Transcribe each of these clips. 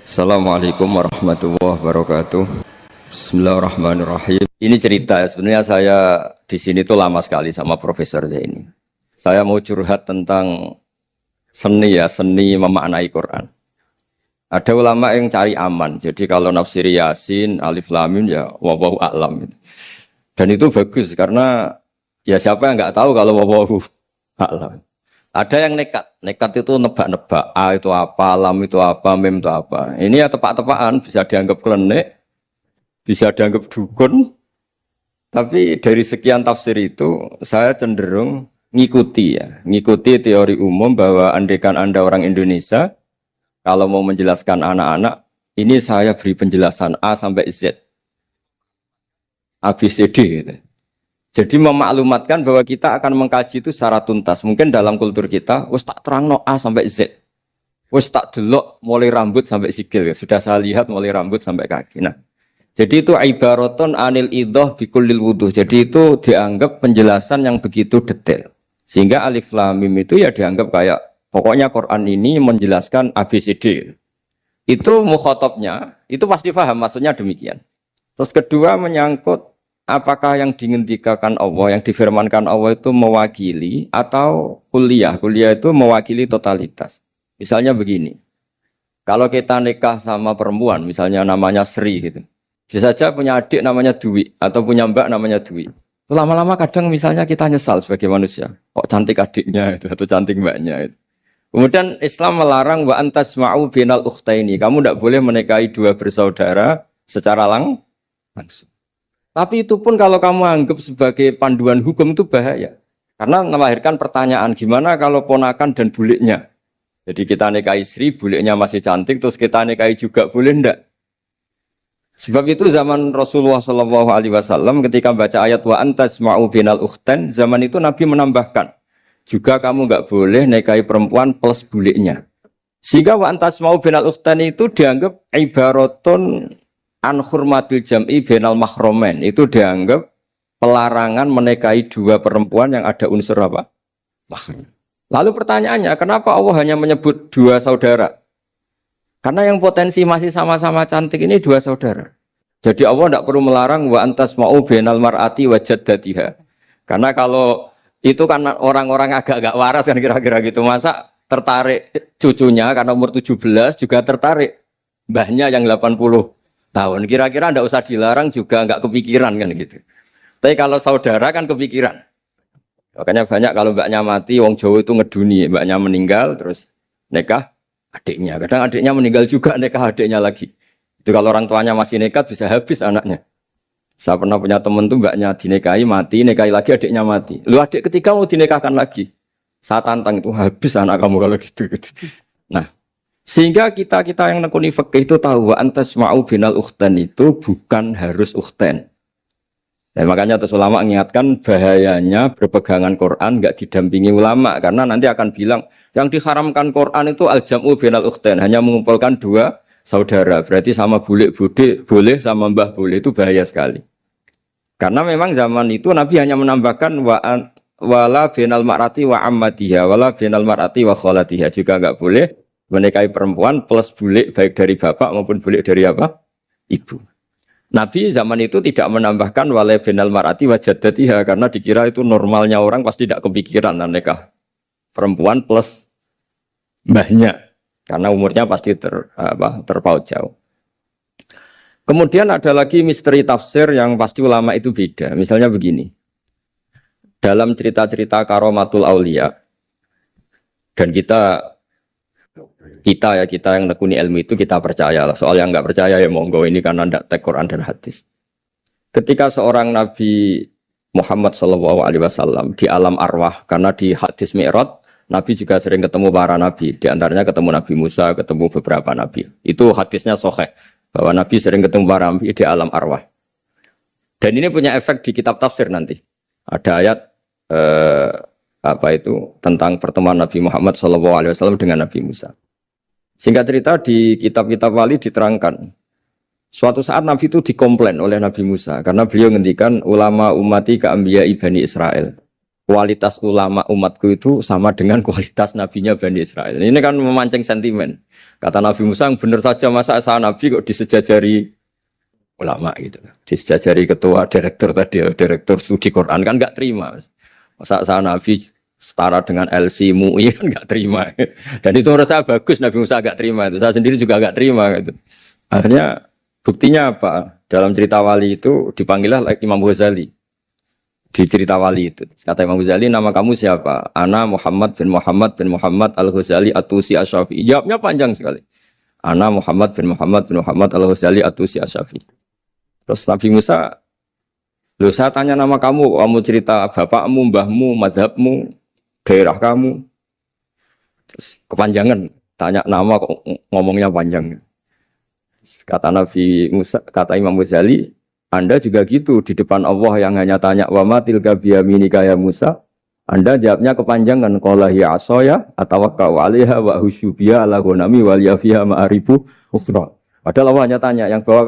Assalamualaikum warahmatullahi wabarakatuh. Bismillahirrahmanirrahim. Ini cerita ya, sebenarnya saya di sini tuh lama sekali sama Profesor Zaini. Saya mau curhat tentang seni memaknai Quran. Ada ulama yang cari aman. Jadi kalau nafsir Yasin, Alif Lam Mim ya wallahu a'lam. Dan itu bagus karena ya siapa yang nggak tahu kalau wallahu a'lam. Ada yang nekat itu nebak-nebak, A itu apa, lam itu apa, mim itu apa. Ini ya tepak-tepakan, bisa dianggap klenik, bisa dianggap dukun. Tapi dari sekian tafsir itu, saya cenderung ngikuti teori umum bahwa andaikan Anda orang Indonesia, kalau mau menjelaskan anak-anak, ini saya beri penjelasan A sampai Z. A, B, C, D gitu. Jadi memaklumatkan bahwa kita akan mengkaji itu secara tuntas. Mungkin dalam kultur kita, wis tak terangno A sampai Z. Wis tak delok mulai rambut sampai sikil. Sudah saya lihat mulai rambut sampai kaki. Nah, jadi itu ibaratun anil idhah bikullil wuduh. Jadi itu dianggap penjelasan yang begitu detail. Sehingga Alif Lam Mim itu ya dianggap kayak pokoknya Quran ini menjelaskan ABCD. Itu mukhatabnya, itu pasti paham maksudnya demikian. Terus kedua menyangkut apakah yang dingendikakan Allah, yang difirmankan Allah itu mewakili atau kuliah? Kuliah itu mewakili totalitas. Misalnya begini, kalau kita nikah sama perempuan, misalnya namanya Sri gitu, bisa saja punya adik namanya Dwi, atau punya mbak namanya Dwi. Lama-lama kadang misalnya kita nyesal sebagai manusia, kok cantik adiknya itu, atau cantik mbaknya itu. Kemudian Islam melarang wa antasma'u binal ukhtaini, kamu tidak boleh menikahi dua bersaudara secara langsung. Tapi itu pun kalau kamu anggap sebagai panduan hukum itu bahaya. Karena melahirkan pertanyaan, gimana kalau ponakan dan buliknya? Jadi kita nikahi Sri, buliknya masih cantik, terus kita nikahi juga, boleh enggak? Sebab itu zaman Rasulullah SAW ketika baca ayat wa antasma'u binal ukhtan, zaman itu Nabi menambahkan, juga kamu enggak boleh nikahi perempuan plus buliknya. Sehingga wa antasma'u binal ukhtan itu dianggap ibaratun an hurmatil jam'i bainal mahromen, itu dianggap pelarangan menikahi dua perempuan yang ada unsur apa? Mahram. Lalu pertanyaannya, kenapa Allah hanya menyebut dua saudara? Karena yang potensi masih sama-sama cantik ini dua saudara. Jadi Allah tidak perlu melarang wa antasma'u bainal mar'ati wa jaddatiha. Karena kalau itu kan orang-orang agak-agak waras kan kira-kira gitu, masa tertarik cucunya karena umur 17 juga tertarik mbahnya yang 80 tahun, kira-kira ndak usah dilarang juga nggak kepikiran kan gitu. Tapi kalau saudara kan kepikiran. Makanya banyak kalau mbaknya mati, wong Jawa itu ngeduni, mbaknya meninggal terus nikah adiknya. Kadang adiknya meninggal juga nikah adiknya lagi. Itu kalau orang tuanya masih nekat bisa habis anaknya. Saya pernah punya teman tuh mbaknya dinikahi mati, nikahi lagi adiknya mati. Lu adik ketiga mau dinikahkan lagi. Saya tantang itu habis anak kamu kalau gitu. Nah, sehingga kita yang nekuni fikih itu tahu wa antasma'u binal ukhtan itu bukan harus ukhtan. Dan makanya terus ulama mengingatkan bahayanya berpegangan Quran enggak didampingi ulama karena nanti akan bilang yang diharamkan Quran itu al-jam'u binal ukhtan, hanya mengumpulkan dua saudara. Berarti sama bulik bude boleh, sama mbah boleh, itu bahaya sekali. Karena memang zaman itu Nabi hanya menambahkan wala binal mar'ati wa ammatiha wala binal mar'ati wa kholatiha, juga enggak boleh menikahi perempuan plus bulik baik dari bapak maupun bulik dari apa? Ibu. Nabi zaman itu tidak menambahkan wala binal mar'ati wa jaddatiha karena dikira itu normalnya orang pasti tidak kepikiran nikah perempuan plus mbahnya karena umurnya pasti terpaut jauh. Kemudian ada lagi misteri tafsir yang pasti ulama itu beda. Misalnya begini. Dalam cerita-cerita karomatul aulia dan kita yang nekuni ilmu itu kita percaya lah. Soal yang nggak percaya ya monggo, ini karena tidak tek Quran dan hadis. Ketika seorang Nabi Muhammad SAW di alam arwah, karena di hadis Mi'raj Nabi juga sering ketemu para nabi, di antaranya ketemu Nabi Musa, ketemu beberapa nabi. Itu hadisnya sahih bahwa Nabi sering ketemu para nabi di alam arwah. Dan ini punya efek di kitab tafsir nanti. Ada ayat tentang pertemuan Nabi Muhammad SAW dengan Nabi Musa. Singkat cerita di kitab-kitab wali diterangkan, suatu saat Nabi itu dikomplain oleh Nabi Musa karena beliau ngendikan ulama ummati ka'ambiya'i Bani Israel. Kualitas ulama umatku itu sama dengan kualitas nabinya Bani Israel. Ini kan memancing sentimen. Kata Nabi Musa, benar saja masa saya Nabi kok disejajari ulama gitu. Disejajari ketua direktur tadi, direktur studi Quran kan nggak terima. Masa saya Nabi setara dengan LC MUI kan nggak terima. Dan itu menurut saya bagus Nabi Musa nggak terima itu. Saya sendiri juga nggak terima gitu. Akhirnya buktinya apa? Dalam cerita wali itu dipanggillah Imam Ghazali. Di cerita wali itu. Kata Imam Ghazali, nama kamu siapa? Ana Muhammad bin Muhammad Al-Ghazali At-Tusi Asy-Syafi'i. Jawabnya panjang sekali. Ana Muhammad bin Muhammad Al-Ghazali At-Tusi Asy-Syafi'i. Terus Nabi Musa, loh saya tanya nama kamu cerita bapakmu, mbahmu, madhabmu, daerah kamu. Terus kepanjangan, tanya nama kok ngomongnya panjang. Kata Nabi Musa, kata Imam Ghazali, Anda juga gitu di depan Allah yang hanya tanya wa ma tilka biyaminika ya Musa. Anda jawabnya kepanjangan qala hiya asaya atawakkau 'alaiha wa husyubiya ala ghanami wal yafiha ma'aribu ukhra. Padahal Allah hanya tanya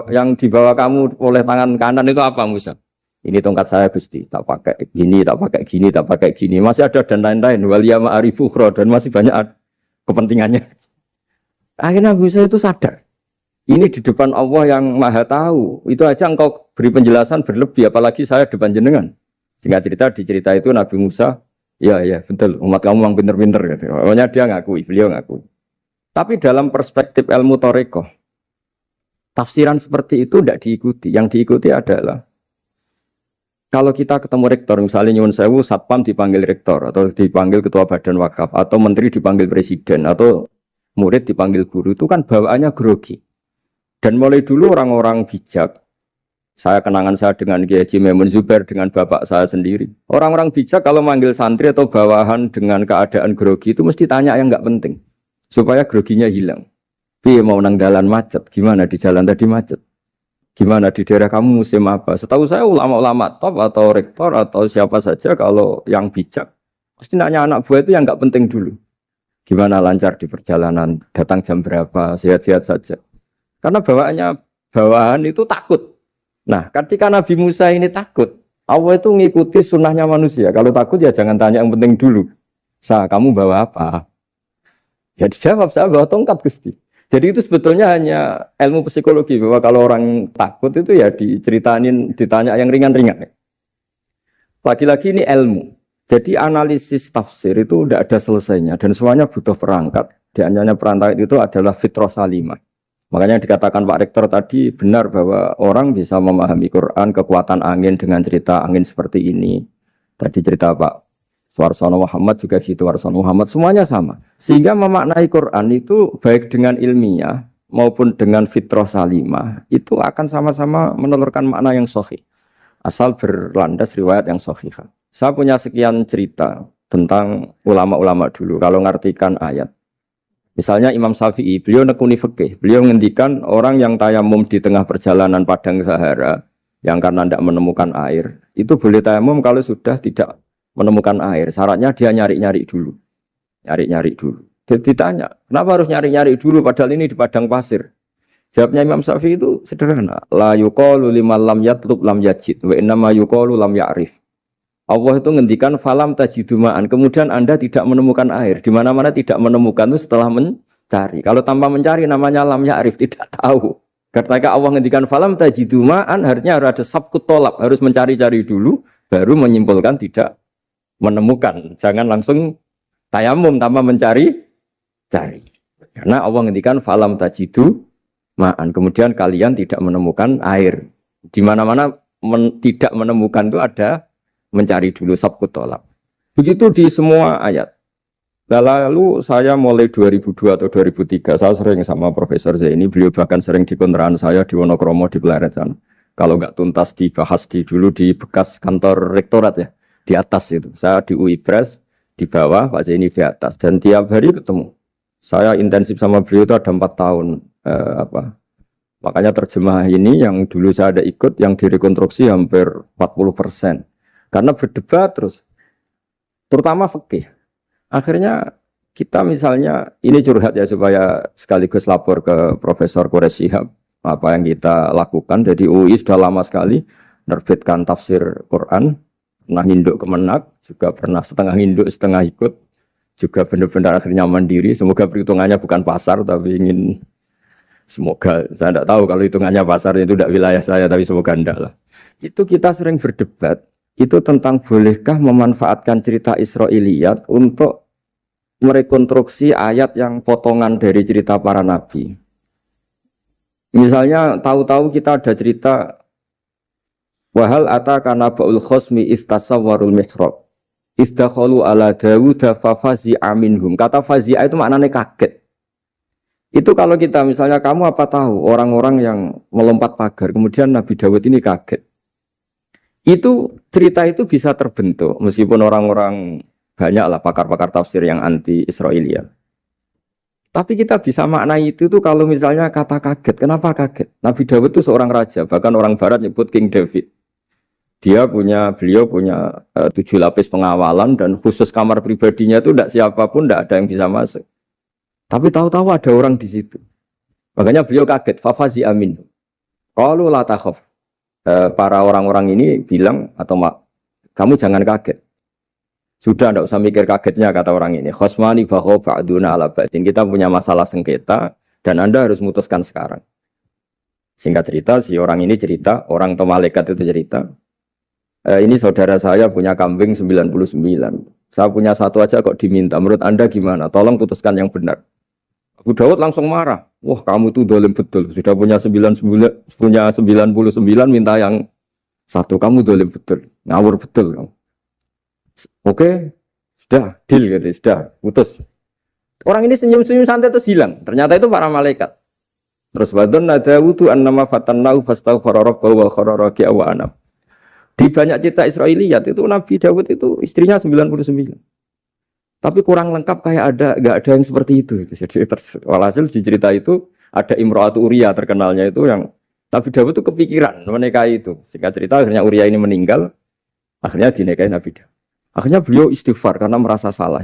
yang di bawah kamu oleh tangan kanan itu apa Musa? Ini tongkat saya Gusti, tak pakai gini, tak pakai gini, tak pakai gini. Masih ada dan lain-lain wal ya ma'aribu ukhra dan masih banyak kepentingannya. Akhirnya Musa itu sadar. Ini di depan Allah yang Maha Tahu. Itu aja engkau beri penjelasan berlebih, apalagi saya depan jenengan. Singkat cerita di cerita itu Nabi Musa, ya betul, umat kamu memang pinter-pinter gitu. Pokoknya dia ngakui, beliau ngakui. Tapi dalam perspektif ilmu Thariqah, tafsiran seperti itu tidak diikuti. Yang diikuti adalah kalau kita ketemu rektor, misalnya nyuwun sewu, satpam dipanggil rektor atau dipanggil ketua badan wakaf atau menteri dipanggil presiden atau murid dipanggil guru, itu kan bawaannya grogi. Dan mulai dulu orang-orang bijak, saya kenangan saya dengan Kiai Haji Maimun Zubair dengan bapak saya sendiri. Orang-orang bijak kalau manggil santri atau bawahan dengan keadaan grogi itu mesti tanya yang nggak penting supaya groginya hilang. Piye mau nang dalan macet, gimana di jalan tadi macet? Gimana di daerah kamu musim apa? Setahu saya ulama-ulama top atau rektor atau siapa saja kalau yang bijak pasti nanya anak buah itu yang nggak penting dulu. Gimana lancar di perjalanan, datang jam berapa, sehat-sehat saja. Karena bawahan itu takut. Nah, ketika Nabi Musa ini takut, Allah itu ngikuti sunnahnya manusia. Kalau takut ya jangan tanya yang penting dulu. Kamu bawa apa? Ya dijawab, saya bawa tongkat Gusti. Jadi itu sebetulnya hanya ilmu psikologi, bahwa kalau orang takut itu ya ditanya yang ringan-ringan. Lagi-lagi ini ilmu. Jadi analisis tafsir itu tidak ada selesainya dan semuanya butuh perangkat. Di antaranya perangkat itu adalah fitrah salimah. Makanya dikatakan Pak Rektor tadi benar bahwa orang bisa memahami Quran, kekuatan angin dengan cerita angin seperti ini. Tadi cerita Pak Suarsono Muhammad juga gitu, Warsono Muhammad, semuanya sama. Sehingga memaknai Quran itu baik dengan ilmiah maupun dengan fitrah salimah, itu akan sama-sama menelurkan makna yang sahih. Asal berlandas riwayat yang sahih. Saya punya sekian cerita tentang ulama-ulama dulu, kalau ngartikan ayat. Misalnya Imam Syafi'i, beliau nekuni fikih. Beliau ngendikan orang yang tayamum di tengah perjalanan padang Sahara, yang karena tidak menemukan air, itu boleh tayamum kalau sudah tidak menemukan air. Syaratnya dia nyari-nyari dulu. Nyari-nyari dulu. Jadi ditanya, kenapa harus nyari-nyari dulu padahal ini di padang pasir? Jawabnya Imam Syafi'i itu sederhana. La yuqalu liman lam yatlub lam yajid, wa innama yuqalu lam ya'rif. Allah itu ngendikan falam tajiduma'an, kemudian Anda tidak menemukan air. Di mana-mana tidak menemukan itu setelah mencari. Kalau tanpa mencari namanya lam ya'rif, tidak tahu. Ketika Allah ngendikan falam tajiduma'an, artinya harus ada sabkut tolab, harus mencari-cari dulu, baru menyimpulkan tidak menemukan. Jangan langsung tayamum tanpa mencari-cari. Karena Allah ngendikan falam tajiduma'an, kemudian kalian tidak menemukan air. Di mana-mana tidak menemukan itu ada mencari dulu sabkut tolab. Begitu di semua ayat. Lalu saya mulai 2002 atau 2003, saya sering sama Profesor Zaini, beliau bahkan sering di kontrakan saya di Wonokromo di Pleret sana. Kalau nggak tuntas dibahas dulu di bekas kantor rektorat ya, di atas itu. Saya di UI Pres, di bawah, Pak Zaini di atas. Dan tiap hari ketemu. Saya intensif sama beliau itu ada 4 tahun. Makanya terjemah ini yang dulu saya ada ikut, yang direkonstruksi hampir 40%. Karena berdebat terus, terutama fikih. Akhirnya kita misalnya, ini curhat ya supaya sekaligus lapor ke Profesor Quraish Shihab, apa yang kita lakukan. Jadi UI sudah lama sekali menerbitkan tafsir Quran, pernah induk Kemenak, juga pernah setengah induk, setengah ikut. juga benar-benar akhirnya mandiri. Semoga perhitungannya bukan pasar, tapi semoga, saya tidak tahu kalau hitungannya pasar itu tidak wilayah saya, tapi semoga tidak lah. Itu kita sering berdebat, itu tentang bolehkah memanfaatkan cerita Israiliyat untuk merekonstruksi ayat yang potongan dari cerita para nabi. Misalnya tahu-tahu kita ada cerita wahal ataka naba'ul khosmi istasawwarul mihrab istakhalu ala Dawuda fafazi'a minhum. Kata fazi'a itu maknanya kaget. Itu kalau kita misalnya kamu apa tahu orang-orang yang melompat pagar kemudian Nabi Dawud ini kaget. Itu cerita itu bisa terbentuk meskipun orang-orang banyaklah pakar-pakar tafsir yang anti Israiliyat. Tapi kita bisa maknai itu tuh kalau misalnya kata kaget. Kenapa kaget? Nabi Dawud itu seorang raja, bahkan orang barat nyebut King David. Beliau punya 7 lapis pengawalan dan khusus kamar pribadinya itu tidak siapapun, tidak ada yang bisa masuk. Tapi tahu-tahu ada orang di situ. Makanya beliau kaget. Fafazi amin. Qalu la takhaf. Para orang-orang ini bilang atau kamu jangan kaget. Sudah tidak usah mikir kagetnya kata orang ini. Khosmani bakho ba'duna ala ba'din. Kita punya masalah sengketa dan Anda harus memutuskan sekarang. Singkat cerita, si orang ini cerita, orang atau malaikat itu cerita. Ini saudara saya punya kambing 99. Saya punya satu aja kok diminta. Menurut Anda gimana? Tolong putuskan yang benar. Abu Dawud langsung marah. Wah, kamu itu dolim betul. Sudah punya 99, minta yang satu. Kamu dolim betul. Ngawur betul kamu. Oke, sudah deal gitu, sudah putus. Orang ini senyum-senyum santai terus hilang. Ternyata itu para malaikat. Terus wadonna Dawudu annama fatannahu fastaghfara rabbahu wa kharara raki'a wa anam. Di banyak cerita Israiliyat itu Nabi Dawud itu istrinya 99. Tapi kurang lengkap kayak enggak ada yang seperti itu. Jadi walhasil di cerita itu ada Imra'atu Uria terkenalnya itu yang Nabi Dawud itu kepikiran menikahi itu. Singkat cerita akhirnya Uria ini meninggal, akhirnya dinikahi Nabi Dawud. Akhirnya beliau istighfar karena merasa salah.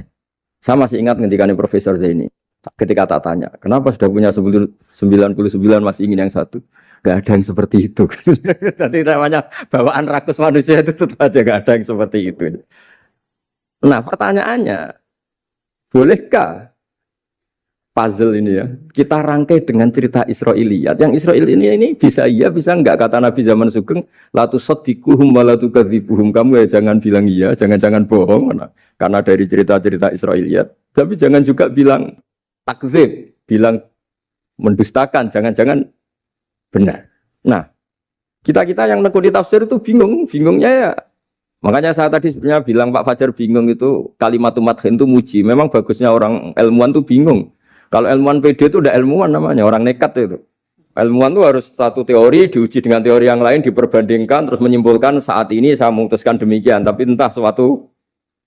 Saya masih ingat ngendikane Profesor Zaini. Ketika tak tanya, kenapa sudah punya 99 masih ingin yang satu? Gak ada yang seperti itu. Jadi namanya bawaan rakus manusia itu tetap aja gak ada yang seperti itu. Nah pertanyaannya, bolehkah puzzle ini ya kita rangkai dengan cerita Israiliyat? Yang Israil ini bisa iya bisa enggak, kata Nabi zaman Sugeng la tusaddiquhum wa la tukadzibuhum. Kamu ya jangan bilang iya, jangan bohong karena dari cerita-cerita Israiliyat, tapi jangan juga bilang takdzib, bilang mendustakan, jangan-jangan benar. Nah, kita yang nekuni tafsir itu bingungnya ya. Makanya saya tadi sebenarnya bilang Pak Fajar bingung itu kalimat madhin itu muji. Memang bagusnya orang ilmuwan itu bingung. Kalau ilmuwan PD itu udah ilmuwan namanya, orang nekat itu. Ilmuwan itu harus satu teori diuji dengan teori yang lain, diperbandingkan, terus menyimpulkan saat ini saya memutuskan demikian. Tapi entah suatu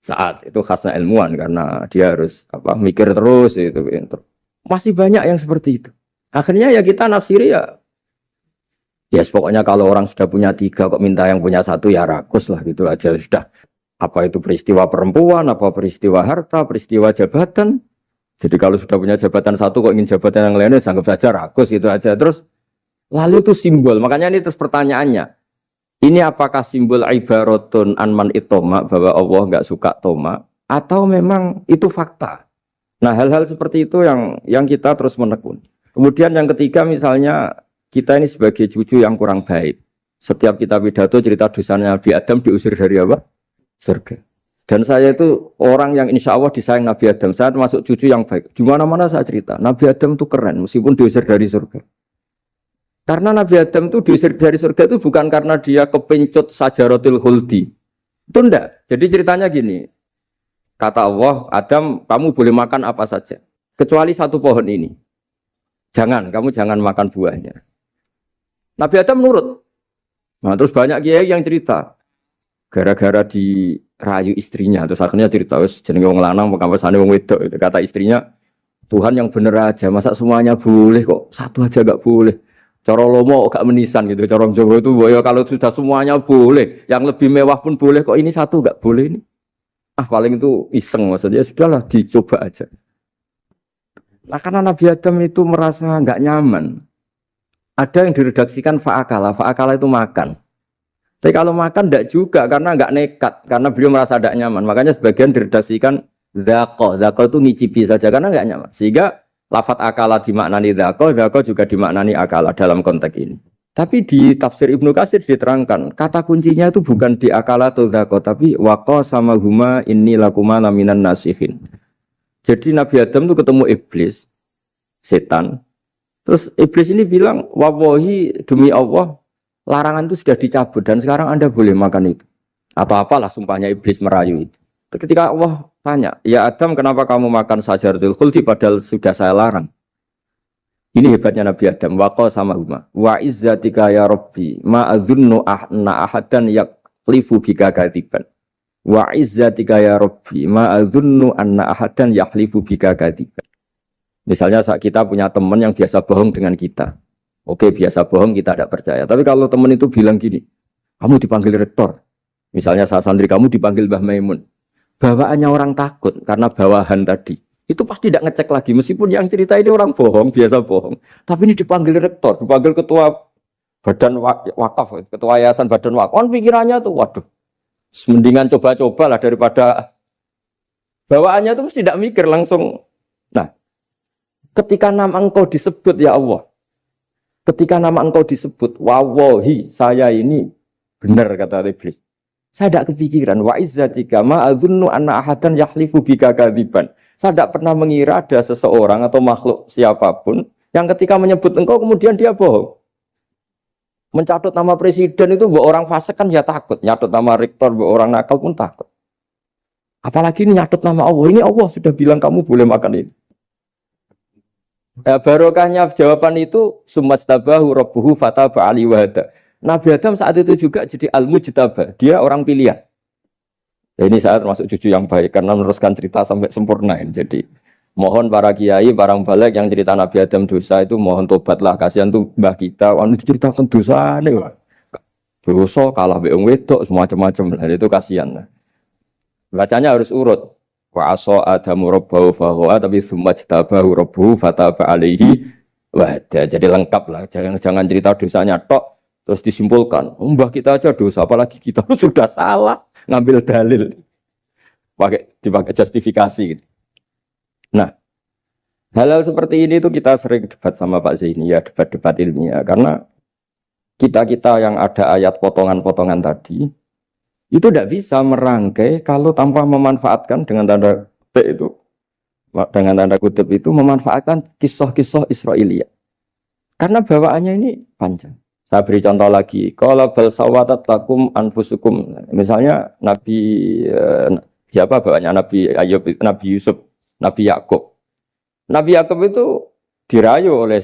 saat, itu khasnya ilmuwan karena dia harus mikir terus itu. Masih banyak yang seperti itu. Akhirnya ya kita nafsiri ya pokoknya kalau orang sudah punya 3 kok minta yang punya 1 ya rakus lah gitu aja sudah. Apa itu peristiwa perempuan, apa peristiwa harta, peristiwa jabatan. Jadi kalau sudah punya jabatan 1 kok ingin jabatan yang lainnya, anggap saja rakus itu aja. Terus lalu itu simbol. Makanya ini terus pertanyaannya. Ini apakah simbol ibaratun anman itoma, bahwa Allah enggak suka toma, atau memang itu fakta? Nah hal-hal seperti itu yang kita terus menekuni. Kemudian yang ketiga misalnya kita ini sebagai cucu yang kurang baik. Setiap kita pidato cerita dosanya Nabi Adam diusir dari apa? Surga. Dan saya itu orang yang insya Allah disayang Nabi Adam. Saya termasuk cucu yang baik. Di mana-mana saya cerita. Nabi Adam itu keren meskipun diusir dari surga. Karena Nabi Adam itu diusir dari surga itu bukan karena dia kepencut sajaratil khuldi. Itu enggak. Jadi ceritanya gini. Kata Allah, Adam kamu boleh makan apa saja. Kecuali 1 pohon ini. Kamu jangan makan buahnya. Nabi Adam nurut. Nah terus banyak kiai yang cerita. Gara-gara dirayu istrinya. Terus akhirnya cerita, jenenge wong lanang, pekampesane wong wedok. Kata istrinya, Tuhan yang bener aja. Masa semuanya boleh kok? 1 aja gak boleh. Cara lomo gak menisan gitu. Cara Jawa itu, kalau sudah semuanya boleh. Yang lebih mewah pun boleh kok. Ini 1 gak boleh ini. Paling itu iseng maksudnya. Sudahlah dicoba aja. Nah karena Nabi Adam itu merasa gak nyaman. Ada yang diredaksikan fa'akala. Fa'akala itu makan. Tapi kalau makan tidak juga karena nggak nekat, karena beliau merasa tidak nyaman. Makanya sebagian diredaksikan Dzaqo itu ngicipi saja karena nggak nyaman. Sehingga lafat akala dimaknani dzaqo juga dimaknani akala dalam konteks ini. Tapi di tafsir Ibnu Katsir diterangkan, kata kuncinya itu bukan di akala atau dzaqo, tapi waqa sama huma inni lakuma laminan nasihin. Jadi Nabi Adam itu ketemu iblis, setan. Terus iblis ini bilang, wallahi demi Allah, larangan itu sudah dicabut dan sekarang Anda boleh makan itu. Atau apalah sumpahnya iblis merayu itu. Ketika Allah tanya, ya Adam kenapa kamu makan sajaratul khuldi padahal sudah saya larang. Ini hebatnya Nabi Adam. Waqa sama huma. Wa izzatika ya Rabbi ma adzunnu anna ahadan yaklifu bika kadiban. Wa izzatika ya Rabbi ma adzunnu anna ahadan yahlifu bika kadiban. Misalnya saat kita punya teman yang biasa bohong dengan kita. Oke, biasa bohong kita tidak percaya. Tapi kalau teman itu bilang gini, kamu dipanggil rektor. Misalnya saat santri kamu dipanggil Mbah Maimun. Bawaannya orang takut karena bawahan tadi. Itu pasti tidak ngecek lagi. Meskipun yang cerita ini orang bohong, biasa bohong. Tapi ini dipanggil rektor, dipanggil ketua badan wakaf, ketua yayasan badan wakaf. Kan pikirannya tuh, waduh. Mendingan coba-coba lah daripada bawaannya itu mesti tidak mikir langsung. Nah, ketika nama engkau disebut ya Allah, ketika nama engkau disebut, wawahi saya ini benar kata iblis. Saya tidak kepikiran wa izzatika ma adzunnu anna ahadan yahlifu bika kadziban. Saya tidak pernah mengira ada seseorang atau makhluk siapapun yang ketika menyebut engkau kemudian dia bohong. Mencatut nama presiden itu buat orang fasik kan ya takut. Nyatut nama rektor buat orang nakal pun takut. Apalagi ini nyatut nama Allah. Ini Allah sudah bilang kamu boleh makan ini. Barokahnya jawaban itu sumastabahu rabbuhu fataba ali wahada. Nabi Adam saat itu juga jadi al-mujtaba. Dia orang pilihan. Ya, ini saya termasuk cucu yang baik karena meneruskan cerita sampai sempurna ini. Jadi mohon para kiai, para balik yang cerita Nabi Adam dosa itu mohon tobatlah. Kasihan tuh mbah kita, wanu ceritakan dosa nih. Dosa kalah beong wedok semacam-macam lah itu kasihan. Bacanya harus urut. Wa asa adamu rabbahu fahuwa tapi sumajtabahu rabbuhu fataba alaihi wahda. Jadi lengkap lah. Jangan cerita dosanya tok terus disimpulkan. Mbah kita aja dosa apalagi kita sudah salah. Ngambil dalil dipakai justifikasi gitu. Nah, hal-hal seperti ini itu kita sering debat sama Pak Zaini ya, debat-debat ilmiah karena kita yang ada ayat potongan-potongan tadi itu tidak bisa merangkai kalau tanpa memanfaatkan dengan tanda kutip itu memanfaatkan kisah-kisah Israiliyah karena bawaannya ini panjang. Saya beri contoh lagi. Qala bal sawatat lakum anfusukum. Misalnya Nabi siapa bawanya Nabi Ayub, Nabi Yusuf, Nabi Yakub. Nabi Yakub itu dirayu oleh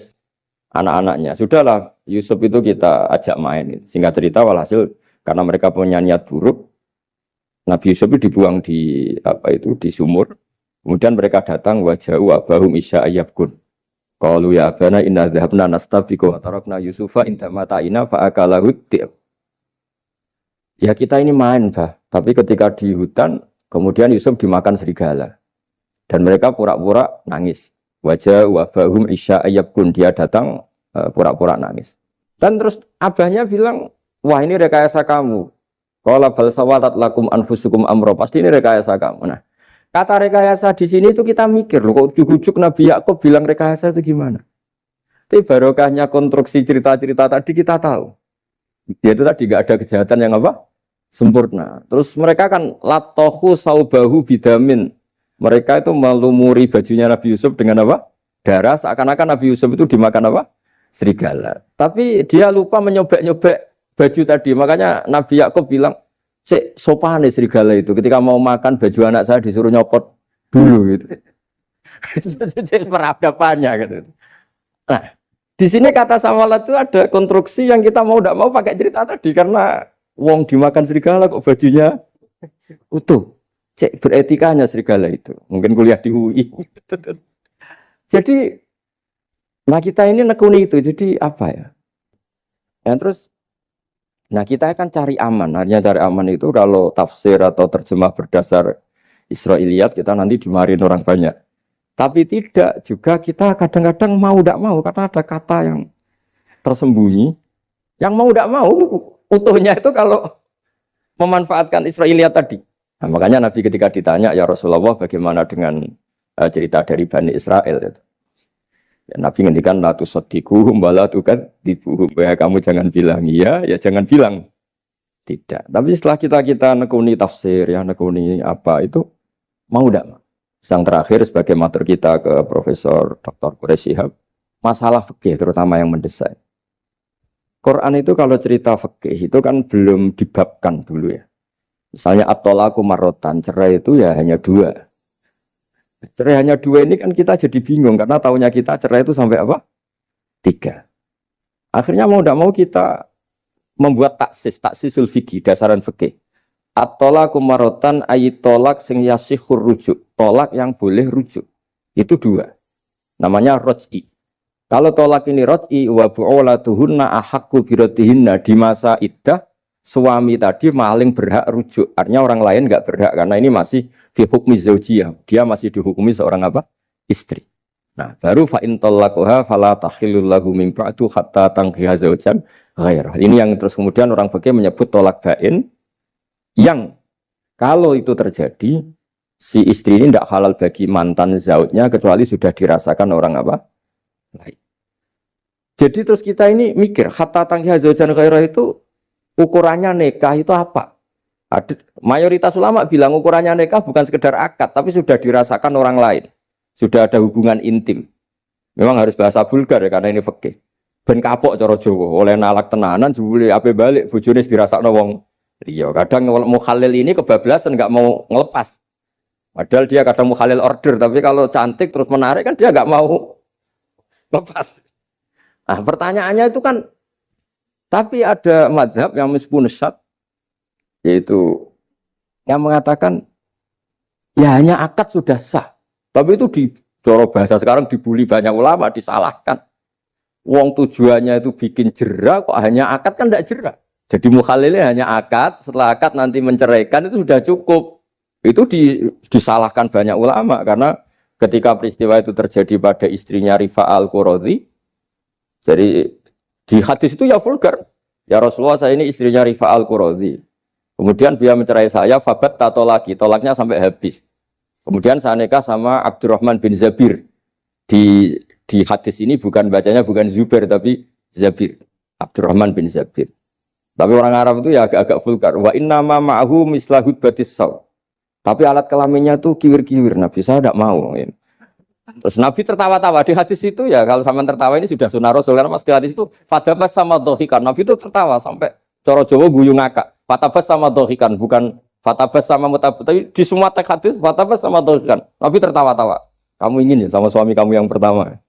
anak-anaknya. Sudahlah Yusuf itu kita ajak main. Singkat cerita walhasil karena mereka punya niat buruk, Nabi Yusuf itu dibuang di di sumur. Kemudian mereka datang waja'u abahum isya ayyabkun. Qalu ya abana inna dhahabna nastabiqu wa tarakna Yusufa inda mata'ina fa akalahu dhib. Ya kita ini main, Bah. Tapi ketika di hutan, kemudian Yusuf dimakan serigala. Dan mereka pura-pura nangis. Wajah wabahum isya ayyabkun. Dia datang pura-pura nangis. Dan terus abahnya bilang, wah ini rekayasa kamu. Qala bal sawatat lakum anfusukum amro. Pasti ini rekayasa kamu. Nah, kata rekayasa di sini itu kita mikir loh, kok ujuk-ujuk Nabi Yakub bilang rekayasa itu gimana? Tapi barokahnya konstruksi cerita-cerita tadi kita tahu. Yaitu tadi nggak ada kejahatan yang apa? Sempurna. Terus mereka kan latohu saubahu bidamin. Mereka itu melumuri bajunya Nabi Yusuf dengan apa? Darah. Seakan-akan Nabi Yusuf itu dimakan apa? Serigala. Tapi dia lupa menyobek-nyobek baju tadi. Makanya Nabi Yakub bilang, sopan nih serigala itu. Ketika mau makan baju anak saya disuruh nyopot dulu gitu. Peradabannya gitu. Nah, di sini kata samalat itu ada konstruksi yang kita mau tidak mau pakai cerita tadi karena wong dimakan serigala kok bajunya utuh. Cek beretikanya serigala itu. Mungkin kuliah di UI. Jadi, nah kita ini nekuni itu. Jadi apa ya? Yang terus nah kita akan cari aman. Artinya cari aman itu kalau tafsir atau terjemah berdasar Israiliyat kita nanti dimarin orang banyak. Tapi tidak juga kita kadang-kadang mau tidak mau karena ada kata yang tersembunyi. Yang mau tidak mau utuhnya itu kalau memanfaatkan Israiliyat tadi. Nah, makanya Nabi ketika ditanya, ya Rasulullah bagaimana dengan cerita dari Bani Israel itu. Ya, Nabi ngendikan la tusaddiquhum wa la tukadzibuhum. Ya kamu jangan bilang iya, ya jangan bilang tidak. Tapi setelah kita nekuni tafsir, ya nekuni apa itu mau tidak? Yang terakhir sebagai matur kita ke Profesor Dr. Quraisy Shihab, masalah fikih terutama yang mendesak. Quran itu kalau cerita fikih itu kan belum dibabkan dulu ya. Misalnya at-thalaqu marratan, cerai itu ya hanya 2. Cerai hanya 2 ini kan kita jadi bingung karena taunya kita cerai itu sampai apa? 3. Akhirnya mau tidak mau kita membuat taksisul fikih, dasaran fikih. At-thalaqu marratan ayat tolak sing yasihur rujuk, tolak yang boleh rujuk. Itu 2. Namanya roj'i. Kalau tolak ini roj'i wa bu'ulatuhunna ahaqqu biratihinna, di masa iddah suami tadi maling berhak rujuk. Artinya orang lain enggak berhak karena ini masih fi hukmi zaujiyah. Dia masih dihukumi seorang apa? Istri. Nah, baru fa in talaqaha fala tahillul lahu min ba'du hatta tankiha zaujan ghairah. Ini yang terus kemudian orang fikih menyebut tolak bain, yang kalau itu terjadi si istri ini tidak halal bagi mantan zaujnya kecuali sudah dirasakan orang apa? Lain. Jadi terus kita ini mikir hatta tankiha zaujan ghairah itu ukurannya nikah itu apa? Mayoritas ulama bilang ukurannya nikah bukan sekedar akad, tapi sudah dirasakan orang lain. Sudah ada hubungan intim. Memang harus bahasa vulgar ya, karena ini fikih. Ben kapok cara Jawa, oleh nalak tenanan, jebule ape balik, bojone dirasakno wong liya. Kadang mukhalil ini kebablasan, nggak mau ngelepas. Padahal dia kadang mukhalil order, tapi kalau cantik terus menarik kan dia nggak mau lepas. Nah pertanyaannya itu kan, tapi ada mazhab yang meskipun syad, yaitu yang mengatakan ya hanya akad sudah sah. Tapi itu di coro bahasa sekarang dibully banyak ulama, disalahkan. Wong tujuannya itu bikin jera, kok hanya akad kan tidak jera. Jadi mukhalilnya hanya akad, setelah akad nanti menceraikan itu sudah cukup. Itu disalahkan banyak ulama karena ketika peristiwa itu terjadi pada istrinya Rifa al-Qurazi, jadi di hadis itu ya vulgar. Ya Rasulullah, saya ini istrinya Rifa al-Qurazi. Kemudian dia mencerai saya, fabat tato lagi, tolaknya sampai habis. Kemudian saya nikah sama Abdurrahman bin Zabir. Di hadis ini bukan bacanya bukan Zubair tapi Zabir. Abdurrahman bin Zabir. Tapi orang Arab itu ya agak-agak vulgar. Wa inna ma ma'ahu mislahud batis saw. Tapi alat kelaminnya tuh kiwir-kiwir. Nabi saya tidak mau. Terus Nabi tertawa-tawa di hadis itu ya, kalau sama tertawa ini sudah sunnah Rasul, karena mas di hadis itu fatabas sama dohikan. Nabi itu tertawa sampai coro Jawa guyu ngakak. Fatabas sama dohikan, bukan fatabas sama mutabut. Tapi di semua teks hadis fatabas sama dohikan. Nabi tertawa-tawa. Kamu ingin ya sama suami kamu yang pertama.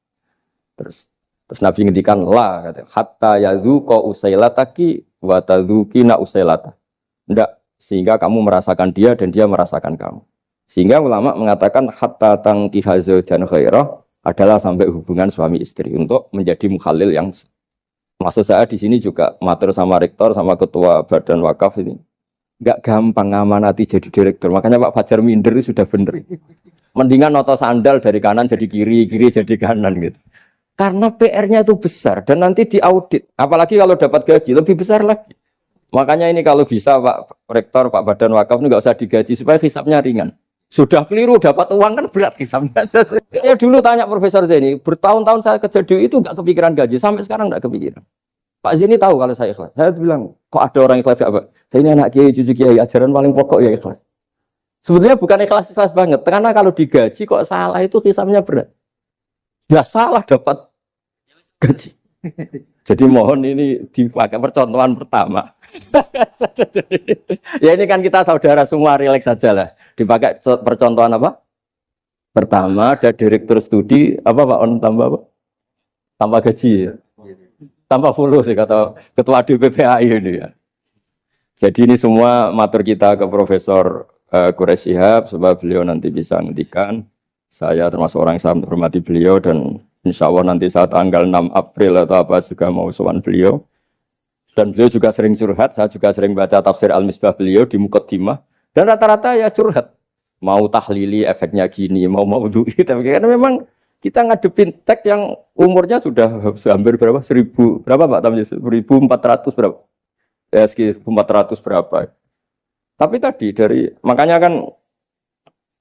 Terus Nabi ngendikan la, kata hatta yadzuqa usailataki wa tadzukina usailata. Enggak, sehingga kamu merasakan dia dan dia merasakan kamu. Sehingga ulama mengatakan hatta tankiha zaujan ghairah adalah sampai hubungan suami istri untuk menjadi mukhalil yang, maksud saya di sini juga matur sama rektor sama ketua badan wakaf ini enggak gampang ngamanati jadi direktur. Makanya Pak Fajar minder itu sudah benar. Mendingan noto sandal dari kanan jadi kiri, kiri jadi kanan gitu. Karena PR-nya itu besar dan nanti diaudit. Apalagi kalau dapat gaji lebih besar lagi. Makanya ini kalau bisa Pak Rektor, Pak Badan Wakaf ini nggak usah digaji supaya hisapnya ringan. Sudah keliru dapat uang kan berat hisapnya. Ya dulu tanya Profesor Zaini, bertahun-tahun saya kerja di itu nggak kepikiran gaji, sampai sekarang nggak kepikiran. Pak Zaini tahu kalau saya ikhlas. Saya bilang, kok ada orang ikhlas apa? Saya ini anak kiai, cucu kiai, ajaran paling pokok ya ikhlas. Sebetulnya bukan ikhlas banget, karena kalau digaji kok salah itu hisapnya berat. Ya salah dapat gaji. Jadi mohon ini dipakai percontohan pertama. Ya ini kan kita saudara semua, rileks saja lah. Dipakai percontohan apa? Pertama ada direktur studi apa Pak On tambah apa? Tambah gaji ya. Tambah follow sih kata ketua DPPAI ini ya. Jadi ini semua matur kita ke Profesor Quraisy Shihab supaya beliau nanti bisa ngendikan. Saya termasuk orang yang sangat menghormati beliau dan insya Allah nanti saat tanggal 6 April atau apa juga mau sowan beliau. Dan beliau juga sering curhat, saya juga sering baca tafsir Al-Misbah beliau di Muqaddimah. Dan rata-rata ya curhat. Mau tahlili efeknya gini, mau du'i. Tapi karena memang kita ngadepin teks yang umurnya sudah hampir berapa? 1000, berapa Pak Tamjiz? 1400 berapa? Ya sekitar 1400 berapa. Tapi tadi makanya kan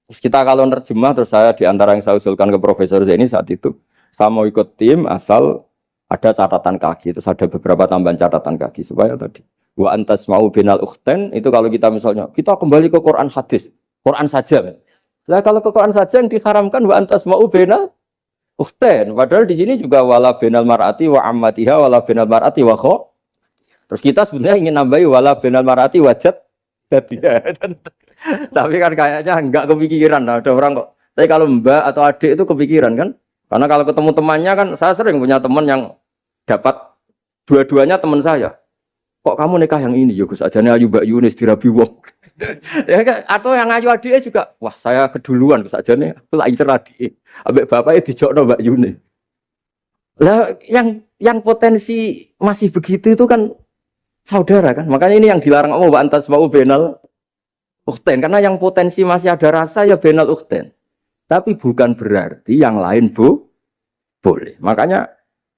kita kalau nerjemah terus saya diantara yang saya usulkan ke Profesor Zaini saat itu, saya mau ikut tim asal ada catatan kaki, terus ada beberapa tambahan catatan kaki supaya tadi wa antas mau binal ukhten itu kalau kita misalnya kita kembali ke Quran hadis, Quran saja. Lah kalau ke Quran saja yang diharamkan wa antas mau binal ukhten, padahal di sini juga wala binal mar'ati wa ammatiha wala binal mar'ati wa kho. Terus kita sebenarnya ingin nambahi wala binal mar'ati wajat jadi. Tapi kan kayaknya enggak kepikiran. Nah, ada orang kok. Tapi kalau mbak atau adik itu kepikiran kan? Karena kalau ketemu temannya kan, saya sering punya teman yang dapat dua-duanya teman saya. Kok kamu nikah yang ini? Ya Gus, ajane ayu Mbak Yunis dirabi wong. Ya kan? Atau yang ayu adiknya juga. Wah, saya keduluan Gus ajane aku lak incer adik. Ambek bapaknya dijokno Mbak Yunis. Lah yang potensi masih begitu itu kan saudara kan. Makanya ini yang dilarang Allah wa antas mau benal ukhten, karena yang potensi masih ada rasa ya benal ukhten. Tapi bukan berarti yang lain boleh. Makanya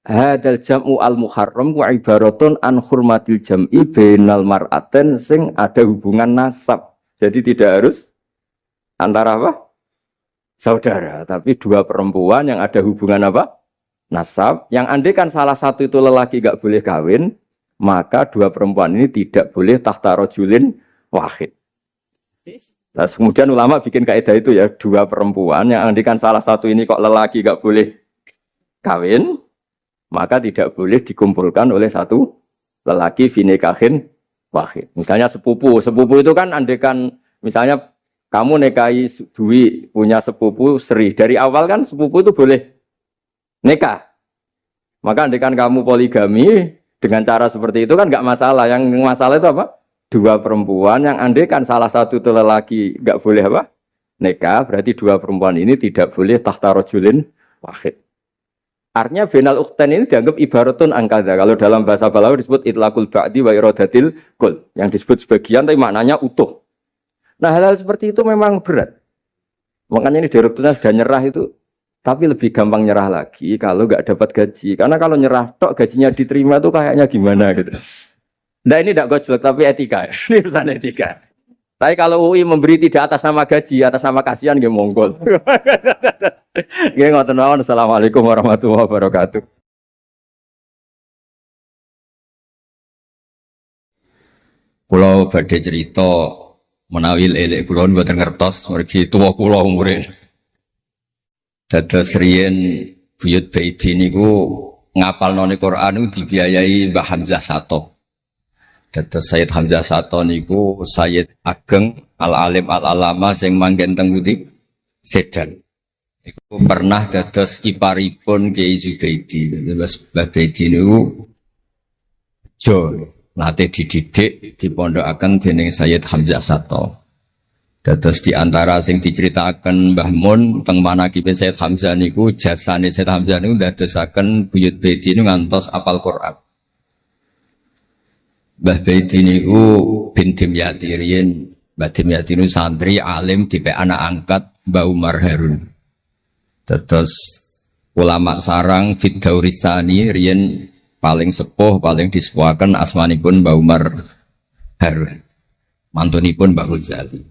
hadal jam'u al muharram wa ibaratun an hurmatil jam'i benal mar'aten sing ada hubungan nasab. Jadi tidak harus antara apa? Saudara, tapi dua perempuan yang ada hubungan apa? Nasab. Yang andai kan salah satu itu lelaki gak boleh kawin, maka dua perempuan ini tidak boleh tahta rajulin wahid. Nah, kemudian ulama bikin kaidah itu ya, dua perempuan yang andikan salah satu ini kok lelaki gak boleh kawin, maka tidak boleh dikumpulkan oleh satu lelaki finikahin wahid. Misalnya sepupu itu kan andikan misalnya kamu nikahi Dwi punya sepupu Sri, dari awal kan sepupu itu boleh nikah. Maka andikan kamu poligami dengan cara seperti itu kan gak masalah. Yang masalah itu apa? Dua perempuan yang andai kan salah satu itu lelaki nggak boleh apa nikah, berarti dua perempuan ini tidak boleh tahta rajulin wahid. Artinya benal ukhten ini dianggap ibaratun angkada. Kalau dalam bahasa Balawi disebut itlaqul ba'di wa iradatil kul, yang disebut sebagian tapi maknanya utuh. Nah, hal-hal seperti itu memang berat. Makanya ini direkturnya sudah nyerah itu, tapi lebih gampang nyerah lagi kalau nggak dapat gaji. Karena kalau nyerah tok gajinya diterima tuh kayaknya gimana gitu. Nah ini tidak gojlok tapi etika. Ini urusan etika. Tapi kalau UI memberi tidak atas nama gaji, atas nama kasihan dia monggol. Nggih ngoten mawon. Assalamualaikum warahmatullahi wabarakatuh. Kula badhe cerita menawi elek kula mboten ngertos mergi tuwa kula umure. Dados riyen buyut Baiti niku ngapalnone Quran niku dibiayai Mbah Hamzah Sato. Dados Sayyid Hamzah Sato niku Sayyid Ageng Al-Alim Al-Alama sing manggen teng Putih Sedan. Iku pernah dados kiparipun Kiai Zubaidi. Dados Mbah Baidi niku jo nate dididik dipondokaken dening Sayyid Hamzah Sato. Dados di antara sing diceritaken Mbah Mun teng manakibe Sayyid Hamzah niku jasane Sayyid Hamzah niku ndadosaken buyut Baidi niku ngantos apal Quran. Mbah Baidi niku bin Dimyati riyen, Mbah Dimyati niku santri alim dipek anak angkat Mbah Umar Harun. Dados ulama sarang Fiddaurisani riyen paling sepuh, paling disepuhaken asmanipun Mbah Umar Harun. Mantunipun Mbah Ghazali.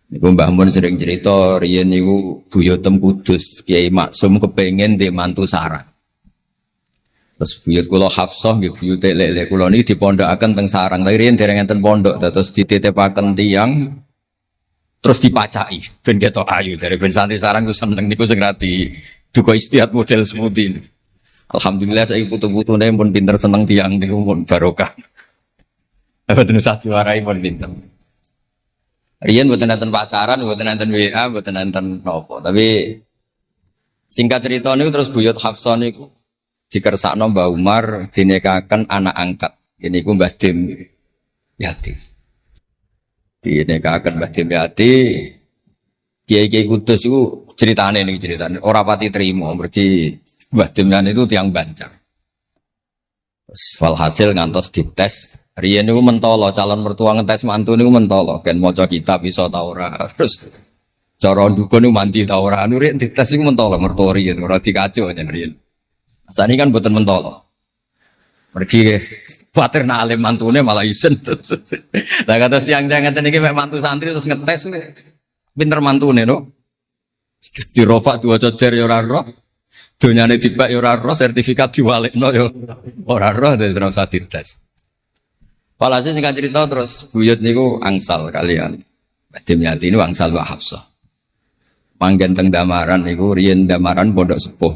Niku Mbah Mun sering cerita riyen niku buyutem Kudus Kiai Maksum kepengin ndek mantu sarang. Terus buyut kula Hafsah nggih buyut lek kula niki dipondokaken teng sarang. Tapi riyen dereng enten pondok terus dititipaken tiyang terus dipacaki ben ketok ayu dari ben santri sarang ku seneng niku sing rati duka istiad model seperti ini. Alhamdulillah saya putu-putune pun pinter seneng tiyang niku pun barokah. Mboten usah diwarai pun pinter. Riyen mboten enten pacaran, mboten enten WA, mboten enten nopo. Tapi singkat cerita niku terus buyut Hafsah niku dikersakno Mbah Umar dinikahaken anak angkat. Ini ku Mbah Dim Yati. Dinikahaken Mbah Dim Yati. Kiai-kiai Kudus itu ceritane niki ceritane ora pati trimo mergi Mbah Dim Yati itu tiang Banjar. Walhasil ngantos dites. Riyen niku mentolo calon mertua ngetes mantu niku mentolo kan maca kitab iso ta ora. Terus cara ndukun niku mandi ta ora. Anu riyen dites niku mentolo mertua riyen ora dikaco jan riyen. Asane kan mboten mentolo. Pergi khawatir nak alim mantune malah isen. Lah kata tiang-tiang ngeten iki mek mantu santri terus ngetes pinter mantune no. Dirofak dua coder ya ora roh. Donyane dipek ya ora roh, sertifikat diwalekno ya ora roh terus ora usah dites. Walhasil singkat cerita terus buyut niku angsal kalian. Badhe nyati niku angsal Mbak Hafsah. Manggen teng Damaran niku riyen Damaran pondok sepuh.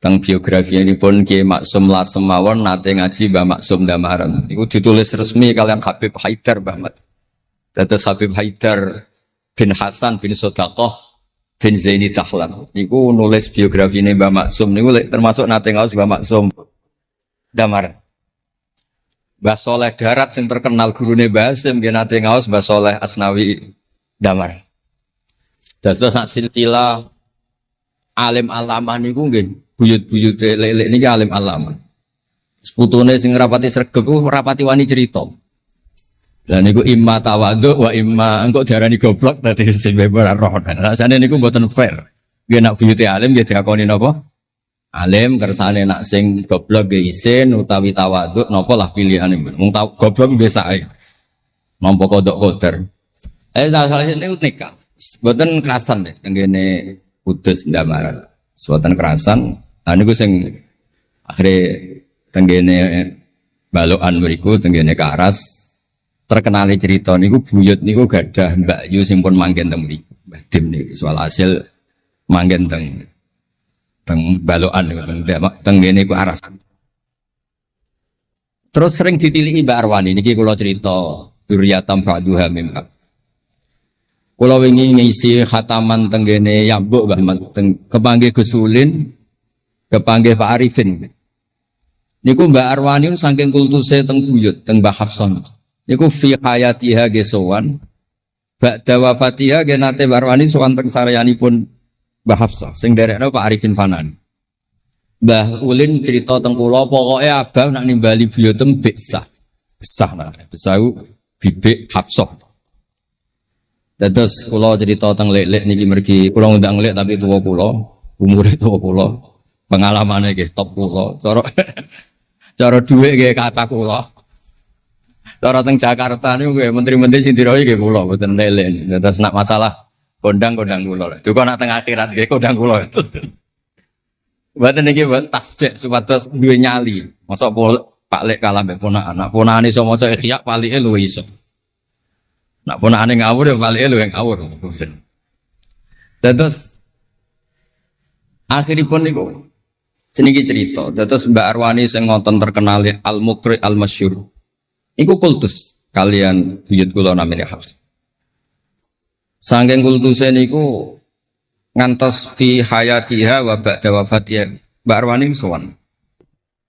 Teng biografi ini pun Kiai Maksum Lasem mawon nate ngaji Mbah Maksum Damaran. Iku ditulis resmi kalian Habib Haidar Bahmat. Dados Habib Haidar bin Hasan bin Sodaqoh bin Zaini Tahlan. Niku nulis biografi ini Mbah Maksum niku termasuk nate ngaos Mbah Maksum Damaran. Mbah Soleh Darat yang terkenal gurune Mbah Hasim nggih nate ngaos Mbah Soleh Asnawi Damaran. Dados sak silsilah alim alamah niku nggih buyut-buyut lelek niki alim alamah. Seputune sing rapati sregep ku rapati wani cerita. Lah niku imma tawadhu wa imma engko diarani goblok dadi sing ora roh. Rasane niku mboten fair. Nggih nak buyute alim nggih diakoni napa? Alim kersane nak sing goblok nggih isin utawi tawadhu napa lah pilihane. Wong goblok biasa ae. Nampa kodok koder. Salah niku nikah. Mboten kerasan deh tenggene Kudus Damaran. Mboten kerasan. Niku sing akhire tenggene balokan mriku tenggene Karas terkenali cerita niku buyut niku gadah Mbak Yu sing pun manggen teng mriku. Mbah Dim niki soal hasil manggen teng balokan niku tenggene ku Aras. Terus sering ditilihi Mbak Arwani niki kula cerita Duriyatam Ba'duha Mimba. Kula wingi ngisi khataman tenggene Yambuk Mbah kepanggih Gusulin kepanggih Pak Arifin. Niku Mbak Arwani saking kultuse teng buyut teng Mbah Hafsah. Niku fi hayatiha gesowan ba'da wafatiha genate Mbak Arwani sowan teng saryanipun Mbah Hafsah sing derekno Pak Arifin Fanan. Mbah Ulin cerita teng kula pokoke abang nak nimbali buyutem besah. Besah nah, besah bibik Hafsah. Dados kula cerita teng lek-lek niki mergi kula ngundang lek tapi tuwa kula, umure tuwa kula. Pengalamane nggih top kula. Cara dhuwit nggih kata kula. Cara teng Jakarta niku nggih menteri-menteri sing dirohi nggih kula mboten lek-lek. Dados nak masalah kondang-kondang kula. Duka nak teng akhirat nggih kondang kula. Mboten niki tasjek supados duwe nyali. Mosok Pak Lek kalah mbek ponakan. Nak ponakane iso maca Ihya palike luwih iso. Nak ponakane ngawur ya palike luwih ngawur. Dados akhiripun niku seniki cerita. Dados Mbak Arwani sing ngonten terkenal Al-Muqri Al-Masyhur. Iku kultus kalian buyut kula namine Hafs. Saking kultuse niku ngantos fi hayatiha wa ba'da wafatiha Mbak Arwani sowan.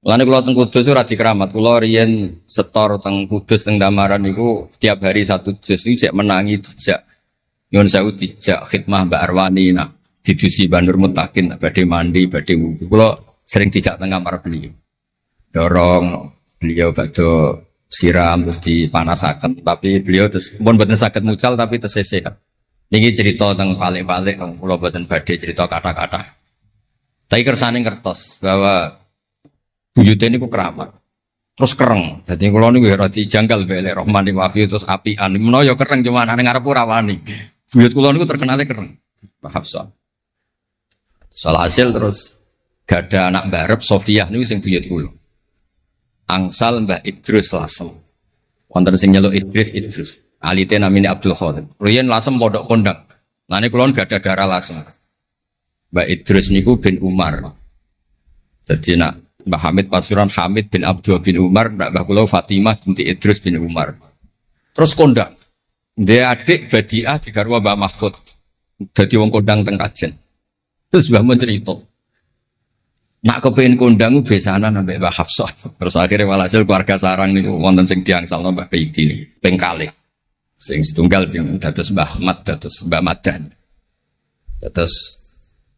Lane kula teng Kudus ora dikeramat, kula riyen setor teng Kudus teng Damaran niku setiap hari satu juz iki cek menangi dijak. Nyuwun sewu dijak khidmah Mbak Arwani nak didusi Bandur Mutakin badhe mandi, badhe wudu. Kula sering dijak teng kamar beliau. Dorong beliau badhe siram terus dipanasaken, tapi beliau terus pun boten saged mucal tapi tesese. Niki cerita teng palik-palik kula boten badhe cerita kata-kata. Tapi kersane ngertos bahwa buyute niku keramat. Terus kereng. Dadi kula niku ora dijanggal belek Rahman Wafi terus apian. Menawa ya kereng cuma nang ngarep ora wani. Buyut kula niku terkenale kereng. Pak Hafsah. Soal hasil terus gada anak barep Sofiah niku sing buyut kula. Angsal Mbah Idrus Lasem. Wonten sing nyeluk Idrus. Alite namine Abdul Khadir. Riyen Lasem pondok kondang. Lane kula gada darah Lasem. Mbah Idrus niku bin Umar. Jadi nak Mbah Hamid Pasuruan Hamid bin Abdul bin Umar, Mbah kula Fatimah binti Idrus bin Umar. Terus kondang. Dia adik Badiah digarwa Mbah Mahfud. Dadi wong kondang teng Kajen. Terus Mbah mun cerita. Nak kepengin kondang besanan ambek Mbah Hafsah. Terus akhirnya walhasil keluarga sarang niku wonten sing diangsalno Mbah Baidi niku ping kalih. Sing setunggal sing dados Mbah Ahmad dados Mbah Madan. Dados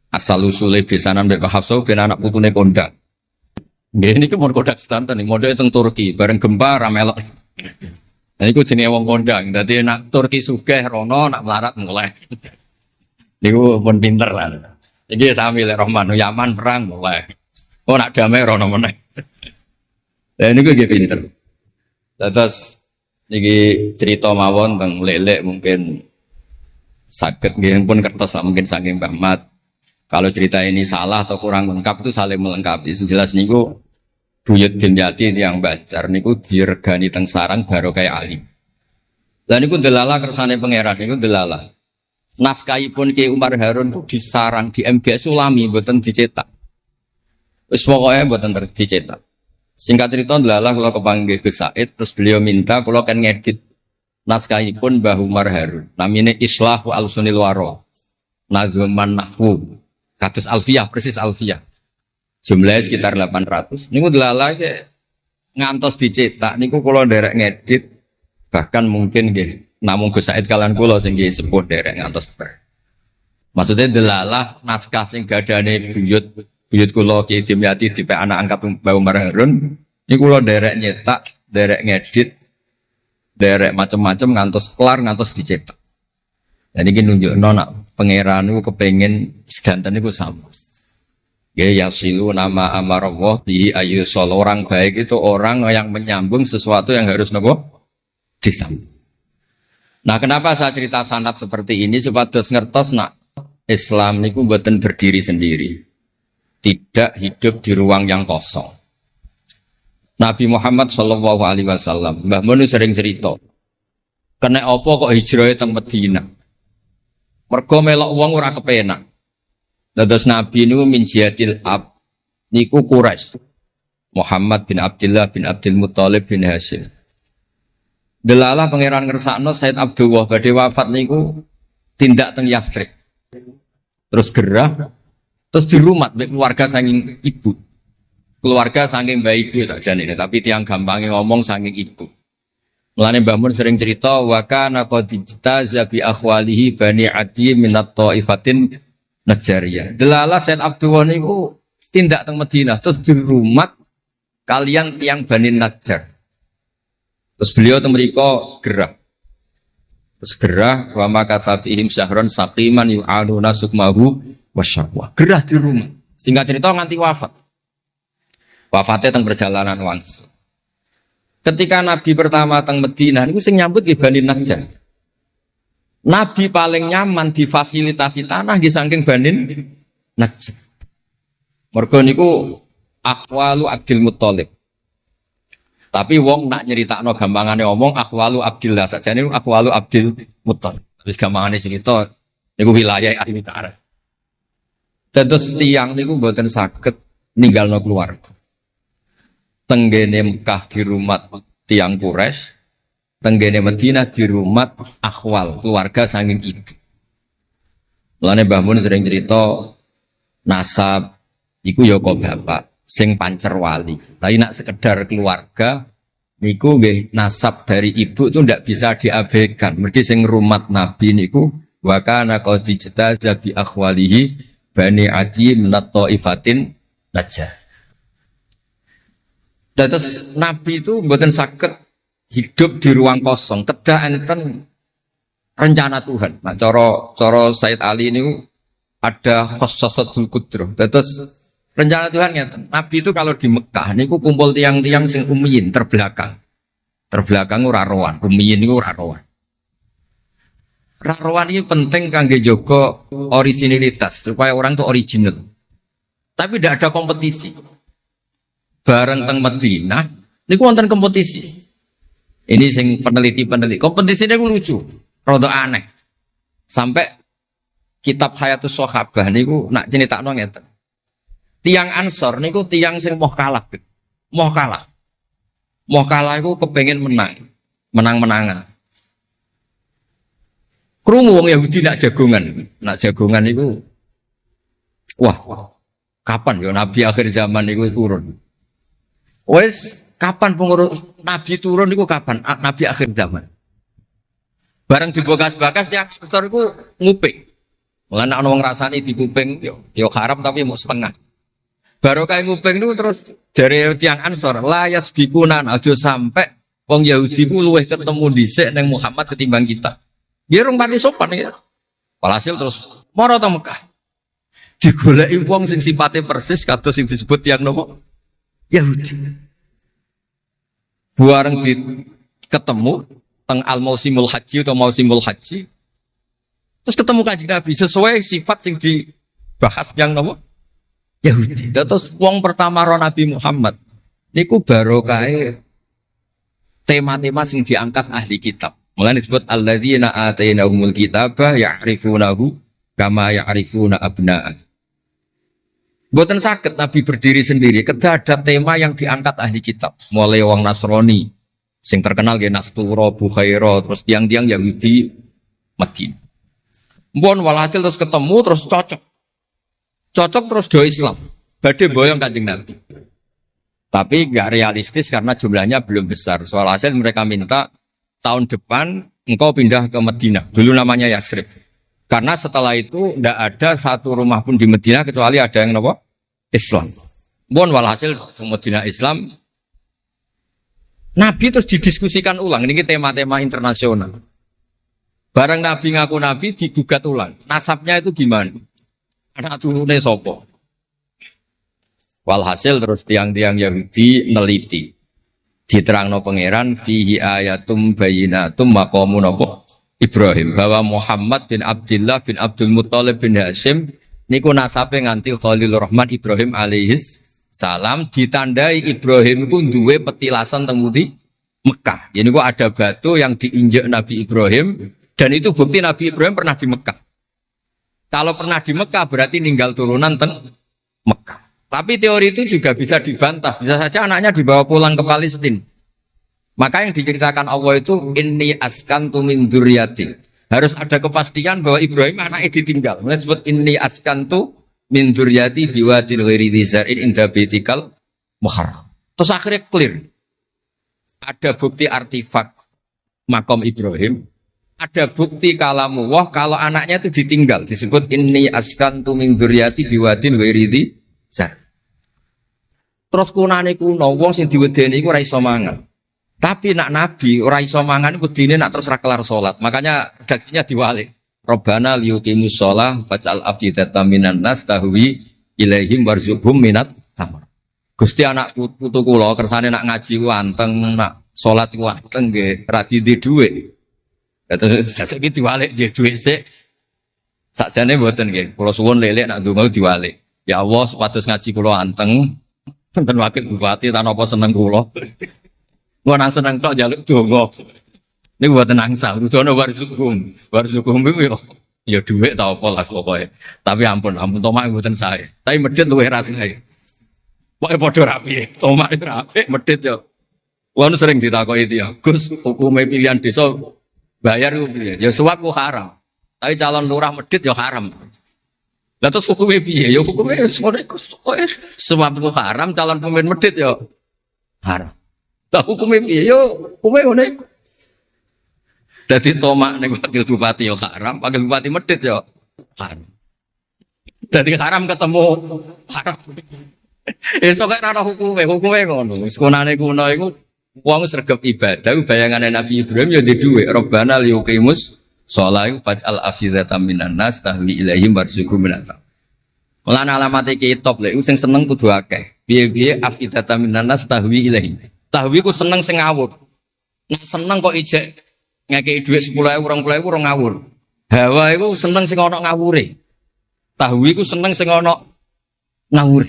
asal usule besanan mbek Mbah Hafsah ben anak putune kondang. Nggih niki mun kodak sedanten ning mondhoke teng Turki bareng gempa ra melok. Nah iku jenenge wong kondang. Dadi nak Turki sugih rono nak melarat mulai. Niku pun pinter lah. Iki sami lek Rahman Yaman perang mulai. Oh nak damai rono meneh. Lah niku nggih pinter. Terus niki cerita mawon tentang lelek mungkin sakit nggih pun kertas lah mungkin saking Mbah Mat. Kalau cerita ini salah atau kurang lengkap itu saling melengkapi. Sejelas niku buyut Dimyati yang Banjar niku diregani teng sarang baru kayak alim. Lah niku delala kersane pangeran niku delala. Naskahipun Ki Umar Harun itu disarang di MGS Sulami mboten dicetak. Wis pokoke mboten dicetak. Singkat cerita delala kula kepanggih Gus Said terus beliau minta kula kan ngedit naskahipun Mbah Umar Harun. Namine Islahu Al-Sunil Waro. Nazman Nahwu. Kados Alfiyah, persis Alfiyah. Jumlahnya sekitar 800. Niku delala ngantos dicetak niku kula nderek ngedit bahkan mungkin nggih namung Gus Said kalian kula sing nggih sepuh nderek ngantos ber. Maksudnya delala naskah sing gadane buyut kula Ki Dimyati dipek anak angkat Mbah Umar Harun niku kula nderek nyetak, nderek ngedit, nderek macam-macam ngantos kelar ngantos dicetak. Dan ini nunjukno nak pangeran niku kepengin sedanten niku sama. Ya yasilu nama amarallah bihi ayyusol. Orang baik itu orang yang menyambung sesuatu yang harus nopo disambung. Nah, kenapa saya cerita sanad seperti ini supados ngertos nak Islam niku mboten berdiri sendiri. Tidak hidup di ruang yang kosong. Nabi Muhammad sallallahu alaihi wasallam, Mbah Mun sering cerita. Kena apa kok hijrah teng Madinah? Mergo melok wong ora kepenak. Dados Nabi niku min jihadil ab niku Quraisy. Muhammad bin Abdullah bin Abdul Muthalib bin Hashim. Delala pangeran ngersakno Said Abdullah badhe wafat niku tindak teng Yathrib. Terus gerah terus dirumat mek keluarga saking ibu. Keluarga saking bayi ibu sakjane tapi tiang gampange ngomong saking ibu. Mulane Mbah Mun sering cerita wa kana qad ijtaza bi akhwalihi bani Adi minat taifatin Najariyah. Delala Said Abdullah niku tindak teng Madinah terus dirumat kalian tiang Bani Najjar. Terus beliau teng mriko gerah. Terus gerah wa makatha fihim syahron saqiman yu'aluna sukmahu wasyaqwa. Gerah di rumah. Singkat cerita nganti wafat. Wafatnya teng perjalanan wangsul. Ketika Nabi pertama teng Madinah niku sing nyambut nggih Bani Najjar. Nabi paling nyaman difasilitasi tanah di saking Bani Najjar. Mergo niku akhwalu Abdul Muthalib. Tapi wong nak nyeritakno gampangane omong akhwalu Abdillah sakjane niku akhwalu Abdul Muthalib. Wis gampangane cerita niku wilayah ahli ta'arif. Dados tiyang niku mboten saged ninggalno keluarga. Tenggene Mekah di rumah tiang Quraisy, tenggene Madinah di rumah akhwal keluarga saking ibu. Mulane Mbah Mun sering cerita nasab iku ya kok bapak sing pancer wali. Tapi nak sekedar keluarga niku nggih nasab dari ibu itu ndak bisa diabaikan. Mergi sing rumat Nabi niku wa kana qad ijtaza bi akhwalihi bani Adi minat taifatin Najjar. Terus Nabi itu mboten saged hidup di ruang kosong, kedah enten rencana Tuhan. Nah, cara Said Ali ini ada khossasatul qudrah. Terus rencana Tuhan ngeten. Nabi itu kalau di Mekah niku kumpul tiang-tiang sing ummiyin terbelakang. Terbelakang ora rowan, ummiyin niku ora rowan. Rowan ini penting kangge jaga originalitas supaya orang itu original. Tapi tidak ada kompetisi. Bareng teng Madinah niku wonten kompetisi. Ini sing peneliti kompetisinya lucu, rada aneh. Sampai kitab Hayatus Sahabah niku nak ceritakno ngeten. Tiang Ansor niku tiang sing moh kalah. Moh kalah iku kepengin menang-menangan. Krungu wong Yahudi nak jagongan niku wah, kapan ya Nabi akhir zaman niku turun? Wes kapan pengurus Nabi turun niku kapan? Nabi akhir zaman. Bareng dibakas-bakas tiang besar iku nguping. Mulane ana wong rasani dikuping yo haram tapi mau setengah. Baru kayak nguping niku terus jare tiang Ansor la yasbiquna aja sampai wong Yahudi ku luweh ketemu dhisik ning Muhammad ketimbang kita. Nggih rong pati sopan ya. Walhasil terus mara teng Mekah. Digoleki wong sing sifate persis kados sing disebut tiang napa? Yahudi. Buareng di ketemu teng al mausimul haji atau mausimul haji. Terus ketemu Kanjeng Nabi sesuai sifat sing dibahas yang nopo Yahudi. Terus wong pertama ro Nabi Muhammad niku barokahe tema-tema sing diangkat ahli kitab. Mulane disebut alladzina atainahumul kitaba ya'rifunahu kama ya'rifuna abna'ah. Mboten saged Nabi berdiri sendiri, kedah ada tema yang diangkat ahli kitab. Mulai wong Nasrani sing terkenal nggih Nastura, Bukhaira, terus tiang-tiang Yahudi Madinah. Mbon walhasil terus ketemu terus cocok. Cocok terus do Islam. Badhe boyong Kanjeng Nabi. Tapi enggak realistis karena jumlahnya belum besar. Soal hasil mereka minta tahun depan engkau pindah ke Madinah. Dulu namanya Yasrib. Karena setelah itu tidak ada satu rumah pun di Madinah kecuali ada yang apa? Islam. Bon walhasil Madinah Islam. Nabi terus didiskusikan ulang. Ini tema-tema internasional. Barang Nabi ngaku Nabi digugat ulang. Nasabnya itu gimana? Anak turunnya sopo. Walhasil terus tiang-tiang Yahudi neliti. Diterangno pangeran fihi ayatum bayinatum maqamun apa? Ibrahim, bahwa Muhammad bin Abdullah bin Abdul Muttalib bin Hashim niku nasabe nganti Khalilur Rahman Ibrahim alaihis salam, ditandai Ibrahim iku duwe petilasan teng Mekah. Ini kok ada batu yang diinjak Nabi Ibrahim dan itu bukti Nabi Ibrahim pernah di Mekah. Kalau pernah di Mekah berarti ninggal turunan teng Mekah. Tapi teori itu juga bisa dibantah. Bisa saja anaknya dibawa pulang ke Palestina. Maka yang diceritakan Allah itu inni askantu min dzurriyyati. Harus ada kepastian bahwa Ibrahim anaknya ditinggal. Mulai disebut inni askantu min dzurriyyati biwadin ghairi dzar'in inda baitikal muharram. Terus akhirnya clear. Ada bukti artifak makom Ibrahim. Ada bukti kalamullah kalau anaknya itu ditinggal. Disebut inni askantu min dzurriyyati biwadin ghairi dzar'in. Terus kunane kuno wong sing diwedeni iku ora iso mangan. Tapi nak Nabi ora iso mangan wedine nak terus ra kelar salat. Makanya redaksinya diwalik. Rabbana liyuqimus shalah faj'al afidatan minan nas tahwi ilaihim warzuqhum minat tamar. Gusti anak putu kula kersane nak ngaji ku anteng, nak salat ku anteng nggih ra di dhuwit. Terus saiki diwalik nggih dhuwit sik. Sakjane mboten nggih. Kula suwun lelek nak ndonga diwalik. Ya Allah supados ngaji kula anteng. Dan wakil bupati tanpa apa seneng kula. Gua nang seneng tok njaluk donga. Niku mboten angsal, dudono warzuqhum. Warzuqhum iku ya dhuwit ta apa lah pokoke. Tapi ampun tomak mboten sae. Tapi medhit luwih rasane. Pokoke padha rapi. Tomak itu rapi, medhit yo. Wong sering ditakoki dia, Gus, hukume pilihan desa bayar ku piye? Ya suap ku haram. Tapi calon lurah medhit yo haram. Lah terus hukume piye? Ya hukume sore kowe suap ku haram, calon pemimpin medhit yo haram. Lah hukume piye? Yo hukume ngene iku. Dadi tomak ning wakil bupati yo haram, wakil bupati medhit yo haram. Dadi haram ketemu haram. Esuk kok ora hukume ngono. Wis konane kuno iku wong sregep ibadah bayangane Nabi Ibrahim yo ndek dhuwit. Rabbana liyuqimus shalah faj'al afidatan minan nas tahwi ilaihim warzuqhum minat. Lan alamate kitab lek sing seneng kudu akeh. Piye-piye afidatan minan nas tahwi ilaihim. Tahwi ku seneng sing ngawur. Nek seneng kok ijek ngekeki dhuwit 10.000 20.000 ora ngawur. Hawa iku seneng sing ana ngawure. Tahwi ku seneng sing ana ngawure.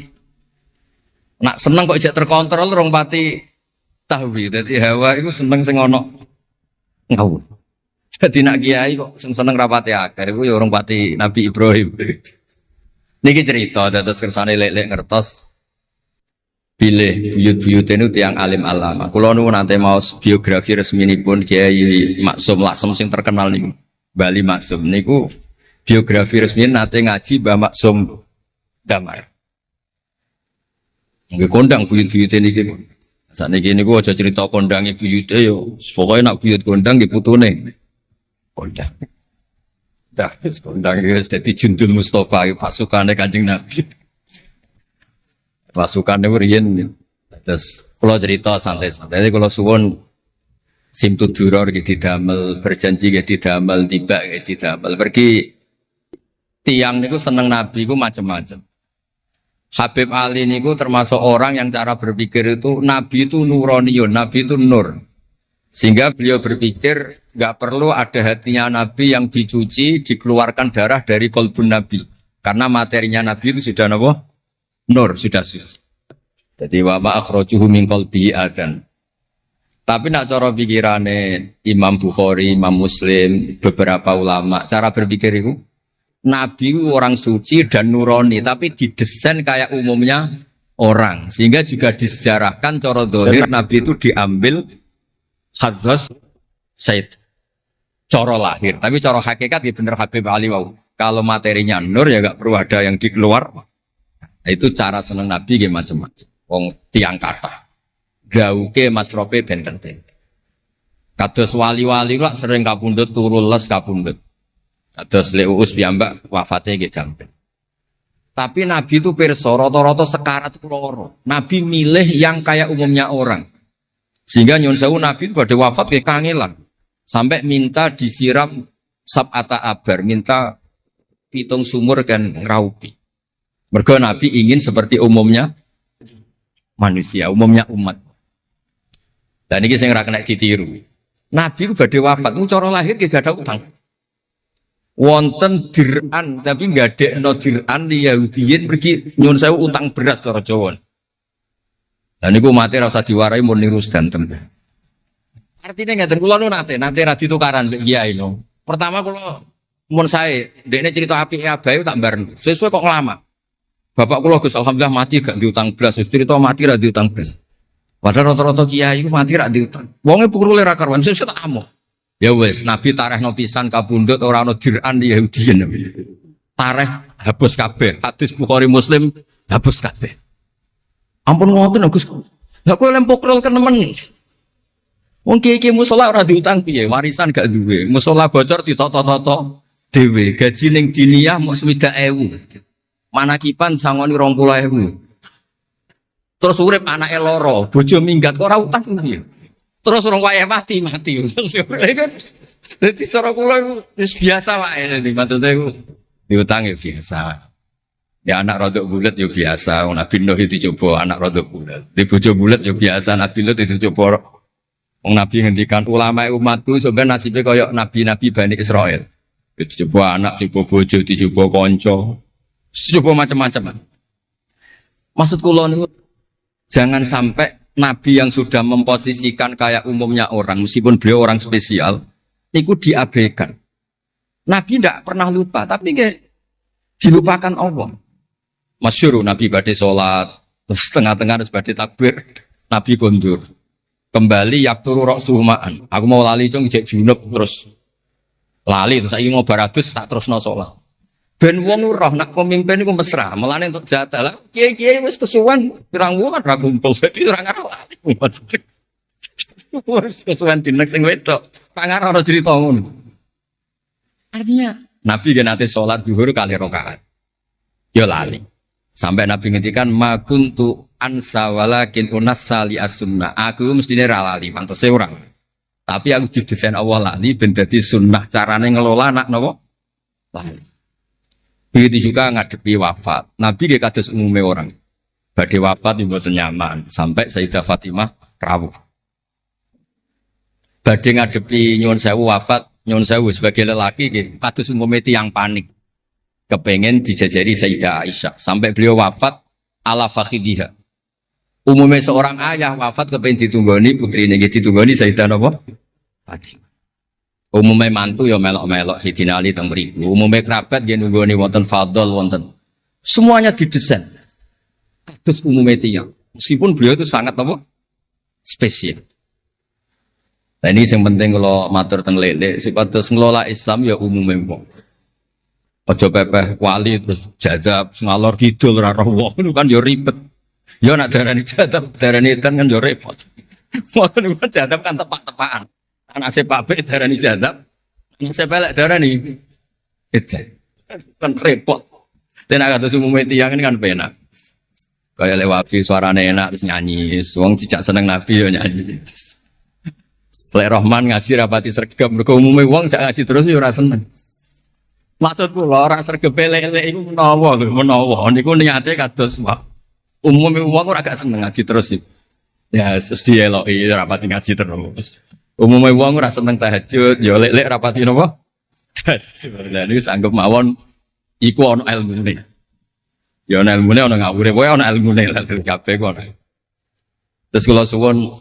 Nak seneng kok ijek terkontrol rong pati tahwi. Dadi hawa iku seneng sing ana ngawur. Jadi nak kiai kok seneng rapati akeh iku ya urung pati Nabi Ibrahim. Niki cerita dados kersane lek-lek ngertos pilih buyut-buyut itu tiang alim alama. Kulo nu nanti mau biografi resminipun Kiai Maksum Lasem sing terkenal niku. Bali Maksum niku biografi resmi nate ngaji Mbah Maksum Damar. Nggih kondang buyut-buyut niki. Sakniki niku aja cerita kondange buyute yo. Pokoke nak buyut kondang nggih putune. Kondang. Dah kondang wis dadi Jundul Mustofa pasukane Kanjeng Nabi. Pasukan itu riyen terus kalau cerita santai-santai jadi kalau suwon simtu duror gitu didamel berjanji gitu didamel tiba gitu didamel pergi tiang itu seneng Nabi itu macam-macam Habib Ali niku termasuk orang yang cara berpikir itu Nabi itu nuroniyun, Nabi itu nur. Sehingga beliau berpikir nggak perlu ada hatinya Nabi yang dicuci, dikeluarkan darah dari kolbun Nabi. Karena materinya Nabi itu sudah apa? Nur, sudah suci. Jadi wa ma akhrajuhu min qalbihi adan. Tapi nak cara pikirane Imam Bukhari, Imam Muslim, beberapa ulama, cara berpikir itu Nabi orang suci dan nurani, tapi didesain kayak umumnya orang. Sehingga juga disejarahkan cara dohir Nabi itu diambil hadzos Said. Cara lahir, tapi cara hakikat ya bener Habib Ali wau. Kalau materinya nur ya gak perlu ada yang dikeluar. Nah, itu cara seneng Nabi ya macam-macam. Wong tiang kata. Gauke masrope benten-benten. Kados wali-wali kok sering kapundhut turu les kapundhut. Kados Leuus piyambak wafate nggih jampen. Tapi Nabi itu pirsa rata-rata sekarat loro. Nabi milih yang kayak umumnya orang. Sehingga nyuwun sewu Nabi pada wafat nggih kangelan. Sampai minta disiram sab'ata abar, minta pitung sumur kan ngraupi. Mergo Nabi ingin seperti umumnya manusia, umumnya umat. Dan ini saya nggak kena ditiru. Nabi itu badhe wafat, cara lahir gak ada utang. Wonten dir'an, tapi nggak ada no dir'an di Yahudiyin pergi nyuwun sewu utang beras cara Jawa. Dan itu mati rasa diwarai mau niru sedanten. Artinya nggak kula nu nate ra ditukaran mbek kiai no. Pertama kula mun sae, dekne cerita apike abahe tak bareng. Sesuai kok lama. Bapak kula Gus alhamdulillah mati gak diutang belas, cerita mati ra diutang belas. Padahal rata-rata kiai iku mati ra diutang. Wonge pukule ra karuan, sesuk tak amuk. Ya wis, Nabi tarehno pisan kapundhut ora ana dir'an Yahudiyin. Tareh hapus kabeh. Hadis Bukhari Muslim hapus kabeh. Ampun ngoten Gus. Lah kowe lempok rol kenemen. Wong kiai musala ora diutang piye, warisan gak duwe. Musala bocor ditoto-toto dhewe. Gaji ning diniyah mung 60.000. Manakipan sangoni 20.000. Terus urip anake loro, bojo minggat kok ora utang piye. Terus orang wayah mati. Dadi cara kula wis biasa wae dadi maksudnya iku diutang ya biasa. Ya anak rodok bulat ya biasa, Nabi Nuh itu coba anak rodok bulat. Di bojo bulat ya biasa, Nabi Nuh itu coba. Wong Nabi ngendikan ulama umatku sebenarnya nasibnya kaya nabi-nabi Bani Israel. Itu coba anak, coba bojo, coba kanca. Coba macam-macam. Maksud kula niku jangan sampai Nabi yang sudah memposisikan kayak umumnya orang, meskipun beliau orang spesial, itu diabaikan. Nabi tidak pernah lupa, tapi dilupakan Allah. Masyhur Nabi badhe sholat, terus tengah-tengah harus badhe takbir, Nabi kondur. Kembali yakturu ra'suhu ma'an. Aku mau lali cung ijek junub terus lali terus saiki mau baratus tak terusno sholat. Ben wong roh nak pemimpin iku mesra, melane untuk jatah lah. Kiai-kiai wis kesuwen pirang wulan ra kumpul, dadi ora ngarep lali. Wis kesuwen dinek sing wedok. Pangar ora cerita ngono. Artinya Nabi gen nate salat zuhur kali rakaat. Ya lali. Sampai Nabi ngendikan ma kuntu ansa walakin unassali as-sunnah. Aku mestine ra lali, pantese ora. Tapi aku didesain Allah lali ben dadi sunnah carane ngelola anak napa? Lali. Begitu juga ngadepi wafat. Nabi dia kados umumnya orang. Badhe wafat mboten nyaman sampai Sayyidah Fatimah rawuh. Badhe ngadepi nyuwun sewu wafat, nyuwun sewu sebagai lelaki nggih kados umumnya tiyang panik. Kepengen dijajari Sayyidah Aisyah sampai beliau wafat ala fakhidiha. Umumnya seorang ayah wafat kepengen ditunggoni putrine nggih ditunggoni Sayyidah napa? Fatimah. Umumnya mantu ya melok-melok Sidina Ali teng mriku. Umumnya kerabat nggih nunggoni wonten fadhol wonten. Semuanya didesain. Kados umumnya tiyang. Meskipun beliau itu sangat apa? Spesial. Nah ini yang penting kalau matur teng lele, sipatos ngelola Islam ya umumnya wong. Aja pepeh wali terus jadab ngalor kidul ora roh wong kan ya ribet. Ya nak darani jadab, darani edan kan ya repot. Wong kan jadab kan tepak-tepakan. Anak sepak be darani jadab, anak sepelek darani edan. Kan repot. Tenak kados umumnya tiyang ini kan penak. Kayak lewat suarane enak terus nyanyi, wong dijak seneng Nabi ya nyanyi. Lek Rahman ngaji rapati sregep mergo umume wong jak ngaji terus ya ora seneng. Maksudku lho ora sregepe lele iku menawa lho, menawa niku niate kados wae. Umume wong ora gak seneng ngaji terus iki. Ya terus dieloki rapati ngaji terus. Umume wong ora seneng tahajud, ya lek rapati napa? Sebenarnya niku sanggep mawon iku ana ilmune. Ya ana ilmune ana ngawure, pokoke ana ilmune lah kabeh kok. Terus kula suwun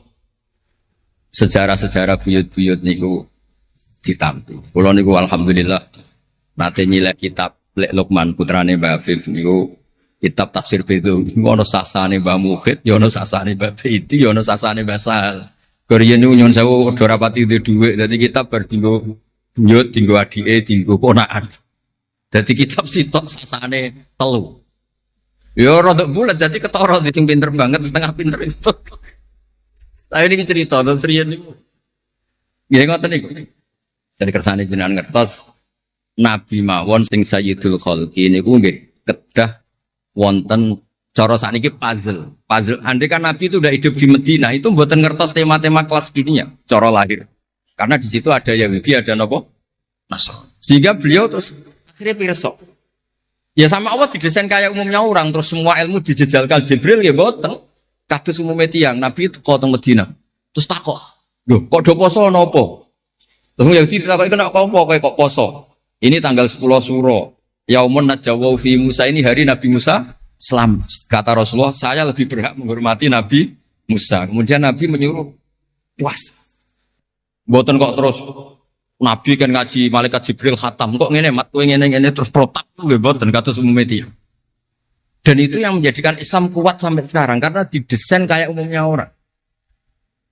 sejarah-sejarah buyut-buyut niku ditampi. Kula niku alhamdulillah nate nyilek kitab Lek Lukman putrane Mbah Afif niku kitab tafsir Bedou. Niku ana sasane Mbah Mukhid, ya ana sasane Mbah Bedi, ya ana sasane Mbah Sahal. Koriyen niku nyuwun sewu ora rapati duwe dhuwit, dadi kitab bar dinggo buyut, dinggo adike, dinggo ponakan. Dadi kitab sitok sasane telu. Ya rada bulat dadi ketara sing pinter banget setengah pinter itu. Lah ini cerita terus riyen niku. Nggih ngoten niku. Dadi kersane jenengan ngertos Nabi mawon sing Sayyidul Khalqi niku nggih kedah wonten cara sakniki puzzle. Puzzle andai kan Nabi itu udah hidup di Madinah itu mboten ngertos tema-tema kelas dunia cara lahir. Karena di situ ada Yahudi, ada napa? Nasrani. Sehingga beliau terus akhirnya pirsa. Ya sama Allah didesain kayak umumnya orang terus semua ilmu dijejalkan Jibril ya mboten. Kados umume tiyang Nabi teko teng Madinah. Terus takok, "Lho, kok do poso napa?" Terus Yahudi ditakoki kena apa kok poso? Ini tanggal 10 Suro. Yaumun najawau fi Musa, ini hari Nabi Musa selamat. Kata Rasulullah, saya lebih berhak menghormati Nabi Musa. Kemudian Nabi menyuruh puasa. Mboten kok terus Nabi kan ngaji malaikat Jibril khatam kok ngene mat kowe ngene terus protap nggih mboten kados umume tiyang. Dan itu yang menjadikan Islam kuat sampai sekarang karena didesain kayak umumnya orang.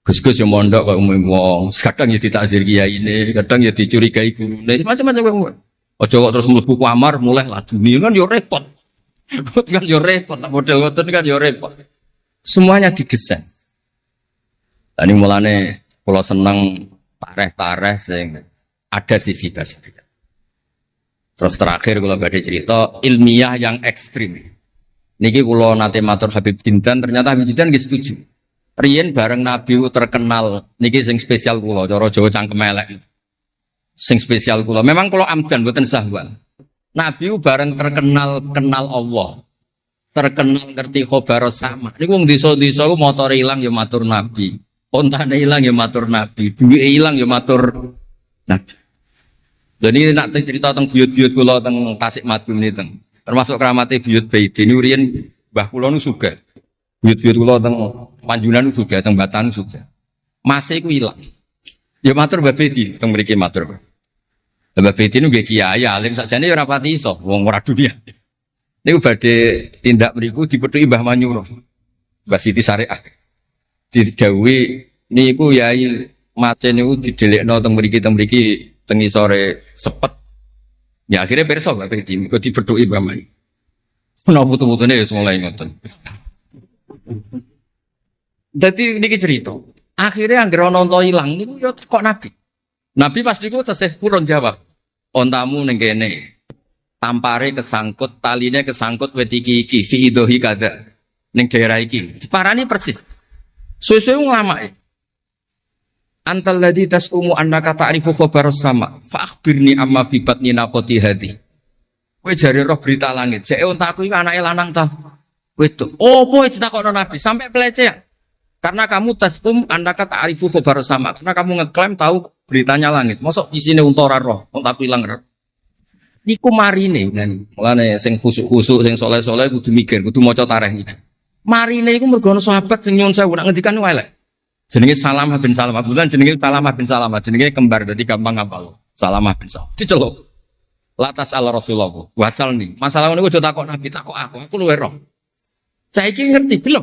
Gus-gus yang mondok kok umum wong, kadang ya ditakzir kiai ini, kadang ya dicurigai gurune, macam-macam wong. Aja kok terus mlebu kamar mulai lah dunia kan yo repot. Kan yo repot, model ngoten kan yo repot. Semuanya didesain. Tadi mulane kula seneng tareh-tareh sing ada sisi dasarnya. Terus terakhir kula badhe cerita ilmiah yang ekstrim. Niki kula nate matur Habib Jindan, ternyata Habib Jindan nggih setuju. Riyen bareng Nabi terkenal niki sing spesial kula cara Jawa cangkem elek. Sing spesial kula memang kula amdan mboten sahwan. Nabi bareng terkenal kenal Allah. Terkenal ngerti khobaros sama. Niku wong desa-desa ku motore ilang ya matur Nabi. Ontane ilang ya matur Nabi. Duwe ilang ya matur Nabi. Jadi nak cerita tentang buyut-buyut kula teng Tasikmalaya niku. Termasuk keramate buyut Baiti niku riyen mbah kula nu sugih. Buyut-buyut kula teng Panjunan juga, teng Batan juga. Masih ku ilang. Ya matur Mbah Bedi, teng mriki matur. Mbah Bedi nu nggih kiai alim sakjane ya ora pati iso, wong ora dunia. Niku badhe tindak mriku dipethuki Mbah Manyuro. Mbah Siti Syariah. Didhawuhi niku yai macen niku didelekno teng mriki teng isore sepet. Ya akhirnya pirsa Mbah Bedi kok dipethuki Mbah Manyuro. Menawa putu-putune wis mulai ngoten. Jadi niki cerita. Akhirnya anggere ana unta ilang niku ya kok Nabi. Nabi pas niku tesih purun jawab. Ontamu ning kene. Tampare kesangkut, taline kesangkut wit iki fi idhi kada. Ning daerah iki. Diparani persis. Suwe-suwe nglamake. Antal ladzi tasumu annaka ta'rifu khabaras sama. Fa akhbirni amma fi batni naqati hadi. Kowe jare roh berita langit. Sek ontaku iki anake lanang ta. Wedok. Opo ditakokno Nabi sampai pelecehan. Karena kamu tasum andaka ta'rifu khabar sama. Karena kamu ngeklaim tahu beritanya langit. Mosok isine unta ora roh, unta ilang roh. Niku marine ngene. Mulane sing khusuk-khusuk sing saleh-saleh kudu mikir, kudu maca tarikh iki. Marine iku mergo ana sahabat sing nyuwun sewu nak ngendikan elek. Jenenge Salamah bin Salamah. Bulan jenenge Salamah bin Salamah, jenenge kembar dadi gampang hafal. Salamah bin Salamah. Diceluk. Latas ala Rasulullah. Wasal nih. Masalah niku aja takok Nabi, takok aku luwe roh. Saiki ngerti belum?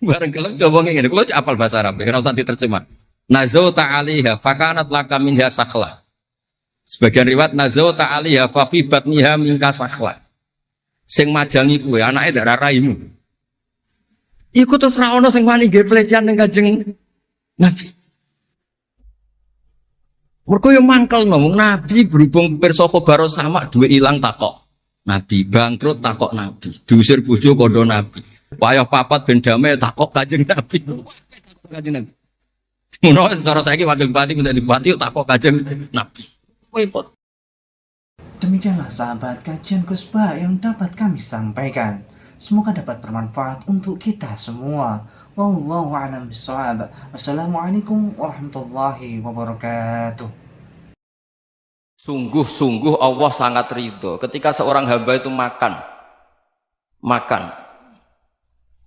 Bareng kelem coba ngene, kula apal bahasa Arab, ora usah diterjemah. Nazau ta'aliha fakanat laka minha sakhla. Sebagian riwayat nazau ta'aliha fa fi batniha minka sakhla. Sing majangi kuwe anake ndak raimu. Iku terus ra ono sing wani nggih pelecehan ning Kanjeng Nabi. Mergo yo mangkelno Nabi berhubung pirsa khabar sama duwe ilang takok. Nabi bangkrut takok Nabi, diusir bojo kondo Nabi. Wayah papat ben damai takok Kanjeng Nabi. Kanjeng Nabi. Ngono cara saiki wakil bupati minta dibupati takok Kanjeng Nabi. Repot. Demikianlah sahabat kajian Kusba yang dapat kami sampaikan. Semoga dapat bermanfaat untuk kita semua. Wallahu a'lam bishawab. Wassalamualaikum warahmatullahi wabarakatuh. Sungguh-sungguh Allah sangat ridho ketika seorang hamba itu makan.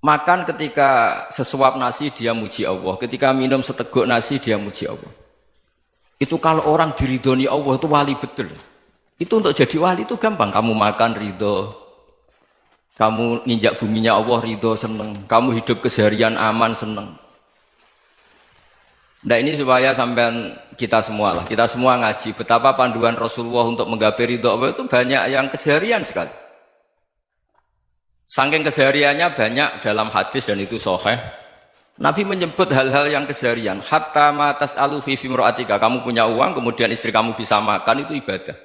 Makan ketika sesuap nasi dia muji Allah. Ketika minum seteguk nasi dia muji Allah. Itu kalau orang diridhoni Allah itu wali betul. Itu untuk jadi wali itu gampang. Kamu makan ridho. Kamu nginjak buminya Allah ridho seneng. Kamu hidup keseharian aman seneng. Nah ini supaya sampean kita semua lah, kita semua ngaji betapa panduan Rasulullah untuk menggapai ridho Allah itu banyak yang keseharian sekali. Saking kesehariannya banyak dalam hadis dan itu sahih. Nabi menyebut hal-hal yang keseharian. Hatta ma tas'alu fi imra'atika, kamu punya uang kemudian istri kamu bisa makan itu ibadah.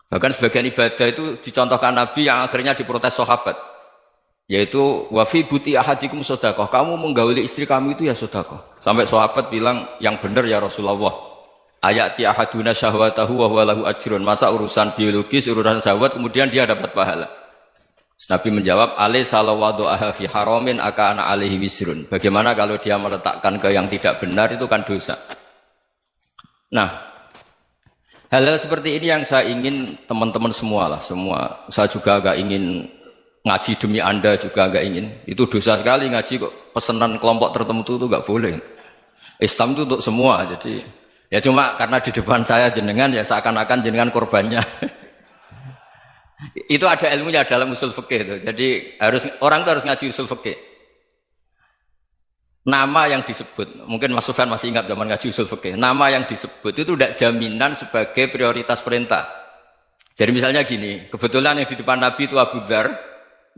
Bahkan sebagian ibadah itu dicontohkan Nabi yang akhirnya diprotes sahabat. Yaitu wafi buti ahadikum sodakoh, kamu menggauli istri kamu itu ya sodakoh. Sampai sahabat bilang yang benar ya Rasulullah. Ayati ahaduna syahwatahu wa huwa lahu ajrun. Masa urusan biologis, urusan syahwat kemudian dia dapat pahala. Nabi menjawab, alai salawadu'aha fi haramin akana alaihi wisrun. Bagaimana kalau dia meletakkan ke yang tidak benar itu kan dosa. Nah, hal-hal seperti ini yang saya ingin teman-teman semua lah, semua. Saya juga agak ingin ngaji demi Anda juga agak ingin. Itu dosa sekali ngaji kok pesanan kelompok tertentu itu enggak boleh. Islam itu untuk semua. Jadi ya cuma karena di depan saya jenengan ya seakan-akan jenengan korbannya. Itu ada ilmunya dalam usul fikih itu. Jadi orang itu harus ngaji usul fikih. Nama yang disebut, mungkin Mas Sufyan masih ingat zaman ngaji usul fikih. Nama yang disebut itu tidak jaminan sebagai prioritas perintah. Jadi misalnya gini, kebetulan yang di depan Nabi itu Abu Dzar.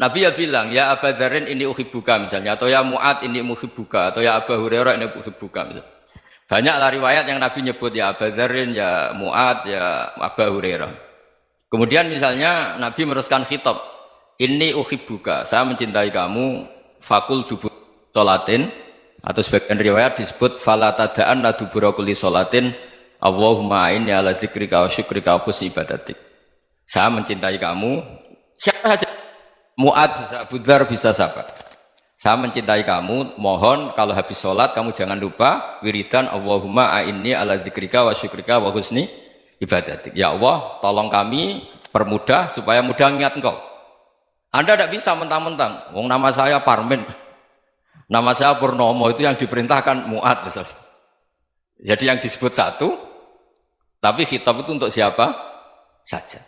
Nabi ya bilang, ya Aba Dzarin ini uhibbuka misalnya, atau ya Mu'ad ini uhibbuka, atau ya Aba Hurairah ini uhibbuka misalnya. Banyaklah riwayat yang Nabi nyebut ya Aba Dzarin, ya Mu'ad, ya Aba Hurairah. Kemudian misalnya Nabi meneruskan khitab, ini uhibbuka, saya mencintai kamu, fakul dubur sholatin, atau sebagian riwayat disebut falatadaan la dubura kulli sholatin, Allahumma inni ala dzikrika wa syukrika wa husni ibadatik. Saya mencintai kamu, siapa saja. Mu'ad bisa, Abu Dzar bisa siapa? Saya mencintai kamu, mohon kalau habis sholat kamu jangan lupa wiridan Allahumma a'inni ala dzikrika wa syukrika wa husni ibadatik. Ya Allah, tolong kami permudah supaya mudah ingat engkau. Anda tidak bisa mentang-mentang, wong nama saya Parmin, nama saya Purnomo, itu yang diperintahkan Mu'ad misalnya. Jadi yang disebut satu, tapi khitab itu untuk siapa saja.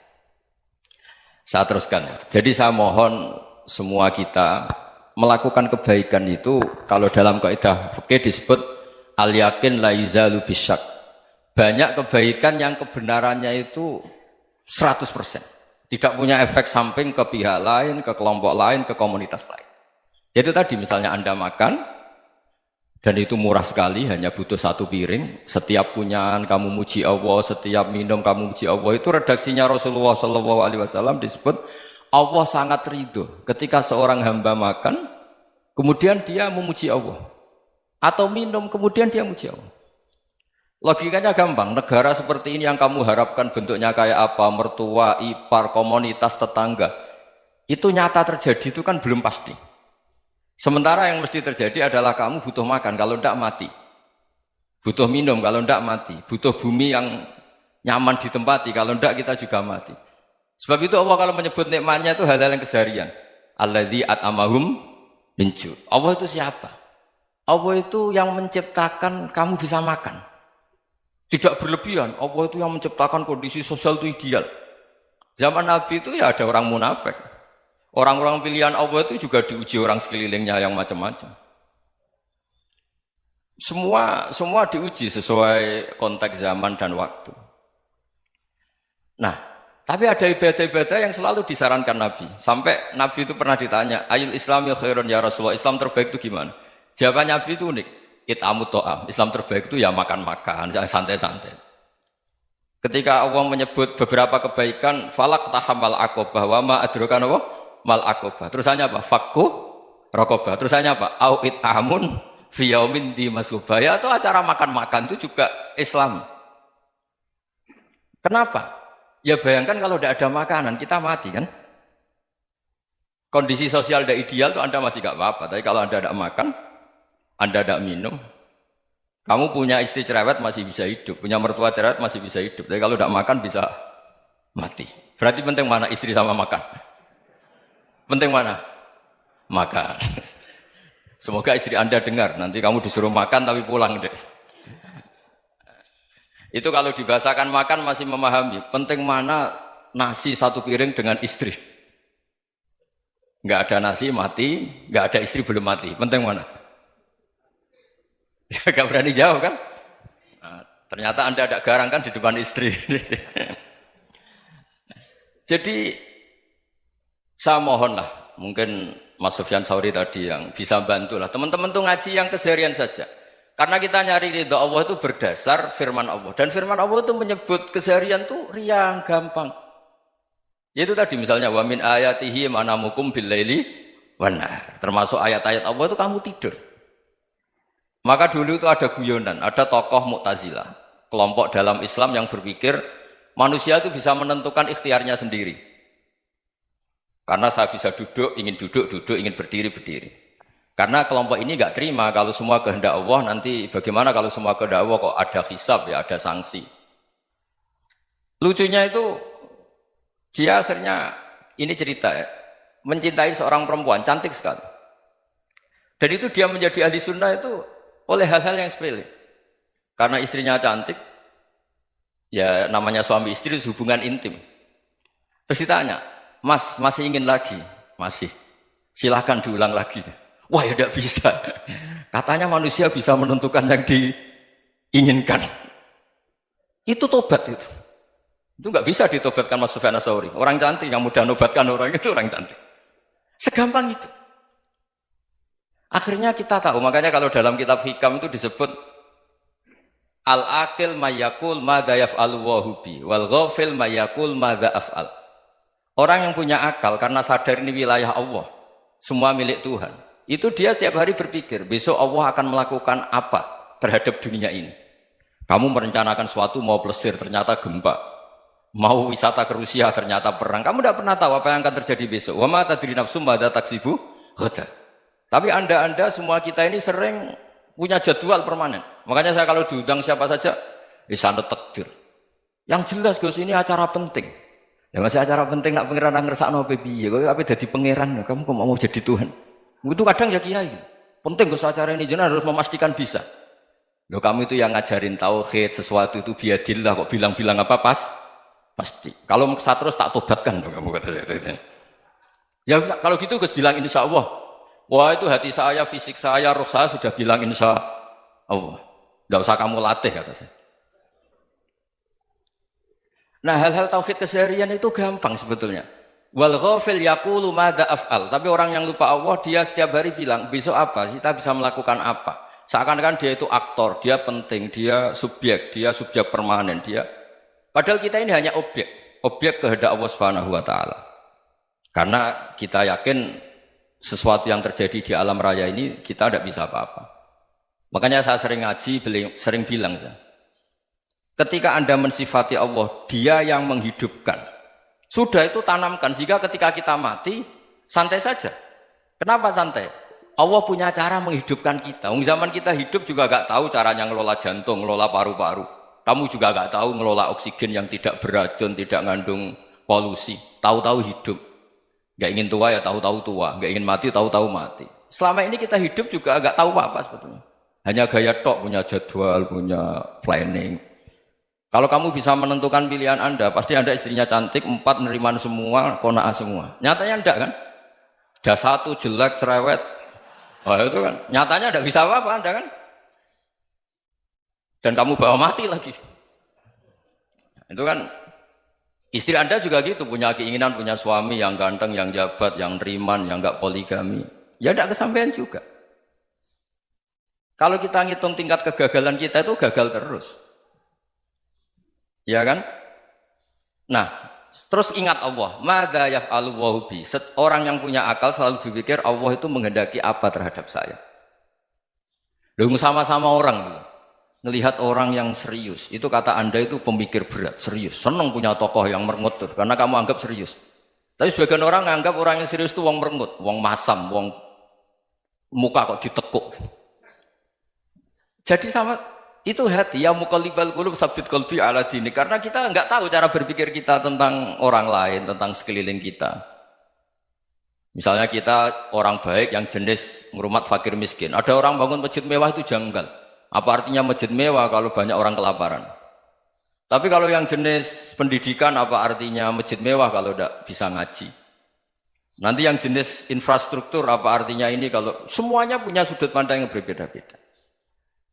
Saya teruskan. Jadi saya mohon semua kita melakukan kebaikan itu kalau dalam kaidah fikih disebut al yakin la yuzalu bisyak. Banyak kebaikan yang kebenarannya itu 100%. Tidak punya efek samping ke pihak lain, ke kelompok lain, ke komunitas lain. Yaitu tadi misalnya Anda makan dan itu murah sekali, hanya butuh satu piring. Setiap punyaan kamu muji Allah, setiap minum kamu muji Allah. Itu redaksinya Rasulullah SAW disebut Allah sangat ridho ketika seorang hamba makan, kemudian dia memuji Allah. Atau minum, kemudian dia muji Allah. Logikanya gampang, negara seperti ini yang kamu harapkan bentuknya kayak apa, mertua, ipar, komunitas, tetangga. Itu nyata terjadi, itu kan belum pasti. Sementara yang mesti terjadi adalah kamu butuh makan, kalau tidak mati. Butuh minum, kalau tidak mati. Butuh bumi yang nyaman ditempati, kalau tidak kita juga mati. Sebab itu Allah kalau menyebut nikmatnya itu hal-hal yang keseharian. Alladzi at'amahum min ju'. Allah itu siapa? Allah itu yang menciptakan kamu bisa makan. Tidak berlebihan. Allah itu yang menciptakan kondisi sosial itu ideal. Zaman Nabi itu ya ada orang munafik. Orang-orang pilihan Allah itu juga diuji orang sekelilingnya yang macam-macam. Semua diuji sesuai konteks zaman dan waktu. Nah, tapi ada ibadah-ibadah yang selalu disarankan Nabi. Sampai Nabi itu pernah ditanya, ayul islami khairun ya Rasulullah, Islam terbaik itu gimana? Jawaban Nabi itu unik. It'amut to'am. Islam terbaik itu ya makan-makan, santai-santai. Ketika Allah menyebut beberapa kebaikan, falak tahamal aqobah wa ma adrokan apa? Mal aqobah. Terusannya apa? Fakku raqobah. Terusannya apa? Au it'amun fi yaumin di masubah. Ya, atau acara makan-makan itu juga Islam. Kenapa? Ya bayangkan kalau tidak ada makanan, kita mati kan? Kondisi sosial tidak ideal tuh Anda masih gak apa-apa. Tapi kalau Anda tidak makan, Anda tidak minum, kamu punya istri cerewet masih bisa hidup, punya mertua cerewet masih bisa hidup. Tapi kalau tidak makan bisa mati. Berarti penting mana istri sama makan? Penting mana? Makan. Semoga istri Anda dengar, nanti kamu disuruh makan tapi pulang deh. Itu kalau dibahasakan makan masih memahami. Penting mana nasi satu piring dengan istri. Nggak ada nasi mati, nggak ada istri belum mati. Penting mana? Gak berani jawab kan? Nah, ternyata Anda ada garang kan di depan istri. Jadi saya mohonlah, mungkin Mas Sufyan Sauri tadi yang bisa bantulah. Teman-teman tuh ngaji yang keseharian saja. Karena kita nyari ridho Allah itu berdasar firman Allah. Dan firman Allah itu menyebut keseharian itu riang, gampang. Yaitu tadi misalnya, wa min ayatihi manamukum bil-laili wan-nahar. Termasuk ayat-ayat Allah itu kamu tidur. Maka dulu itu ada guyonan, ada tokoh Mu'tazilah. Kelompok dalam Islam yang berpikir, manusia itu bisa menentukan ikhtiarnya sendiri. Karena saya bisa duduk, ingin duduk, ingin berdiri, berdiri. Karena kelompok ini nggak terima kalau semua kehendak Allah, nanti bagaimana kalau semua kehendak Allah kok ada hisab ya, ada sanksi. Lucunya itu dia akhirnya ini cerita ya, mencintai seorang perempuan cantik sekali. Dan itu dia menjadi ahli sunnah itu oleh hal-hal yang sepele. Karena istrinya cantik, ya namanya suami istri itu hubungan intim. Terus ditanya, Mas masih ingin lagi? Masih. Silahkan diulang lagi. Wah ya tidak bisa. Katanya manusia bisa menentukan yang diinginkan. Itu tobat itu. Itu nggak bisa ditobatkan Mas Sufyan Ats-Tsauri. Orang cantik yang mudah nobatkan orang itu orang cantik. Segampang itu. Akhirnya kita tahu, makanya kalau dalam kitab Hikam itu disebut al-aqil mayyakul madza yaf'alu wa hubi wal ghafil mayyakul madza af'al. Orang yang punya akal karena sadar ini wilayah Allah, semua milik Tuhan. Itu dia tiap hari berpikir, besok Allah akan melakukan apa terhadap dunia ini. Kamu merencanakan sesuatu mau plesir, ternyata gempa. Mau wisata ke Rusia, ternyata perang. Kamu tidak pernah tahu apa yang akan terjadi besok. Wa ma tadri nafsum madza taksibu ghadan. Tapi anda semua kita ini sering punya jadwal permanen. Makanya saya kalau diundang siapa saja, sana takdir. Yang jelas Gus ini acara penting. Ya masih acara penting nak pangeran ngersakno piye? Kok ape dadi pangeran? Kamu kok mau jadi Tuhan? Itu kadang ya kiai. Penting Gus acara ini jenengan harus memastikan bisa. Loh kamu itu yang ngajarin tauhid, sesuatu itu biadillah kok bilang-bilang apa pasti. Kalau maksa terus tak tobatkan loh kamu kata saya. Ya kalau gitu Gus bilang insya Allah. Wah itu hati saya, fisik saya, roh saya sudah bilang insya Allah. Tidak usah kamu latih kata saya. Nah hal-hal tauhid keseharian itu gampang sebetulnya. Wal ghafil yaqulu madza af'al. Tapi orang yang lupa Allah dia setiap hari bilang besok apa? Kita bisa melakukan apa? Seakan-akan dia itu aktor, dia penting, dia subjek permanen, dia. Padahal kita ini hanya objek kehendak Allah Subhanahu wa taala. Karena kita yakin sesuatu yang terjadi di alam raya ini kita tidak bisa apa-apa. Makanya saya sering ngaji, sering bilang saya. Ketika Anda mensifati Allah, Dia yang menghidupkan. Sudah itu tanamkan sehingga ketika kita mati santai saja. Kenapa santai? Allah punya cara menghidupkan kita. Zaman kita hidup juga gak tahu caranya ngelola jantung, ngelola paru-paru. Kamu juga gak tahu ngelola oksigen yang tidak beracun, tidak mengandung polusi. Tahu-tahu hidup. Gak ingin tua ya tahu-tahu tua, gak ingin mati tahu-tahu mati. Selama ini kita hidup juga gak tahu apa sebetulnya. Hanya gaya tok, punya jadwal, punya planning. Kalau kamu bisa menentukan pilihan Anda, pasti Anda istrinya cantik, 4 neriman semua, kona'ah semua. Nyatanya enggak kan? Ada 1 jelek, cerewet. Oh itu kan, nyatanya enggak bisa apa-apa Anda kan? Dan kamu bawa mati lagi. Itu kan, istri Anda juga gitu, punya keinginan, punya suami yang ganteng, yang jabat, yang neriman, yang enggak poligami. Ya enggak kesampaian juga. Kalau kita ngitung tingkat kegagalan kita itu gagal terus. Ya kan? Nah, terus ingat Allah, madza yaf'alu wa bi. Orang yang punya akal selalu berpikir Allah itu menghendaki apa terhadap saya. Loh sama-sama orang. ngelihat orang yang serius, itu kata Anda itu pemikir berat, serius. Senang punya tokoh yang merengut tuh, karena kamu anggap serius. Tapi sebagian orang anggap orang yang serius itu wong merengut, wong masam, wong muka kok ditekuk. Jadi sama itu hati ya muqallibal qulub tsabbit qalbi ala dini, karena kita enggak tahu cara berpikir kita tentang orang lain, tentang sekeliling kita. Misalnya kita orang baik yang jenis ngrumat fakir miskin. Ada orang bangun masjid mewah itu janggal. Apa artinya masjid mewah kalau banyak orang kelaparan? Tapi kalau yang jenis pendidikan apa artinya masjid mewah kalau tidak bisa ngaji? Nanti yang jenis infrastruktur apa artinya ini kalau semuanya punya sudut pandang yang berbeda-beda.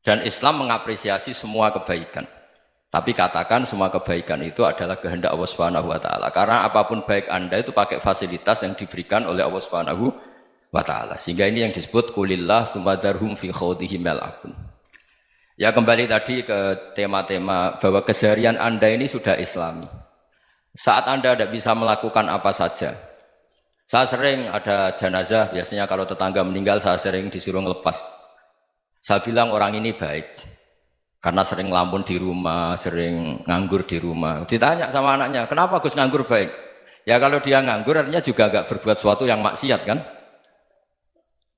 Dan Islam mengapresiasi semua kebaikan. Tapi katakan semua kebaikan itu adalah kehendak Allah Subhanahu wa taala. Karena apapun baik Anda itu pakai fasilitas yang diberikan oleh Allah Subhanahu wa taala. Sehingga ini yang disebut kulillah sumadarhum fi khawdihim yal'abun. Ya kembali tadi ke tema-tema bahwa keseharian Anda ini sudah Islami. Saat Anda tidak bisa melakukan apa saja. Saya sering ada jenazah, biasanya kalau tetangga meninggal saya sering disuruh ngelepas. Saya bilang orang ini baik karena sering ngelamun di rumah, sering nganggur di rumah. Ditanya sama anaknya, kenapa Gus nganggur baik? Ya kalau dia nganggur artinya juga agak berbuat sesuatu yang maksiat kan?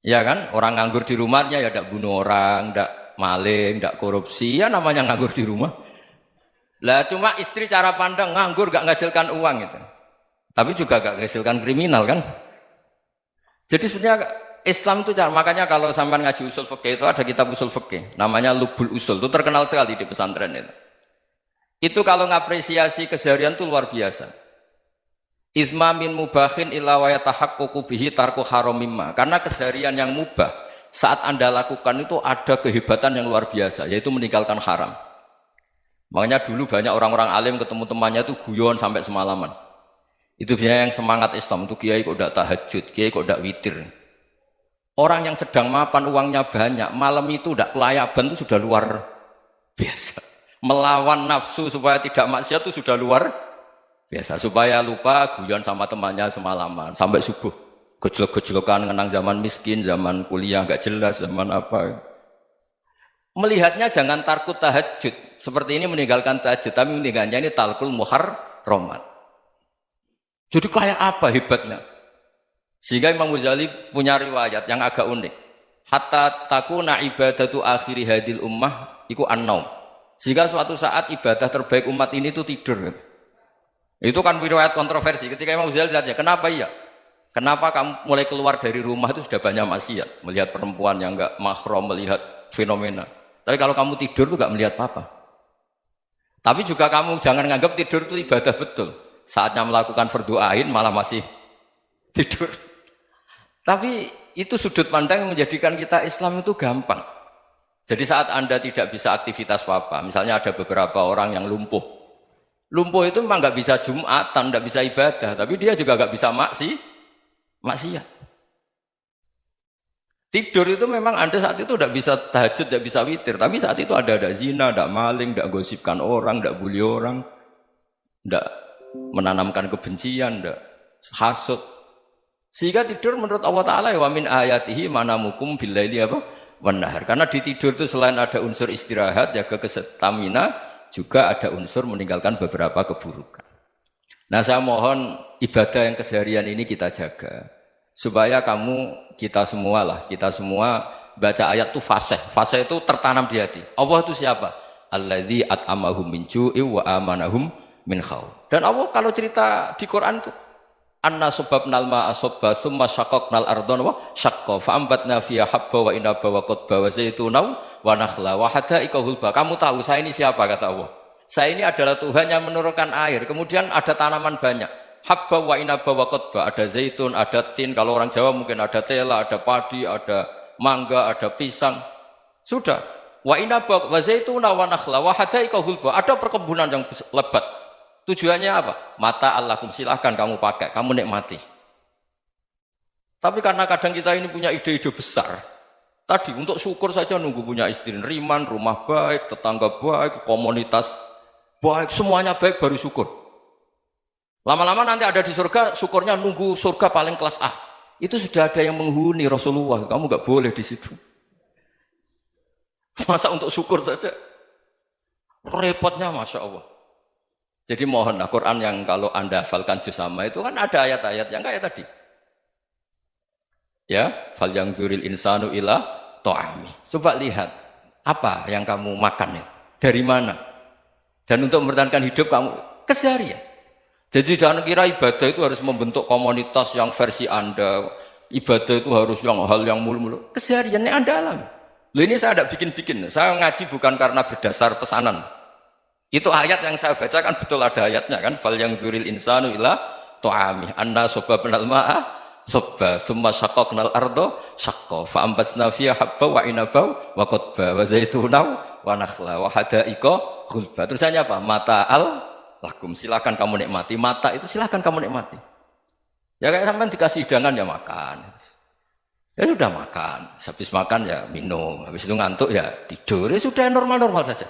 Ya kan? Orang nganggur di rumahnya ya tidak bunuh orang, tidak maling, tidak korupsi, ya namanya nganggur di rumah. Lah cuma istri cara pandang nganggur gak menghasilkan uang gitu. Tapi juga gak menghasilkan kriminal kan? Jadi sebenarnya Islam itu makanya kalau sampai ngaji usul fikih itu ada kitab usul fikih namanya Lubul Usul, itu terkenal sekali di pesantren itu. Itu kalau ngapresiasi keseharian itu luar biasa. Izma min mubahin illa wa yatahaqququ bihi tarku haram mimma. Karena keseharian yang mubah saat Anda lakukan itu ada kehebatan yang luar biasa, yaitu meninggalkan haram. Makanya dulu banyak orang-orang alim ketemu temannya itu guyon sampai semalaman. Itu biasanya yang semangat Islam itu kiai kok tidak tahajud, kiai kok tidak witir. Orang yang sedang mapan uangnya banyak, malam itu tidak kelayaban itu sudah luar biasa. Melawan nafsu supaya tidak maksiat itu sudah luar biasa. Supaya lupa guyon sama temannya semalaman sampai subuh. Gejlok-gejlokan kenang zaman miskin, zaman kuliah nggak jelas, zaman apa. Melihatnya jangan tarkut tahajud. Seperti ini meninggalkan tahajud, tapi meninggalnya ini talkul muharramat. Jadi kayak apa hebatnya? Sehingga Imam Ghazali punya riwayat yang agak unik. Hatta takuna ibadatu akhiri hadil ummah iku an-naum. Sehingga suatu saat ibadah terbaik umat ini itu tidur. Itu kan riwayat kontroversi. Ketika Imam Ghazali tanya, kenapa iya? Kenapa kamu mulai keluar dari rumah itu sudah banyak maksiat? Melihat perempuan yang enggak mahram, melihat fenomena. Tapi kalau kamu tidur itu enggak melihat apa-apa. Tapi juga kamu jangan nganggap tidur itu ibadah betul. Saatnya melakukan fardu ain malah masih tidur. Tapi itu sudut pandang yang menjadikan kita Islam itu gampang. Jadi saat Anda tidak bisa aktivitas apa-apa, misalnya ada beberapa orang yang lumpuh. Lumpuh itu memang nggak bisa Jumatan, nggak bisa ibadah, tapi dia juga nggak bisa maksiat. Tidur itu memang Anda saat itu tidak bisa tahajud, tidak bisa witir, tapi saat itu ada zina, ada maling, tidak gosipkan orang, tidak bully orang, tidak menanamkan kebencian, tidak hasud. Sehingga tidur menurut Allah Ta'ala wa min ayatihi manamukum billaili apa? Wan-nahar. Karena di tidur itu selain ada unsur istirahat, jaga kestamina, juga ada unsur meninggalkan beberapa keburukan. Nah saya mohon ibadah yang keseharian ini kita jaga. Supaya kita semua baca ayat itu fasih. Fasih itu tertanam di hati. Allah itu siapa? Alladzi at'amahum min ju'i wa amanahum min khauf. Dan Allah kalau cerita di Quran itu anna subabnal ma'a subba thumma syaqaqnal ardhan wa syaqqa fa ambatna fiha habba wa inaba wa qadba wa zaituna wa nakhla wa hadaika hulba. Kamu tahu saya ini siapa kata Allah? Saya ini adalah Tuhan yang menurunkan air, kemudian ada tanaman banyak. Habba wa inaba wa qadba, ada zaitun, ada tin, kalau orang Jawa mungkin ada tela, ada padi, ada mangga, ada pisang. Sudah. Wa inaba wa zaituna wa nakhla wa hadaika hulba. Ada perkebunan yang lebat. Tujuannya apa? Mata Allahkum, silahkan kamu pakai, kamu nikmati. Tapi karena kadang kita ini punya ide-ide besar. Tadi untuk syukur saja nunggu punya istri riman, rumah baik, tetangga baik, komunitas baik, semuanya baik baru syukur. Lama-lama nanti ada di surga, syukurnya nunggu surga paling kelas A. Itu sudah ada yang menghuni Rasulullah, kamu nggak boleh di situ. Masa untuk syukur saja? Repotnya Masya Allah. Jadi mohonlah Quran yang kalau Anda hafalkan juz sama itu kan ada ayat-ayat yang kayak tadi. Ya, fal yang juril insanu ila to'ami. Coba lihat apa yang kamu makan ya, dari mana? Dan untuk mempertahankan hidup kamu keseharian. Jadi jangan kira ibadah itu harus membentuk komunitas yang versi Anda. Ibadah itu harus yang hal yang mulu-mulu. Kesehariannya Anda alami. Loh ini saya tidak bikin-bikin. Saya ngaji bukan karena berdasar pesanan. Itu ayat yang saya baca kan betul ada ayatnya kan. Fal yang dzuril insanu ila to'ami. Anna sobabnal ma'a sobba. Thumma syaqaqnal ardo syaqqa. Fa'ambasna fiha habba wa inabau wa qodba. Wa zaitunaw wa nakhla wa hada'iqa gulba. Terusannya apa? Mata'al lakum. Silakan kamu nikmati. Mata itu silakan kamu nikmati. Ya kayak sampai dikasih hidangan ya makan. Ya sudah makan. Habis makan ya minum. Habis itu ngantuk ya tidur. Ya sudah normal-normal saja.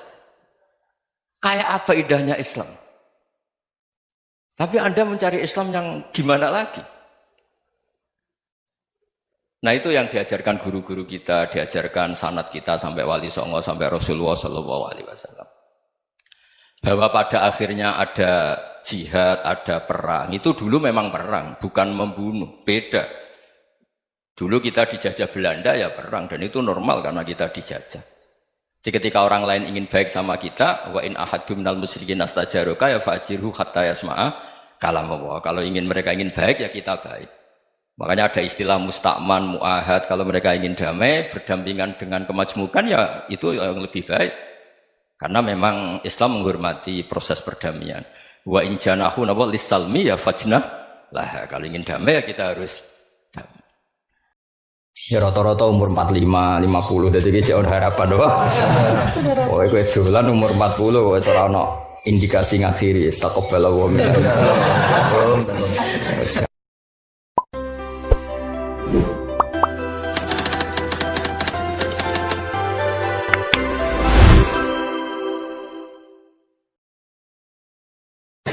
Kayak apa indahnya Islam. Tapi Anda mencari Islam yang gimana lagi? Nah itu yang diajarkan guru-guru kita, diajarkan sanad kita sampai Wali Songo, sampai Rasulullah SAW. Bahwa pada akhirnya ada jihad, ada perang. Itu dulu memang perang, bukan membunuh. Beda. Dulu kita dijajah Belanda ya perang, dan itu normal karena kita dijajah. Jadi ketika orang lain ingin baik sama kita, wa in ahadum minal musyrikin astajaruka ya fajirhu hatta yasma'a kalam Allah. Kalau mereka ingin baik ya kita baik. Makanya ada istilah mustakman, muahad. Kalau mereka ingin damai, berdampingan dengan kemajmukan ya itu yang lebih baik. Karena memang Islam menghormati proses perdamaian. Wa in janahu nawal lisalmi ya fajnah lah. Kalau ingin damai ya kita harus damai. Ya rata-rata umur 45, 50 jadi kecil harapan doang. Oh, kowe dolan umur 40 kok ora ono indikasi ngakhiri istaqbala wa min.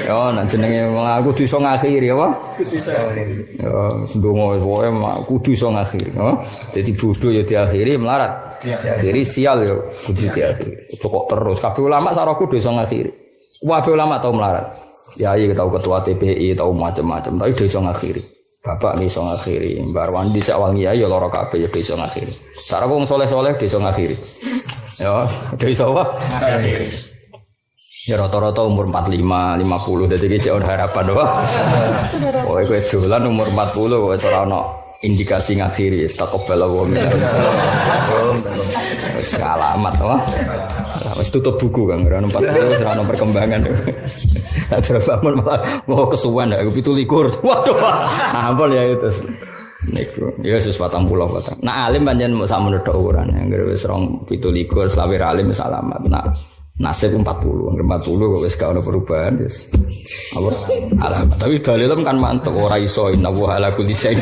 Ya, nak jenenge aku kudu iso ngakhiri apa? Bisa. Ya, ndonga pokoke kudu iso ngakhiri, ya. Dadi bodoh ya diakhiri, melarat. Diakhiri sial ya kudu diakhiri. Kok terus kabeh ulama saroku kudu iso ngakhiri. Kabeh ulama tau melarat. Yai tahu ketua TPI, tahu macam-macam, tapi iso ngakhiri. Bapak iso ngakhiri, Mbak Arwandi sak wangi ya lara kabeh ya iso ngakhiri. Saroku wong saleh-saleh iso ngakhiri. Ya, iso apa? Ngakhiri. Ya rata-rata umur 45, 50 jadi kecil harapan doang. Oh, kowe dolan umur 40 kok ora ono indikasi ngakhiri istaqbala wa min. Wis alamat wah. Wis tutup buku kan ora 40 ora ono perkembangan. Tak terus bangun malah mau kesuwen aku 17. Waduh. Ampun ya itu. Niku ya wis 40 batang. Nah alim pancen sak menurut ukuran anggere wis 17 selawe alim wis alamat. Nah nasib 40 kok wis gak ono perubahan wis. Apa? Alamat. Tapi dalilem kan mantep ora iso innahu ala kulli syai'.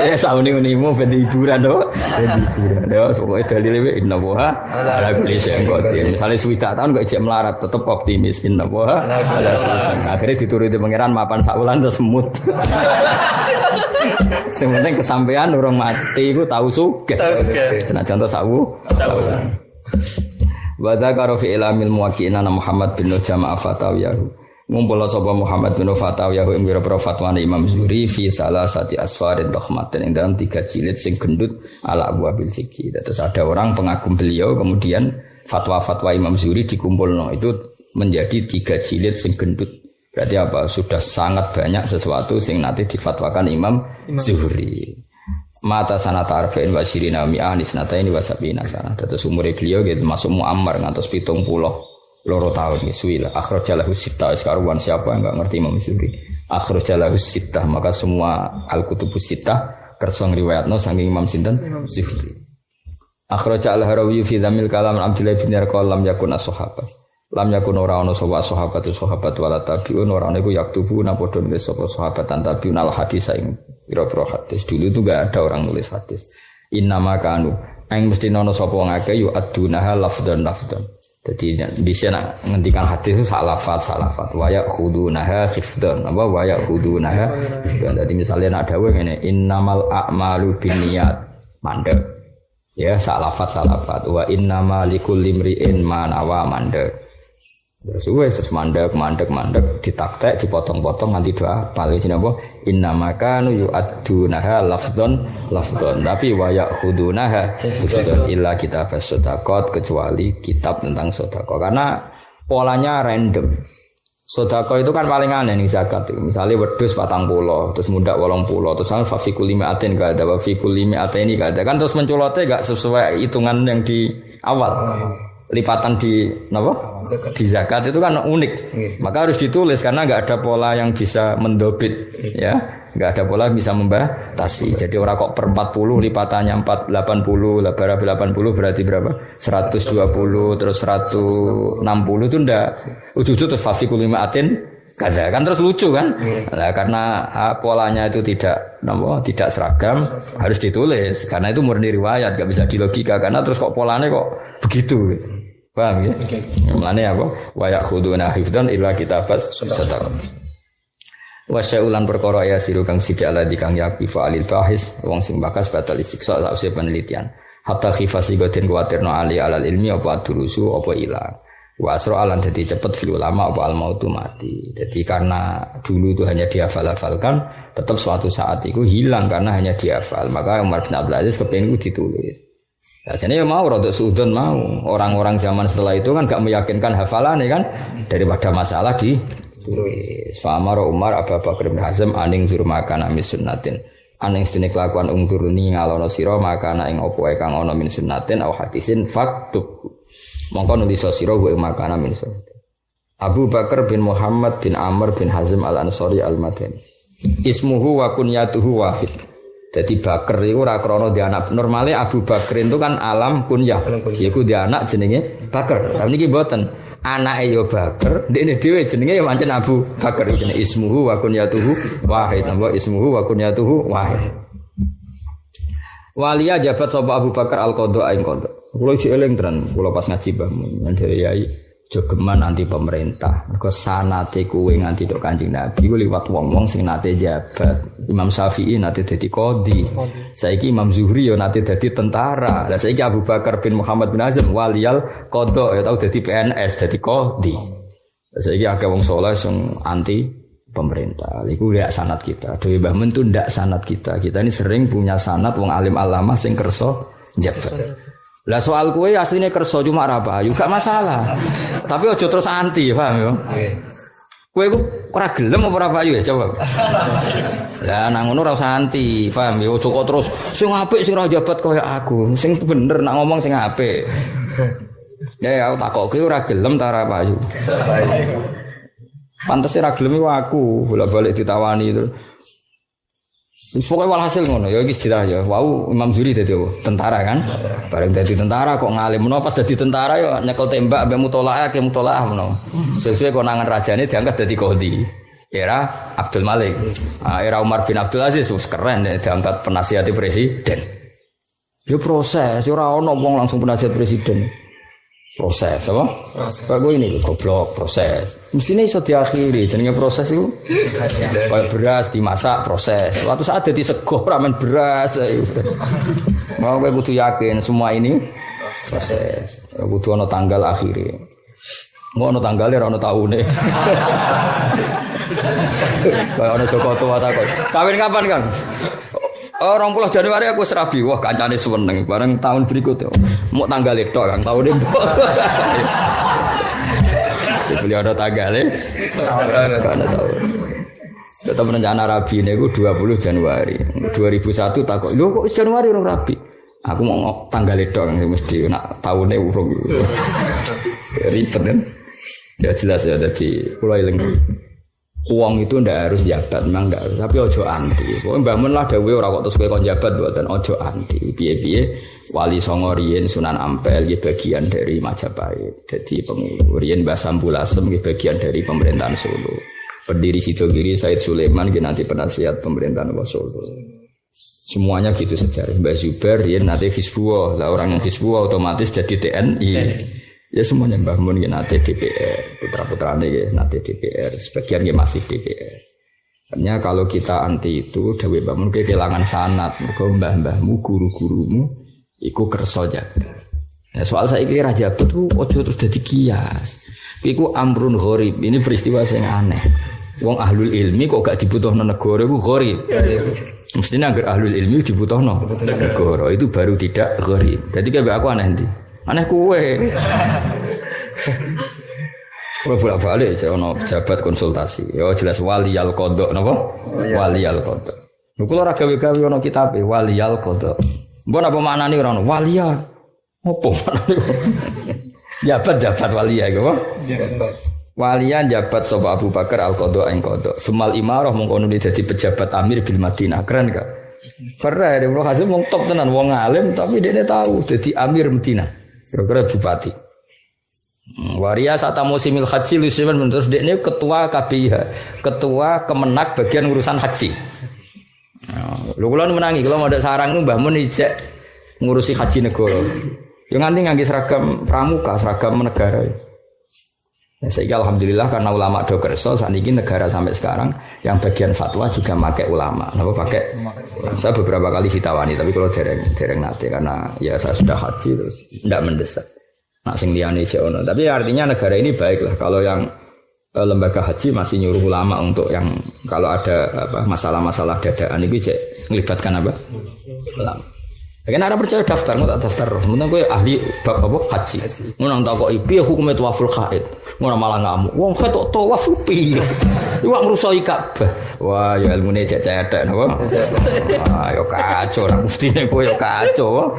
Ya sauni-unimu ben hiburan to. Ben hiburan. Ya pokoke dalile innahu ala kulli syai'. Misale swidak tahun kok ijek melarat tetep optimis innahu ala kulli syai'. Akhire dituruti pangeran mapan sak wulan terus semut. Sing penting kesampean urung mati iku tau sugih. Senajan to sawu. Wa dzakara fi ilamil muwaqqi'ina Muhammad bin Jama'a fatawiyahu. Ngumpul sapa Muhammad bin fatawiyahu ing pira fatwane Imam Zuhri fi salasati asfarin dhahmatin ing dalam 3 jilid sing gendut ala abwabil fiqh. Terus ada orang pengagum beliau kemudian fatwa-fatwa Imam Zuhri dikumpulno itu menjadi 3 jilid sing gendut. Berarti apa? Sudah sangat banyak sesuatu sing nanti difatwakan Imam Zuhri. Mata sanata arba'in wa syirina mi'ah nisnataini wa sab'ina sana. Terus umur beliau gitu masuk muammar ngantos 72 tahun suwi lah. Akhrajalahu sittah sekarang siapa yang enggak ngerti Imam Zuhri. Akhrajalahu sittah maka semua al-kutubus sittah kersa ngriwayatno saking Imam sinten Zuhri. Akhraj al-Harawi fi dzamil kalam Abdullah bin Yarqal lam yakun as-sahabat. Lam yakun ora ana sapa sahabat wala tabiun ora ana iku yaktubu napa padha nulis sapa sahabat tabiun al hadis ing pira-pira hadis. Dulu itu enggak ada orang nulis hadis. Innama kanu ing mesti ana sapa wong akeh yu adunaha lafdhan. Dadi bisa nak ngendikan hadis itu salafat wa yakhudunaha hifdhan apa wa yakhudunaha hifdhan. Dadi misalnya nak dawuh ngene innamal a'malu binniyat mandek. Ya salafat wa innama likulli imri'in ma nawa mandek. Terus mandek ditaktek dipotong-potong nanti doa paling sini apa innama kanu yu'addunaha lafdhan tapi wa ya'khudunaha illa kitab as-sadaqat kecuali kitab tentang sedekah karena polanya random. Sedekah itu kan paling aneh nih zakat. Misalnya wedhus 40, terus mundak 80, terus sama fafikul limatin gak ada, fafikul limatin ini gak ada. Kan terus menculotnya gak sesuai hitungan yang di awal. Lipatan di apa? Di zakat itu kan unik. Maka harus ditulis karena gak ada pola yang bisa mendobit, ya. Gak ada pola yang bisa membatasi. Jadi orang kok per 40 lipatannya 480, 80 berarti berapa? 120 terus 160 itu ndak. Ujung-ujung terus fafikul limatin kada kan terus lucu kan? Nah, karena polanya itu tidak seragam harus ditulis karena itu murni riwayat gak bisa dilogika karena terus kok polanya kok begitu. Paham ya? Mulane apa? Wa ya'khuduna hifdzan illa kitabas sadaqah. Wa sya'ulan perkara ya siru kang sithik ala dikang yapi fa'alil bahis wong sing bakas batal siksa sausé penelitian hatta khifasi goten kuwatirno ali alal ilmi apa adurusu apa ilang wa asra alan dadi cepet fil ulama apa al mautu mati. Jadi karena dulu itu hanya dihafal-hafalkan tetap suatu saat itu hilang karena hanya dihafal. Maka Umar bin Abdul Aziz kepengin ditulis. Nah, jadi ya mau rodok suudon mau orang-orang zaman setelah itu kan gak meyakinkan hafalan ya kan daripada masalah di Fa'amara Umar Abu Bakar bin Hazm aning zur makana min sunnatin aning sedene kelakuan ungturuni ngalono sira makana ing apa wae kang ana min sunnatin au hadisin faktub mongko nulis sira wae makana min sunnatin. Abu Bakar bin Muhammad bin Amr bin Hazm al-Ansari al-Madani ismuhu wa kunyatuhu wahid. Jadi Bakar itu ora krana dia anak normale Abu Bakar itu kan alam kunyah iku dia anak jenenge Bakar tapi niki mboten anake yo Bakar, ndekne dhewe jenenge yo pancen Abu Bakar jenenge ismuhu wa kunyatuhu wahid. Napa ismuhu wa kunyatuhu wahid. Waliya jabat sapa Abu Bakar al-Qadha ing qadha. Kula iki eling tenan kula pas ngaji mbahmu ndare yai jogeman anti pemerintah. Mergo sanate kuwe nganti tok Kanjeng Nabi ku liwat wong-wong sing nate jabat. Imam Syafi'i nate dadi qadhi. Saiki Imam Zuhri yo nate dadi tentara. Lah saiki Abu Bakar bin Muhammad bin Hazm waliyal qadha ya tau dadi PNS, dadi qadhi. Lah saiki akeh wong saleh sing anti pemerintah. Iku lihat sanad kita. Dewe Mbah Men tu ndak sanad kita. Kita ini sering punya sanad wong alim alama sing kersa jabat. Lah soal kue aslinya kerso cuma apa, juga masalah. Tapi ojo terus anti, paham ya? Kue ku ora gelem apa ora payu ya coba. Lah nang ngono ora usah anti, paham ya? Ojo kok terus sing apik sing ora jabat kaya aku, sing bener nak ngomong sing apik. Ya aku takokke ora gelem ta ora payu. Pantes ora gelem iku aku, bolak-balik ditawani terus. Pokoknya walhasil ngono ya iki cerita ya. Wau Imam Zuhri dadi tentara kan. Bareng dadi tentara kok ngalim menawa pas dadi tentara ya nyekel tembak ambek mutolaah menawa. Sesuai konangan rajane diangkat dadi qadhi. Era Abdul Malik. Era Umar bin Abdul Aziz wis keren diangkat penasihat presiden. Yo proses, ora ono wong langsung penasihat presiden. Proses apa? Kok ini goblok proses. Mestine iso diakhiri jenenge proses iku. Kayak beras dimasak proses. Suatu saat dadi sego ramen beras. Mau kowe kudu yakin semua ini proses. Kudu ana tanggal akhire. Mau ana tanggale ora ana taune. Kayak ana Joko tua takon. Kawin kapan, Kang? Oh, 20 Januari aku serabi. Wah, kancane seneng. Bareng tahun berikutnya. Mau tanggal itu Kang, tahun ini. Sebelum ada tanggalnya. Karena tahu. Tetap rencana rabi ini aku 20 Januari. 2001 takut. Loh kok Januari orang rabi? Aku mau tanggal itu Kang mesti nak tahunnya urung. Ribet kan? Ya jelas ya jadi mulai lengkap. Uang itu ndak harus jabat, memang ndak harus. Tapi ojo anti. Pokoknya Mbah Men lah dawe ora kok terus kowe kon jabat mboten ojo anti. Piye-piye Wali Songo riyen Sunan Ampel iki bagian dari Majapahit. Jadi pengurus riyen Mbah Sambulasem iki bagian dari pemerintahan Solo. Pendiri Sidogiri Said Sulaiman iki nanti penasihat pemerintahan Solo. Semuanya gitu sejarah. Mbah Zubair riyen nanti Hizbullah. Lah orang yang Hizbullah otomatis jadi TNI. Ya semuanya Mbah Mun ya nate DPR, putra-putrane ya nate DPR, sebagian ya masih DPR. Artinya kalau kita anti itu, Dawe Mbah Mun kehilangan sanad, mergo mbah-mbahmu, guru-gurumu iku kersa jaga. Ya, soal saya kira jabat tuh ojo terus jadi kias. Iku amrun gharib. Ini peristiwa yang aneh. Wong ahlul ilmi kok gak dibutuhno negara iku gharib. Mestinya agar ahlul ilmi dibutuhno negara itu baru tidak gharib. Jadi kayak aku aneh ndi? Aneh kowe. Kalau bolak-balik ono pejabat konsultasi. Ya jelas waliyal qada napa? Waliyal qada. Lha kula ora gawe-gawe ono kitabe waliyal qada. Mbok apa maknane ora ono waliya? Apa maknane? Jabat waliya iku apa? Waliyan jabat sapa Abu Bakar al-Qadha ing qadha. Semal imarah mongko nuli dadi pejabat amir bil Madinah. Keren gak? Keren, Ibnu Hazm wong top tenan, wong alim tapi dia tahu dadi amir Madinah. Kira-kira bupati. Waria saat musimil haji lusiman terus dia ini ketua KPIH, ketua kemenak bagian urusan haji. Lu kalau menangi kalau mau ada sarang nu Mbah Mun ijek ngurusi haji negara. Yang nanti ngangge seragam pramuka, seragam negara. Ya, sehingga alhamdulillah karena ulama do kerso saat ini negara sampai sekarang yang bagian fatwa juga pakai ulama. Napa pakai? Saya beberapa kali ditawani tapi kalau dereng nate karena ya saya sudah haji terus tidak mendesak. Nak sing liyane ono. Tapi artinya negara ini baiklah kalau yang lembaga haji masih nyuruh ulama untuk yang kalau ada apa masalah-masalah dadaan itu cek melibatkan apa? Ulama. Kan ada percaya daftar, nggak daftar. Mungkin gue ahli bab apa haji. Nggak tahu kok ipi hukumnya tawaful haid. Nggak malah ngamuk. Wong haid kok tawaf ipi. Iwak ngerusoi Ka'bah. Wah, ya ilmu ini cek-cek, napa? Wah, yo kacau. Lah mestine gue yo kacau.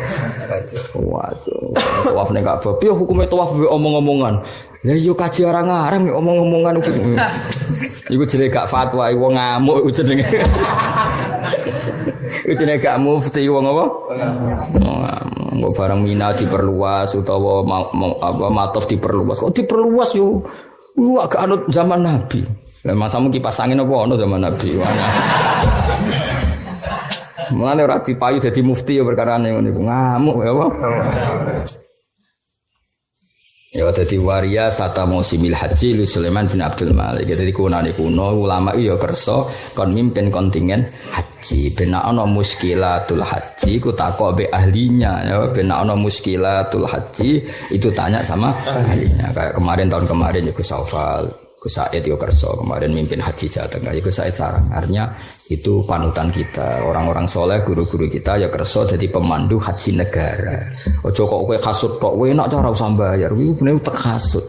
Waduh, tawaf ning Ka'bah. Piye hukumnya tawaf omong-omongan. Ya yo kaji arang-arang omong-omongan. Iku jenenge gak fatwa, wong ngamuk iku jenenge. Iku jenenge gak mufti wong apa? Mbok barang Mina diperluas utawa apa Matof diperluas. Kok diperluas yo? Lu agak anut zaman Nabi. Lah masamu kipas angin apa ono zaman Nabi. Mulane ora dipayu dadi mufti yo perkarane ngono iku ngamuk ya apa? Ya dadi waria sata musimil haji li Sulaiman bin Abdul Malik. Jadi kunane kuno ulama iki ya kersa kon mimpin kontingen haji. Ben ana muskilatul haji ku takok be ahlinya ya ben ana muskilatul haji itu tanya sama ahlinya. Kayak tahun kemarin ya Gus Saufal, Gus Said yo kersa kemarin mimpin haji Jawa Tengah ya Gus Said sarang. Artinya itu panutan kita, orang-orang soleh, guru-guru kita ya kerso jadi pemandu haji negara. Ojo kok kowe kasut kok kowe enak cara usah bayar. Kuwi bener utek kasut.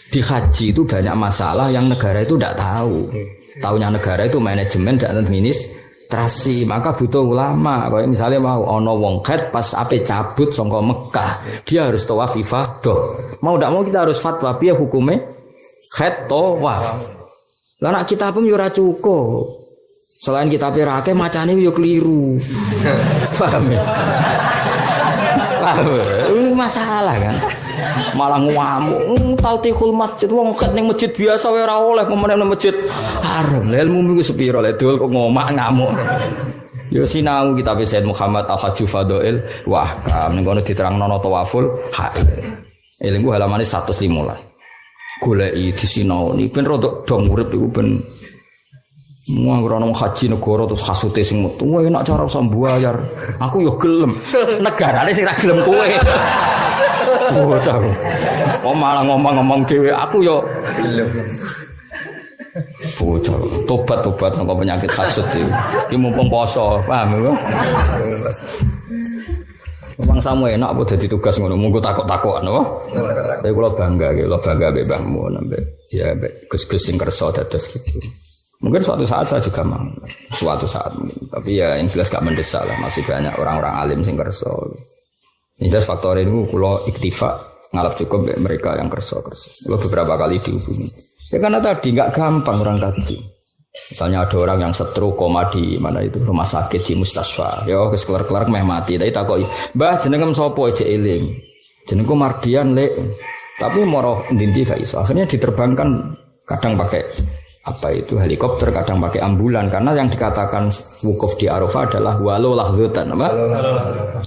Di haji itu banyak masalah yang negara itu tidak tahu. Taunya negara itu manajemen dan administrasi, maka butuh ulama. Kayak misalnya mau ono wong khat pas ape cabut saka Mekah, dia harus tawaf ifadah. Mau ndak mau kita harus fatwa piye hukume khat tawaf. Lah nek kita pun yo ora cukup. Selain kita pirake macane yo keliru. Paham ya? Masalah kan. Malah ngamuk, taltihul masjid wong ket ning masjid biasa wae ora oleh kemene nang masjid haram. Ilmu iku sepiro lek dol kok ngomak ngamuk. Yo sinau kitab Said Muhammad Al-Hajju Fadail wah kam ning kono diterangno tawaful haid. Ilmu halamane 115. Goleki disinaoni ben rodok dong urip iku ben mau ngrono haji negara terus hasute sing metu enak cara usah bayar. Aku yo gelem. Negarane sing ra gelem kowe. Bocah. Oh malah ngomong-ngomong dhewe aku yo gelem. Bocah. Tobat-tobat saka penyakit hasud iki. Iki mumpung poso, paham yo. Wong samu enak apa dadi tugas ngono, munggo takok-takokan apa? Tapi kula bangga mbek Mbah Mun mbek ya mbek Gus-gus sing kersa dados gitu. Mungkin suatu saat saya juga mau, suatu saat mungkin. Tapi ya yang jelas gak mendesak lah, masih banyak orang-orang alim sing kerso. Ini jelas faktor ini kalau iktifa ngalap cukup mereka yang kerso. Kalau beberapa kali dihubungi. Ya karena tadi gak gampang orang kaji. Misalnya ada orang yang stroke koma di mana itu rumah sakit di mustasfa. Ya kelar-kelar meh mati. Tapi takoi, Mbah jenengem sopo aja eling. Jenengku Mardian lek. Tapi moroh ndindi gak iso. Akhirnya diterbangkan kadang pakai apa itu helikopter, kadang pakai ambulan, karena yang dikatakan wukuf di Arafah adalah walau lahdzatan, apa?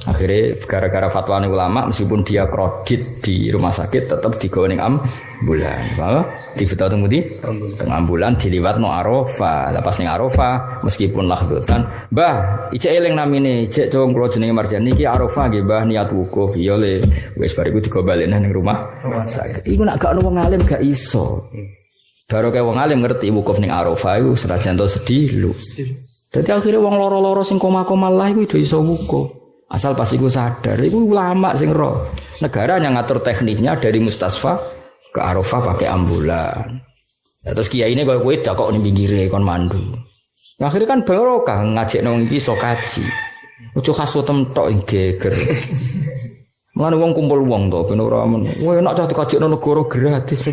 Akhirnya gara-gara fatwa ulama, meskipun dia kredit di rumah sakit tetap digawe ning ambulan. Apa? Di foto teng tengah ambulan diliwatno Arafah. Lepas ning Arafah meskipun lahdzatan, Mbah, ijek eling namine, ijek cung kula jenenge Marjani iki Arafah nggih Mbah, niat wukuf. Ya le wis bariku digobalekne ning rumah sakit. Iku nek gak ono wong alim gak iso. Baru kayak wong alim ngerti wukuf ning Arafah iku senajan to sedih lho. Dadi akhirnya wong loro-loro sing koma-koma lah iku iso wukuf. Asal pas iku sadar, iku ulama sing roh. Negara yang ngatur tekniknya dari Mustasfa ke Arafah pakai ambulan. Ya, terus kiai ini kowe dak kok ning pinggire kon mandu. Nah, akhirnya kan barokah ngajek nang iki iso kaji. Ojo khasutem tok geger. Mulane wong kumpul wong to ben ora men. Wah enak cah dikajekno negara gratis.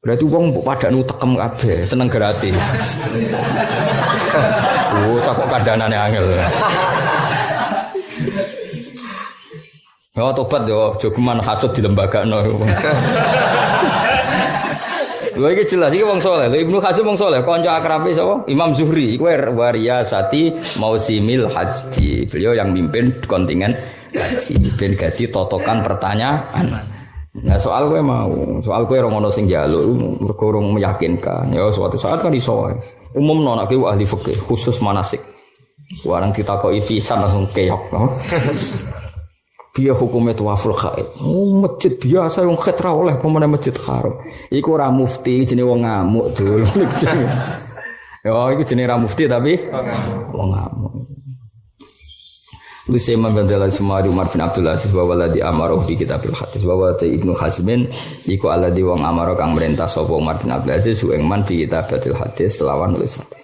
Berarti wong mbok padakno tekem kabeh, seneng gratis. Oh, tak kok kadanane angel. Ya tobat yo, jogeman hasud di lembagano. Lha iki jelas iki wong saleh. Ibnu Hazm wong saleh, kanca akrabe sapa? Imam Zuhri. Iku wariyasati mausimil haji. Beliau yang mimpin kontingen haji. Ben gadi totokan pertanyaan. Nah soal gue orang ono sing njaluk mergo urung meyakinkan. Ya suatu saat kan iso. Umumno nek kowe ahli fikih khusus manasik. Warang ditakoki pisan langsung keok. Dia hukumnya tawaful khaid. Masjid biasa wong khaid ra oleh pemene masjid haram. Iku ora mufti jenenge wong ngamuk dul. Ya iku jenenge ra mufti tapi wong ngamuk. Lusema bandalan semua Umar bin Abdul Aziz bahwa ladzi amaroh di kitabil hadis bahwa Ibnu Hazmin iku alladzi wong amaro kang merintah sapa Umar bin Abdul Aziz suengman di kitabil hadis lawan nulis hadis.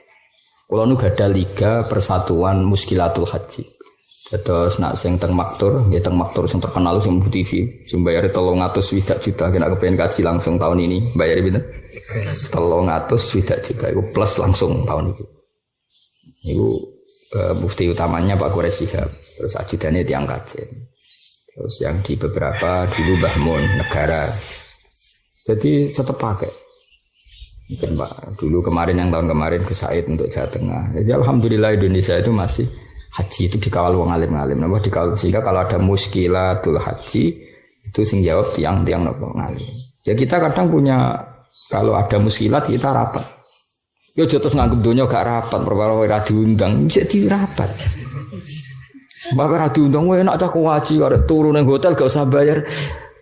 Kula nu gadah liga persatuan muskilatul haji. Terus nak sing teng maktur, ya teng maktur sing terkenal sing Bu TV, sing bayar 300 juta kena kepengen kaji langsung tahun ini. Bayar pinten? 300 juta iku plus langsung tahun ini. Iku mufti utamanya Pak Quraisy Shihab. Terus ajudannya tiang kajen. Terus yang di beberapa dulu Mbah Mun negara. Jadi tetap pakai. Mungkin Pak dulu kemarin yang tahun kemarin ke Said untuk Jawa Tengah. Jadi alhamdulillah Indonesia itu masih haji itu dikawal wong alim-alim. Napa dikawal sehingga kalau ada muskilatul haji itu sing jawab tiang-tiang napa ngalim. Ya kita kadang punya kalau ada muskilat kita rapat. Yo terus nganggep donya gak rapat perkara ora diundang, bisa dirapat. Bapak ra diundang wae enak cah kuwaji arek turu ning hotel gak usah bayar.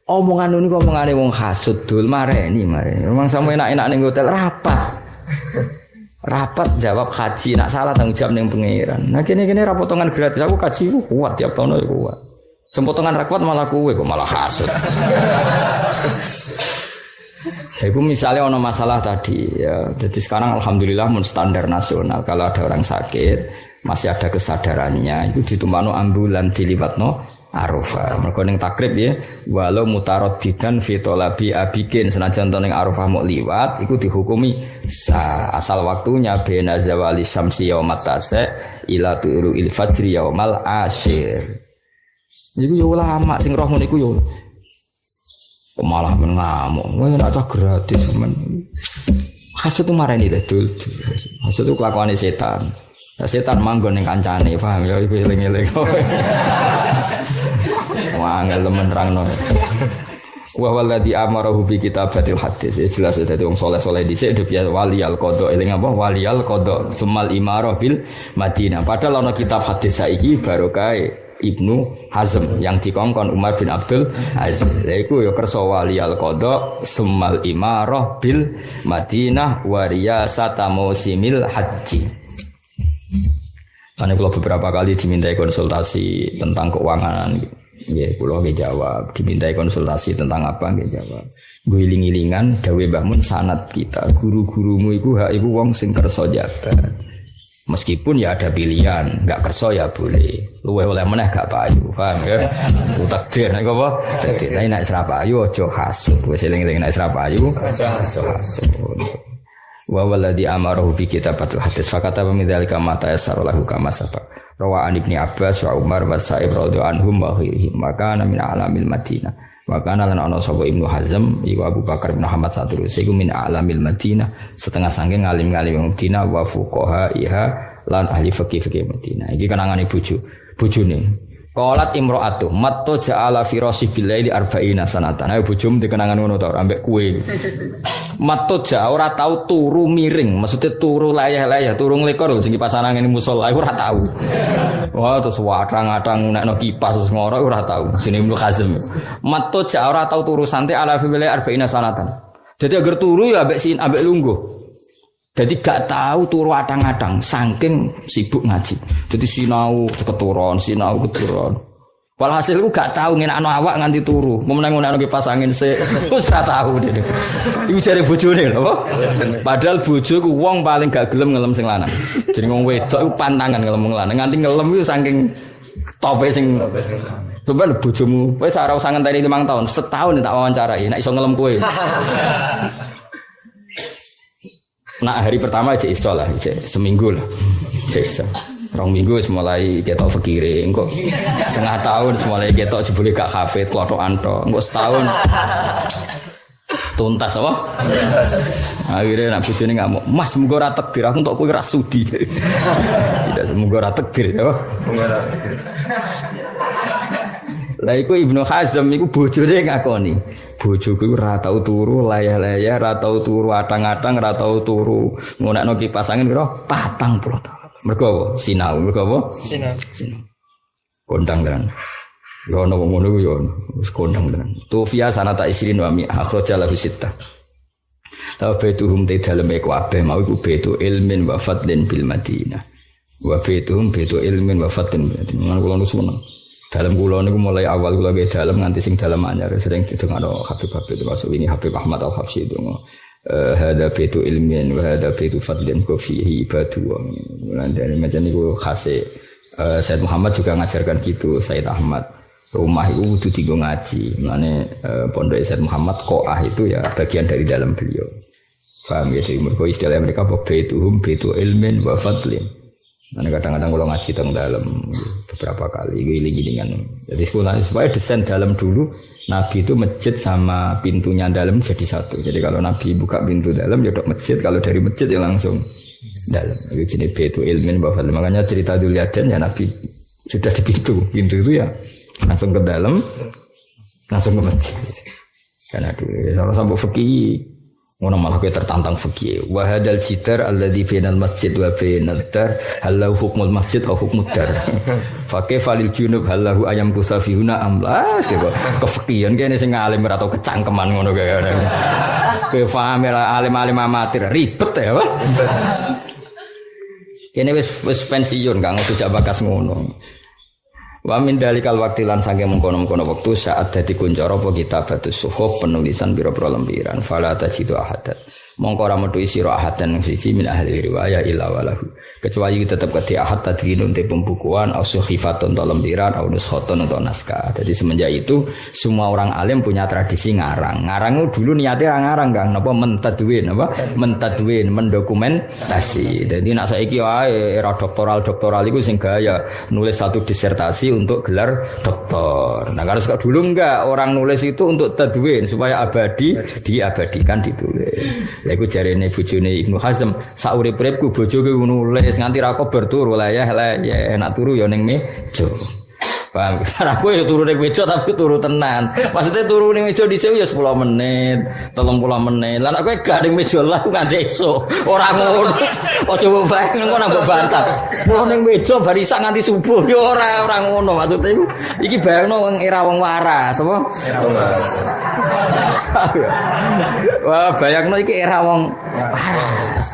Omongan niku omongane wong hasud dul mareni. Memang sampe enak-enak ning hotel rapat. Rapat jawab haji nak salah tanggung jawab ning pangeran. Nah kene-kene ra potongan gratis aku kaji ku kuat tiap tahun iku kuat. Sempotongan ra kuat malah kowe kok malah hasud. Ibu misalnya ono masalah tadi ya, jadi sekarang alhamdulillah mun standar nasional kalau ada orang sakit masih ada kesadarannya itu ditumpano ambulan diliwatno Arafah. Mergo ning takrib ya, walau mutaraddidan fi talabi abikin senajan ning Arafah mau liwat iku dihukumi asal waktunya bena zawali syamsi yaumat tasa ila tu'il fajri yaumal asyir. Iku yo ulama sing roh ngono iku yo malah mengamuk, wah nak gratis men. Hasud itu marah ini dul. Hasud itu kelakuan setan. Setan manggon yang kancane, paham ya? Iku eling-eling. Wah angel temen rangno. Wa walladzi amarahu bi kitabatil hadis. Jelas dadi wong saleh-saleh dhisik nduk ya waliyal qada eling apa waliyal qada sumal imarah bil Madinah. Padahal ana kitab hadis saiki barokah Ibnu Hazm yang dikongkon Umar bin Abdul Aziz. Iku ya kersa waliyal qada sumal imarah bil Madinah wa riyasata mausimil haji. Karena kalau beberapa kali dimintai konsultasi tentang keuangan, ya kalau jawab. Dimintai konsultasi tentang apa, jawab. Gue iling-ilingan, dawe bangun sanad kita. Guru-gurumu itu hak ibu wong sing kerso jabat. Meskipun ya ada pilihan, nggak kerso ya boleh. Luwe oleh meneh gak payu, paham ya? Takdir, nek apa? Takdir, nek serapayu ojo hasud. Wis eling-eling nek serapayu, ojo hasud. Wa walladzi amarahu bi kitabatil hadis fakata pemidalika mata yasarulahu kama sabaq rawa an ibni Abbas wa Umar wa Sa'ib radhiyallahu anhum wa ghairihim maka min alamil Madinah maka lan ana sapa Ibnu Hazm iku Abu Bakar bin Muhammad saturuse iku min alamil Madinah setengah saking ngalim-ngalim Madinah wa fuqaha iha lan ahli fikih Madinah iki kenangane bojone qalat imra'atu matto ja'ala firasi billaili arba'ina sanatan ayo bojomu dikenangan ngono ta ambek kowe matto ja ora tau turu miring maksudnya turu layah-layah turu nglekor sing kipasan angin musala ora tau wah terus watang-atang nekno kipas terus ngoro ora tau jenenge Ibnu Hazm matto ja ora tau turu santai ala billaili arba'ina sanatan jadi agar turu ya ambek lungguh jadi gak tahu turu atang-atang saking sibuk ngaji. Jadi sinau keturun. Walhasil aku gak tahu ngenakno awak nganti turu. Memenang ngenakno kipas angin wis ora tahu dene. Iku jare bojone lho apa? Padahal bojoku wong paling gak gelem ngelem sing lanang. Jadi wong wedok iku pantangan ngelem lanang. Nganti ngelem iku saking tope sing coba bojomu wis ora usah ngenteni 5 tahun. Setahun tak wawancarai nek iso ngelem kowe. Nah hari pertama cek iso lah, cek seminggu lah, cek iso. 2 minggu mulai ketok fikire, engko setengah tahun mulai ketok jebule gak hafid, klotokan tok. Engko setahun tuntas apa? Akhirnya nak bojone ngamuk, "Mas, muga ora takdir aku entuk kowe ora sudi." Tidak semoga ora takdir ya. Lah iku Ibnu Hazm iku bojone ngakoni. Bojoku ora tau turu layah-layah, ora tau turu atang-atang, ora tau turu ngunakno kipas angin pira 40 tahun. Mergo apa? Sinau, mergo apa? Sinau. Kondang tenan. Yo ono wong ngono ku yo wis kondang tenan. Tufiya sanata isrin wa mi akhraja lahu sittah. Tawaituhum te daleme kabeh mau iku betu ilmin wa fadlin bil Madinah. Wa betuhum betu ilmin wa fadlin. Ngono kula nusun. Dalam kula niku mulai awal kula ge dalam nganti sing dalam anyar sering didengano Habib-habib termasuk ini Habib Ahmad Al-Habsyi itu hada baitu ilmin wa hada baitu fadlin wa fihi ibadu lan dari macam niku khase Said Muhammad juga ngajarkan gitu Said Ahmad rumah itu kudu dienggo ngaji mane pondok Said Muhammad qoah itu ya bagian dari dalam beliau paham ya jadi mergo istilah mereka baituhum baitu ilmin wa fadlin. Nah, kadang-kadang kalau ngaji teng dalam beberapa kali giling-gilingan. Jadi supaya desain dalam dulu Nabi itu masjid sama pintunya dalam jadi satu. Jadi kalau Nabi buka pintu dalam ya dok masjid, kalau dari masjid ya langsung dalam. Itu jenis baitu ilmin wa fadlin. Makanya cerita Dzulyadan ya Nabi sudah di pintu itu ya langsung ke dalam, langsung ke masjid. Karena dulu kalau sampai fikih ngono malah kowe tertantang fikih. Wa hadal jidar alladzi bainal masjid wa bainad dar halau hukmul masjid au hukmud dar. Fa kaifa lil junub halahu ayam kusafihuna amlas kok kefikihan kene sing alim ora tau kecangkeman ngono kae. Kowe paham ora alim-alim amatir ribet ya, Pak. Kene wis pensiun Kang ojo bakas ngono. Wa min dalikal waqti lan saking mengkono-mengkono wektu saat dadi kuncara apa kitabatus suhuf penulisan pira-pira lempiran fala tajidu ahadat mongko ora metu sira ahadan siji min ahli riwayah illa walahu kecuali tetap ke ahad tadwinun te pembukuan au suhifatun to lempiran au nuskhatun to naskah. Jadi semenjak itu semua orang alim punya tradisi ngarang itu dulu niatnya ngarang Kang napa mentadwin mendokumentasi. Jadi nak saiki wae era doktoral iku sing gaya nulis satu disertasi untuk gelar doktor. Nah kalau dulu enggak, orang nulis itu untuk tadwin supaya abadi diabadikan ditulis. Lha iku jarene bojone Ibnu Hazm sak urip-uripku bojoku nulis nganti ra kober turu layah enak turu ya ning meja. Paham? Karena aku ya turu ning meja tapi turu tenan. Maksudnya turu ning meja dhisik ya 10 menit, 30 menit. Lah nek kowe gak ning meja lah nganti esuk. Ora ngono. Aja bae engko nang bantah. Turu ning meja bar isak nganti subuh ya ora ngono. Maksudnya iki bayangno wong era wong waras, apa? Era wong waras. Wah, bayangno iki era wong waras.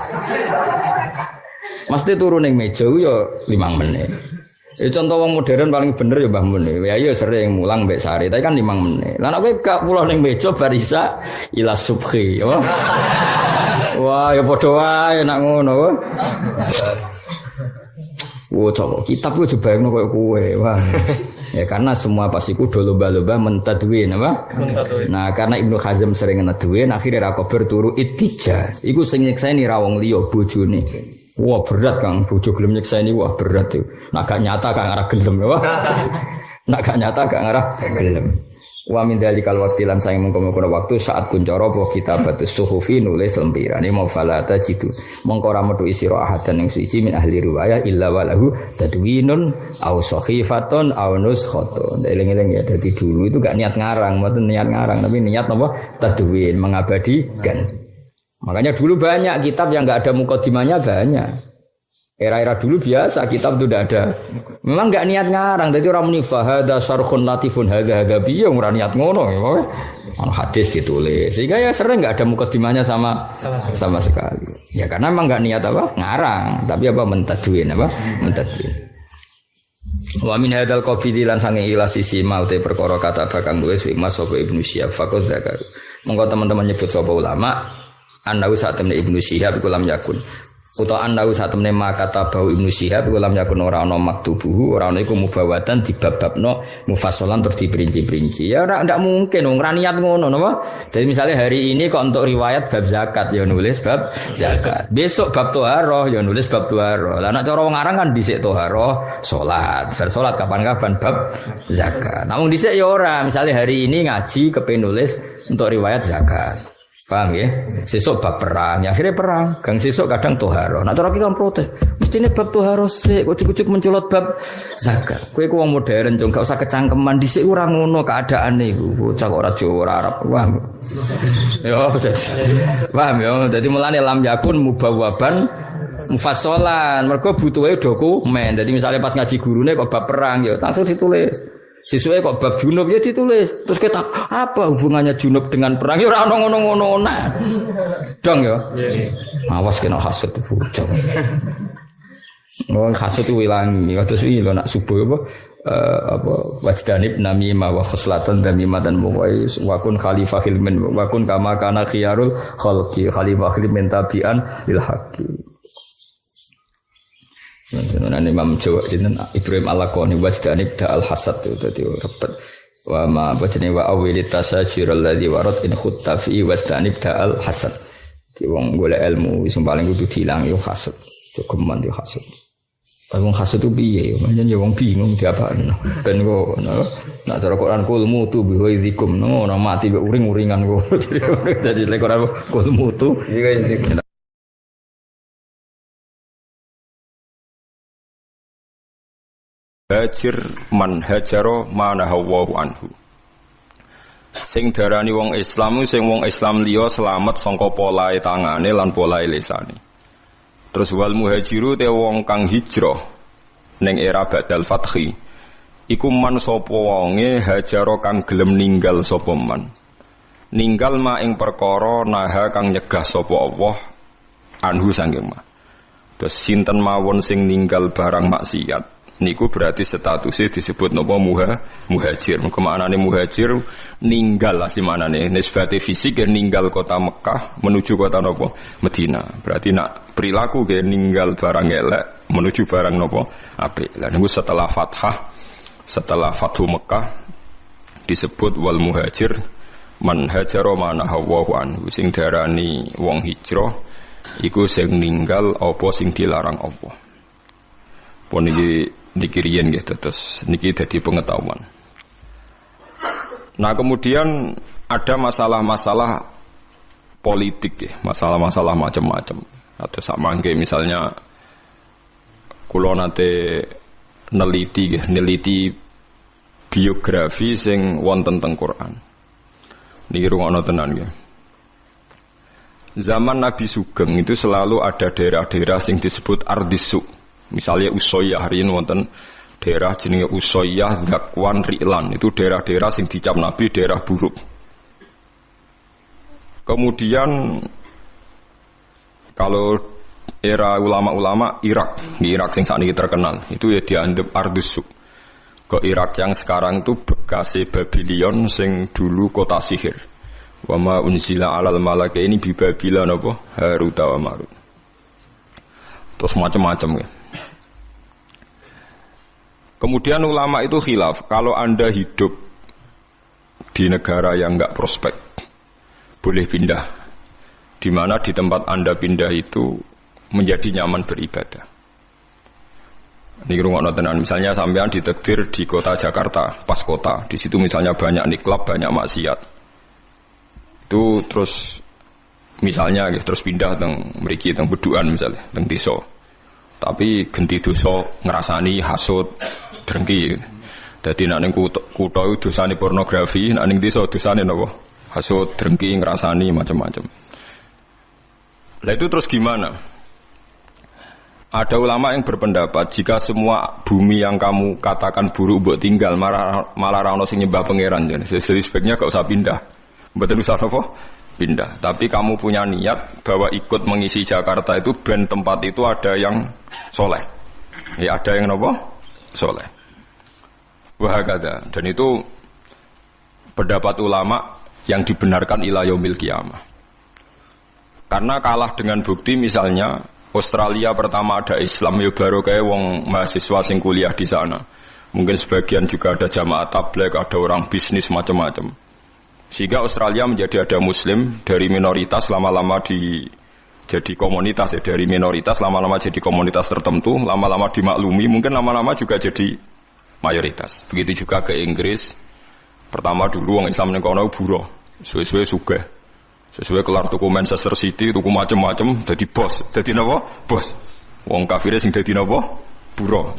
Mesti turu ning meja ya 5 menit. Contoh wong modern paling bener ya Mbah Mun. Ya yo sering mulang mbek sare, tapi kan 5 menit. Lah nek kowe gak pulau ning meja bar isa ila subhi, ya. Wah, ya padha wae nek ngono. Wo coba kitab ku dibayangno koyo kowe. Wah. Ya karena semua pasiku do lomba-lomba mentadwin apa? Nah, karena Ibnu Hazm sering ngedwin akhirnya ra kober turu ittija. Iku sing nyekseni ra wong liya bojone. Wah berat Kang, bojo gelem nyekseni wah berat itu. Nak gak nyata gak ngarah gelem ya. Nak gak nyata gak ngarah gelem. Wa min dalikal waqti lan sang mengkono waktu saat kuncara apa kitabatus suhufi nulis lempirane mau falata jitu. Mongko ora metu isira ahadan ing suci min ahli riwayah illa walahu tadwinun aw sahifatun aw nuskhatun. Eling-eling ya dadi dulu itu gak niat ngarang, mboten niat ngarang tapi niat apa? Tadwin, mengabadikan. Makanya dulu banyak kitab yang gak ada mukadimahnya banyak. Era-era dulu biasa kitab itu tidak ada. Memang enggak niat ngarang. Jadi orang menifah hadza syarhun latifun hadza biyung ora niat ngono. Ono hadis ditulis. Sehingga ya sering enggak ada mukadimahnya sama sekali. Ya karena memang enggak niat apa? Ngarang, tapi apa mentadwin apa? Mentadwin. Wa min hadzal qabili lan sange ilas sisi maute perkara kata bakang nulis Mas sapa Ibnu Syihab faqad zakar. Monggo teman-teman nyebut sapa ulama annahu saat temne Ibnu Syihab iku lam yakun. Utawa annahu saat temne makata bau Ibnu Syihab iku lam yakun ora ana maktubuhu ora ana iku mubawatan dibab-babno mufassalan terus diperinci-perinci. Ya ora ndak mungkin wong ra niat ngono napa. Jadi misalnya hari ini kok untuk riwayat bab zakat ya nulis bab zakat. Besok bab toharoh ya nulis bab toharoh. Lah nek cara wong aran kan dhisik toharoh salat. Bar salat kapan-kapan bab zakat. Namun dhisik ya ora. Misalnya hari ini ngaji kepen nulis untuk riwayat zakat. Paham ya? Sesuk bab perang, ya akhirnya perang. Gang sesuk kadang toharo. Nah cara kita protes, mestine bab toharo sik, ujuk-ujuk mencolot bab zakat. Kowe ku wong modern, jong gak usah kecangkeman dhisik ora ngono keadaane iku. Bocah kok ora Jawa ora Arab. Paham? Yo, paham ya. Dadi mulane lam yakun mubawwaban mufassalan. Mergo butuhe dokumen. Dadi misalnya pas ngaji gurune kok bab perang ya langsung ditulis. Siswa kok bab junub ya ditulis. Terus kita apa hubungannya junub dengan perang? Ya ora ono ngono-ngono nah. Dong ya. Awas kena hasud bocah. Hasud itu ilangi. Terus iki lho nak subuh apa wajdanib namimah wa khuslatan damimatan muwais wa kun khalifah hilmin wa kun kama kana khiyarul khalqi khalifah hilmin tabian lil haqqi. Nane Imam Jawa jeneng Ibrahim Al-Laqani wasdanib da al-hasad itu dadi repet wa ma bacane wa awilit tasajir alladzi warad in khuttafi wasdanib da al-hasad di wong golek ilmu sing paling kudu diilang yo hasad jogeman yo hasad wong hasad itu piye pancen yo wong bingung diapakno ben kok nek cara Quran kul mutu bi waizikum ora mati mbek uring-uringan kok dadi lek ora kul mutu iki hajir man hajaro manahawu anhu. Sing darani wong Islam sing wong Islam liya selamat sangka polahe tangane lan polahe lisane. Terus wal muhajiru te wong kang hijrah ning era badal fathi. Iku man sapa wonge hajaro kang gelem ninggal sapa man. Ninggal ma ing perkara naha kang nyegah sapa Allah anhu sanging ma. Terus sinten mawon sing ninggal barang maksiat niku berarti statusnya disebut napa muhajir. Mengko maknane muhajir ninggal asli maknane nisbate fisik ya ninggal kota Mekah menuju kota napa Madinah. Berarti nak perilaku ge ninggal barang elek menuju barang napa apik. Lah niku setelah Fathu Mekah disebut wal muhajir man hajara manahawu anhu sing darani wong hijrah iku sing ninggal apa sing dilarang Allah. Pun niki riyen nggih terus niki dadi pengetahuan. Nah, kemudian ada masalah-masalah politik ya, masalah-masalah macam-macam. Atau sak mangke misalnya kula nate neliti biografi sing wonten teng Quran. Niki rungono tenan nggih. Zaman Nabi Sugeng itu selalu ada daerah-daerah sing disebut Ardisuk. Misalnya Usoyyah hari ini wonten daerah jenenge Usoyyah, Zakwan, Ri'lan itu daerah-daerah sing dicap Nabi daerah buruk. Kemudian kalau era ulama-ulama Irak, di Irak sing sakniki terkenal itu ya dianggap Ardusuk. Ke Irak yang sekarang itu bekas Babylon sing dulu kota sihir. Wa ma unzila 'alal malakaini bi Babila napa Harut wa Marut. Terus macam-macam ya. Kemudian ulama itu khilaf, kalau Anda hidup di negara yang enggak prospek, boleh pindah. Di mana di tempat Anda pindah itu menjadi nyaman beribadah. Ini rungokno tenan, misalnya sampean ditakdir di kota Jakarta, pas kota, di situ misalnya banyak niklab, banyak maksiat. Itu terus misalnya terus pindah teng mriki teng Beduan misalnya, teng desa. Tapi genti dosa ngrasani hasud, drengki. Dadi nek ning kutha iku dosane pornografi, nek ning desa dosane napa? Hasud, drengki, ngrasani macam-macam. Lah itu terus gimana? Ada ulama yang berpendapat jika semua bumi yang kamu katakan buruk mbok tinggal malah ra ono sing nyembah pangeran, jadi sebaiknya gak usah pindah. Mboten usah apa? Pindah. Tapi kamu punya niat bahwa ikut mengisi Jakarta itu ben tempat itu ada yang soleh. Ya ada yang apa? Soleh. Wahakada. Dan itu pendapat ulama yang dibenarkan ila yaumil qiyamah. Karena kalah dengan bukti misalnya Australia pertama ada Islam ya baru kayak wong mahasiswa sing kuliah di sana. Mungkin sebagian juga ada jamaah tabligh, ada orang bisnis macam-macam. Sehingga Australia menjadi ada Muslim dari minoritas lama-lama jadi komunitas ya, dari minoritas lama-lama jadi komunitas tertentu, lama-lama dimaklumi, mungkin lama-lama juga jadi mayoritas. Begitu juga ke Inggris. Pertama dulu orang Islam ning kono buruh, suwe-suwe sugih. Sesuai kelar tuku Manchester City, tuku macam-macam, jadi bos. Jadi napa? Bos. Wong kafire sing dadi napa? Buruh.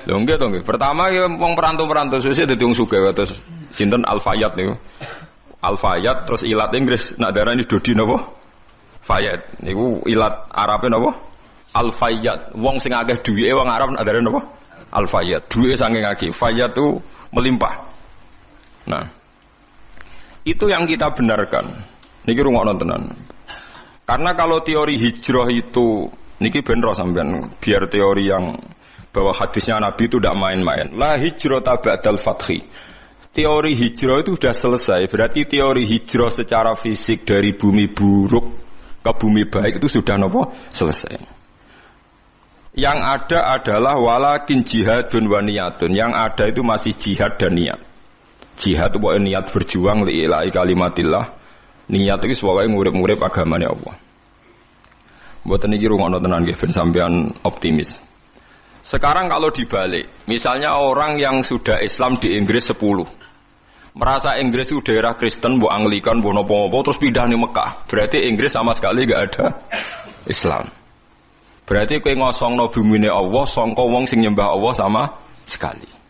Lho nggih to nggih. Pertama ya wong perantau-perantau suwe dadi wong sugih terus sinten Al-Fayyad niku. Al-Fayyad terus ilat Inggris nak darani Dodi napa? Fayyad. Niku ilat Arabe napa? Al-Fayyad. Wong sing akeh duwike wong Arab nak darani napa? Al-Fayyad. Duwike saking akeh. Fayyad itu melimpah. Nah, itu yang kita benarkan. Niki rungokno tenan. Karena kalau teori hijrah itu niki benro sampean biar teori yang bahwa hadisnya Nabi itu tidak main-main. La hijrata ba'dal fathi. Teori hijrah itu sudah selesai. Berarti teori hijrah secara fisik dari bumi buruk ke bumi baik itu sudah nopo selesai. Yang ada adalah walakin jihadun wa niyatun. Yang ada itu masih jihad dan niat. Jihad itu niat berjuang li ilahi kalimatillah. Niat itu sebagai ngurip-ngurip agamanya Allah. Mboten iki rungokno tenan nggih ben sampean optimis. Sekarang kalau dibalik, misalnya orang yang sudah Islam di Inggris 10, merasa Inggris itu daerah Kristen, mbok Anglikan, mbok napa-napa terus pindah ning Mekah. Berarti Inggris sama sekali enggak ada Islam. Berarti kowe ngosongno bumine Allah sangka wong sing nyembah Allah sama sekali.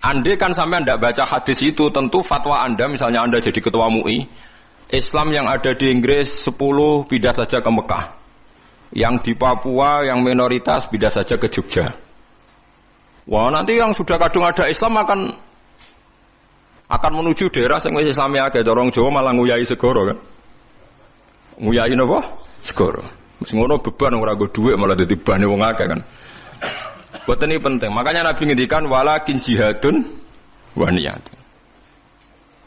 Andai kan sampai Anda baca hadis itu, tentu fatwa Anda, misalnya Anda jadi ketua MUI, Islam yang ada di Inggris 10 pindah saja ke Mekah. Yang di Papua, yang minoritas pindah saja ke Jogja. Wah, nanti yang sudah kadung ada Islam akan menuju daerah yang wis Islami akeh, dorong Jawa malah nguyai segoro kan. Nguyai napa? Segoro. Wis ngono beban ora nggo dhuwit malah dadi bane wong akeh kan. Boten ini penting. Makanya Nabi ngendikan walakin jihadun wa niyatun.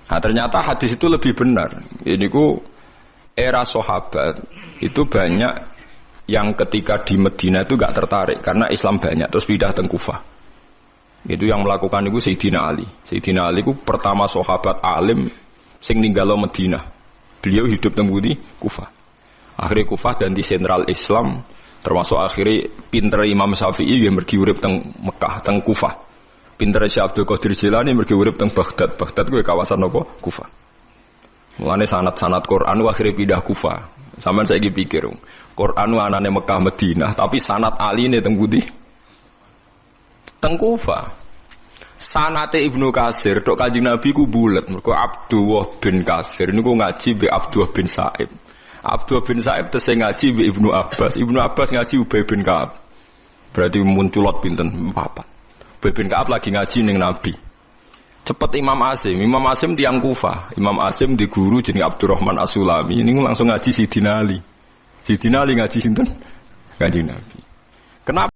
Nah, ternyata hadis itu lebih benar. Ini ku era sahabat itu banyak yang ketika di Medina itu gak tertarik karena Islam banyak terus pindah teng Kufah. Itu yang melakukan itu Sayyidina Ali. Sayyidina Ali ku pertama sahabat alim sing ninggalo Medina. Beliau hidup teng Kufah. Akhirnya Kufah dan di sentral Islam. Termasuk akhirnya pinter Imam Syafi'i yang pergi urip teng Mekah, teng Kufah. Pinter Syekh Abdul Qadir Jilani pergi urip teng Baghdad. Baghdad kuwi kawasan apa? Kufah. Mulane sanad-sanad Quran akhirnya pindah Kufah. Sampeyan saiki pikir, Quran anane Mekah Madinah, tapi sanad aline teng pundi? Teng Kufah. Sanate Ibnu Katsir tok Kanjeng Nabi ku bulet. Mergo Abdullah bin Katsir niku ngaji be Abdullah bin Sa'ib. Abdullah bin Sa'ib tesih ngaji be Ibnu Abbas. Ibnu Abbas ngaji Ubay bin Ka'ab. Berarti munculot pinten 4. Ubay bin Ka'ab lagi ngaji ning Nabi. Cepet Imam Asim. Imam Asim tiyang Kufah. Imam Asim di guru jenenge Abdurrahman As-Sulami. Niku langsung ngaji Sidina Ali. Sidina Ali ngaji sinten? Kanjeng Nabi. Kenapa